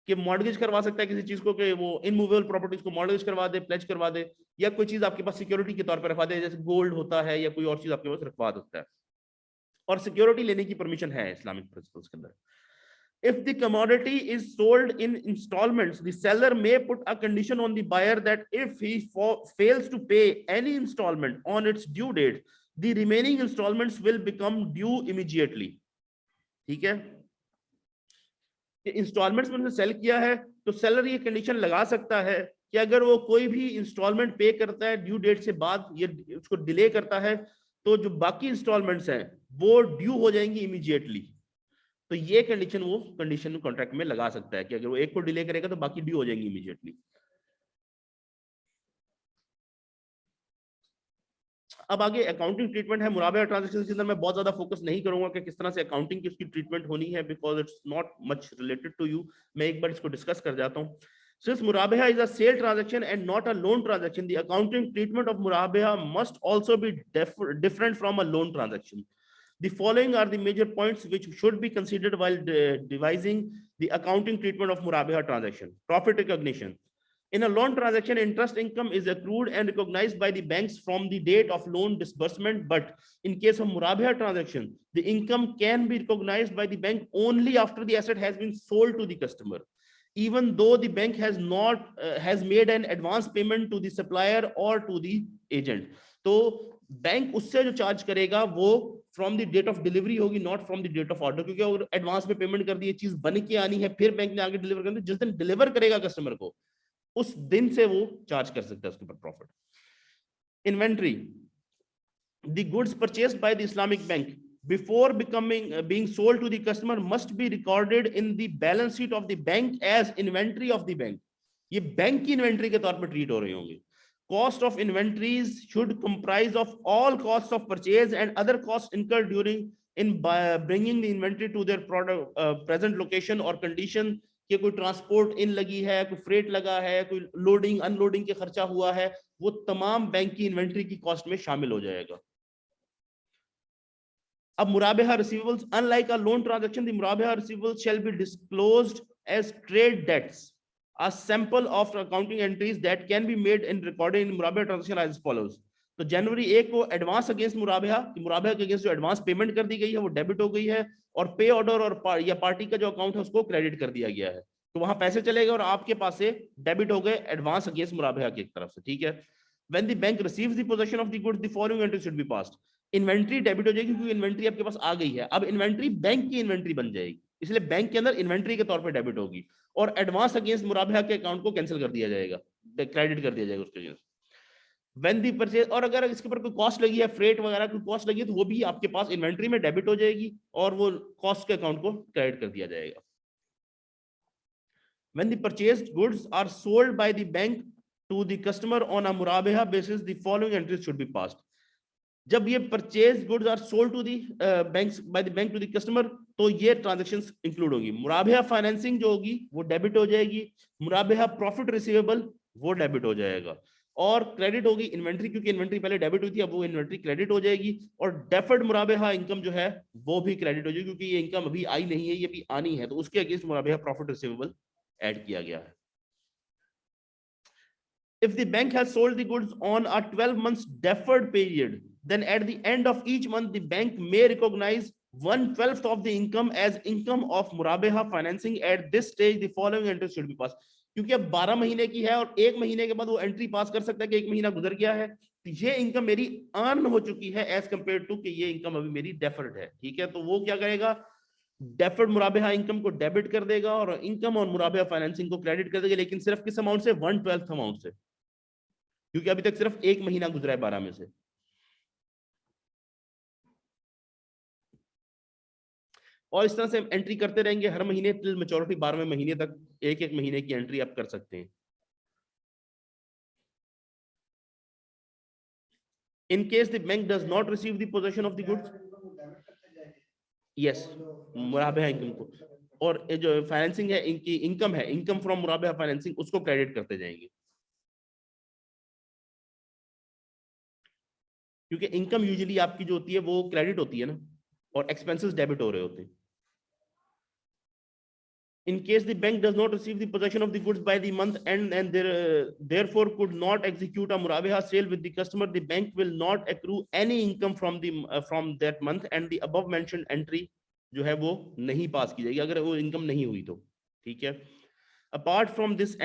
कि mortgage करवा सकता है किसी चीज को, कि वो immovable properties को मॉर्गेज करवा दे, प्लेज करवा दे, या कोई चीज आपके पास सिक्योरिटी के तौर पर रखवा दे, जैसे गोल्ड होता है या कोई और चीज आपके पास रखवा सकता है. और सिक्योरिटी लेने की परमिशन है इस्लामिक प्रिंसिपल्स के अंदर. If the commodity is sold in installments, the seller may put a condition on the buyer that if he fails to pay any installment on its due date, the remaining installments will become due immediately. ठीक है, installments में cell किया है तो seller ये condition लगा सकता है कि अगर वो कोई भी इंस्टॉलमेंट पे करता है ड्यू डेट से बाद, ये उसको डिले करता है, तो जो बाकी इंस्टॉलमेंट्स हैं वो ड्यू हो जाएंगी इमीडिएटली. तो ये कंडीशन वो कंडीशन कॉन्ट्रैक्ट में लगा सकता है कि अगर वो एक को डिले करेगा तो बाकी ड्यू हो जाएंगी इमीडिएटली. अब आगे अकाउंटिंग ट्रीटमेंट है मुराबा ट्रांजैक्शन के अंदर. मैं बहुत ज्यादा फोकस नहीं करूंगा कि किस तरह से अकाउंटिंग की उसकी ट्रीटमेंट होनी है, because it's not much related to you. मैं एक बार इसको डिस्कस कर जाता हूं. Since Murabaha is a sale transaction and not a loan transaction, the accounting treatment of Murabaha must also be different from a loan transaction. The following are the major points which should be considered while devising the accounting treatment of Murabaha transaction. Profit recognition. In a loan transaction, interest income is accrued and recognized by the banks from the date of loan disbursement. But in case of Murabaha transaction, the income can be recognized by the bank only after the asset has been sold to the customer, even though the bank has not has made an advance payment to the supplier or to the agent. तो bank उससे जो charge करेगा वो from the date of delivery होगी, not from the date of order. क्योंकि अगर advance में payment कर दी, चीज बन के आनी है, फिर बैंक ने आगे डिलीवर करना, जिस दिन डिलीवर करेगा कस्टमर को उस दिन से वो चार्ज कर सकता है उसके ऊपर profit. Inventory. The goods purchased by the Islamic bank before being sold to the customer must be recorded in the balance sheet of the bank as inventory of the bank. ये bank की inventory के तौर पर treat हो रहे होंगे. Cost of inventories should comprise of all costs of purchase and other costs incurred during in bringing the inventory to their product present location or condition. कि कोई ट्रांसपोर्ट इन लगी है, कोई फ्रेट लगा है, कोई लोडिंग अनलोडिंग के खर्चा हुआ है, वो तमाम बैंक की इन्वेंट्री की कॉस्ट में शामिल हो जाएगा. अब मुराबाहा receivables, unlike a loan transaction, the मुराबाहा receivables shall be disclosed as trade debts. A sample of accounting entries that can be made and recorded in मुराबाहा ट्रांजैक्शन as follows. तो जनवरी 1 को एडवांस अगेंस्ट मुराबाहा, कि मुराबाहा के अगेंस्ट जो advance payment कर दी गई है वो डेबिट हो गई है, और पे ऑर्डर और या पार्टी का जो अकाउंट है उसको क्रेडिट कर दिया गया है. तो वहां पैसे चले गए और आपके पास से डेबिट हो गए एडवांस अगेंस्ट मुराबाहा की तरफ से. ठीक है. When the bank receives the possession of the goods, the following entries should be passed. Inventory debit हो जाएगी क्योंकि इन्वेंट्री आपके पास आ गई है. अब इन्वेंट्री बैंक की इन्वेंट्री बन जाएगी, इसलिए बैंक के अंदर इन्वेंट्री के तौर पर डेबिट होगी, और एडवांस अगेंस्ट मुराबाहा के अकाउंट को कैंसिल कर दिया जाएगा, क्रेडिट कर दिया जाएगा उसके अगेंस्ट. When the purchase, और अगर इसके ऊपर कोई कॉस्ट लगी है, फ्रेट वगैरह कोई कॉस्ट लगी है, तो वो भी आपके पास इन्वेंट्री में डेबिट हो जाएगी और वो कॉस्ट के अकाउंट को क्रेडिट कर दिया जाएगा. When the purchased goods are sold by the bank to the customer on a murabaha basis, the following entries should be passed. जब ये purchased goods are sold to the banks by the bank to the customer, तो ये transactions include होगी. मुराबाहा financing जो होगी वो debit हो जाएगी, मुराबाहा प्रॉफिट रिसीवेबल वो डेबिट हो जाएगा. और क्रेडिट होगी इन्वेंट्री, क्योंकि इन्वेंट्री पहले डेबिट हुई थी, अब वो इन्वेंट्री क्रेडिट हो जाएगी। और डेफर्ड मुराबेहा इनकम जो है वो भी क्रेडिट हो जाएगी, क्योंकि ये इनकम अभी आई नहीं है, ये भी आनी है, तो उसके अगेंस्ट मुराबेहा प्रॉफिट रिसीवेबल ऐड किया गया है। If the bank has sold the goods on a 12 months deferred period, then at the end of each month, the bank may recognize 1/12 of the income as income of Murabeha financing. At this stage, the following entry should be passed. क्योंकि अब 12 महीने की है और 1 महीने के बाद वो एंट्री पास कर सकता है कि 1 महीना गुजर गया है, तो ये इनकम मेरी अर्न हो चुकी है एज कंपेयर टू कि ये इनकम अभी मेरी डेफर्ड है। ठीक है, तो वो क्या करेगा, डेफर्ड मुराबेहा इनकम को डेबिट कर देगा और इनकम और मुराबेहा फाइनेंसिंग को क्रेडिट कर देगा, लेकिन सिर्फ किस अमाउंट से, 1/12 अमाउंट से, क्योंकि अभी तक सिर्फ 1 महीना गुजरा है 12 में से। और इस तरह से हम एंट्री करते रहेंगे हर महीने टिल मैच्योरिटी, 12वें महीने तक एक एक महीने की एंट्री आप कर सकते हैं। In case the bank does not receive the possession of the goods, yes, मुराबेहा इनकम को, और जो फाइनेंसिंग है इनकी इनकम है, इनकम फ्रॉम मुराबेहा फाइनेंसिंग, उसको क्रेडिट करते जाएंगे, क्योंकि इनकम यूजुअली आपकी जो होती है वो क्रेडिट होती है ना, और एक्सपेंसेस डेबिट हो रहे होते हैं। In case the bank does not receive the possession of the goods by the month end and therefore could not execute a murabeha sale with the customer, the bank will not accrue any income from that month, and the above mentioned entry जो है वो नहीं पास की जाएगी अगर वो income नहीं हुई तो। ठीक है, apart from this,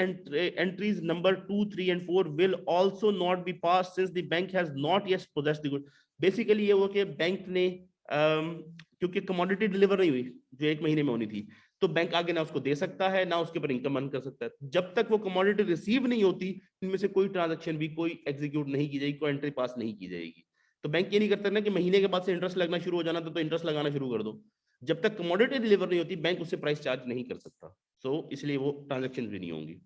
entries number 2, 3 and 4 will also not be passed since the bank has not yet possessed the good. Basically ये हुआ कि बैंक ने क्योंकि कमोडिटी डिलीवर नहीं हुई जो 1 महीने में होनी थी, तो बैंक आगे ना उसको दे सकता है ना उसके ऊपर इनकम अर्न कर सकता है। जब तक वो कमोडिटी रिसीव नहीं होती, इनमें से कोई ट्रांजैक्शन भी कोई एग्जीक्यूट नहीं की जाएगी, कोई एंट्री पास नहीं की जाएगी। तो बैंक ये नहीं करता ना कि महीने के बाद से इंटरेस्ट लगना शुरू हो जाना तो इंटरेस्ट लगाना शुरू कर दो। जब तक कमोडिटी डिलीवर नहीं होती, बैंक उससे प्राइस चार्ज नहीं कर सकता, सो इसलिए वो ट्रांजैक्शन भी नहीं होंगी।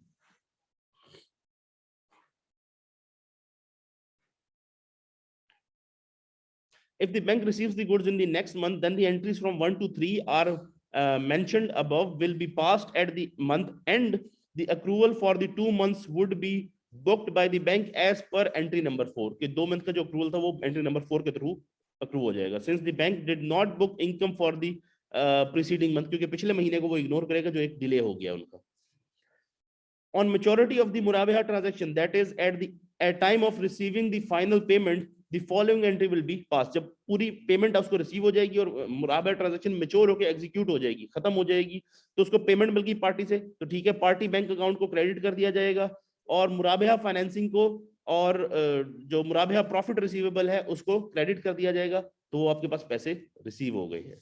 If the bank receives the goods in the next month, then the entries from 1 to 3 are mentioned above will be passed at the month end. The accrual for the 2 months would be booked by the bank as per entry number 4. कि 2 month का जो accrual था वो entry number 4 के through accrue हो जाएगा। Since the bank did not book income for the preceding month, क्योंकि पिछले महीने को वो ignore करेगा जो एक delay हो गया उनका। On maturity of the Murabeha transaction, that is at time of receiving the final payment, the following entry will be passed. जब पूरी पेमेंट उसको रिसीव हो जाएगी और मुराबेहा ट्रांजैक्शन मैच्योर होकर एग्जीक्यूट हो जाएगी, खत्म हो जाएगी, तो उसको पेमेंट मिल गई पार्टी से, तो ठीक है, पार्टी बैंक अकाउंट को क्रेडिट कर दिया जाएगा और मुराबेहा फाइनेंसिंग को और जो मुराबेहा प्रॉफिट रिसीवेबल है उसको क्रेडिट कर दिया जाएगा, तो वो आपके पास पैसे रिसीव हो गए हैं।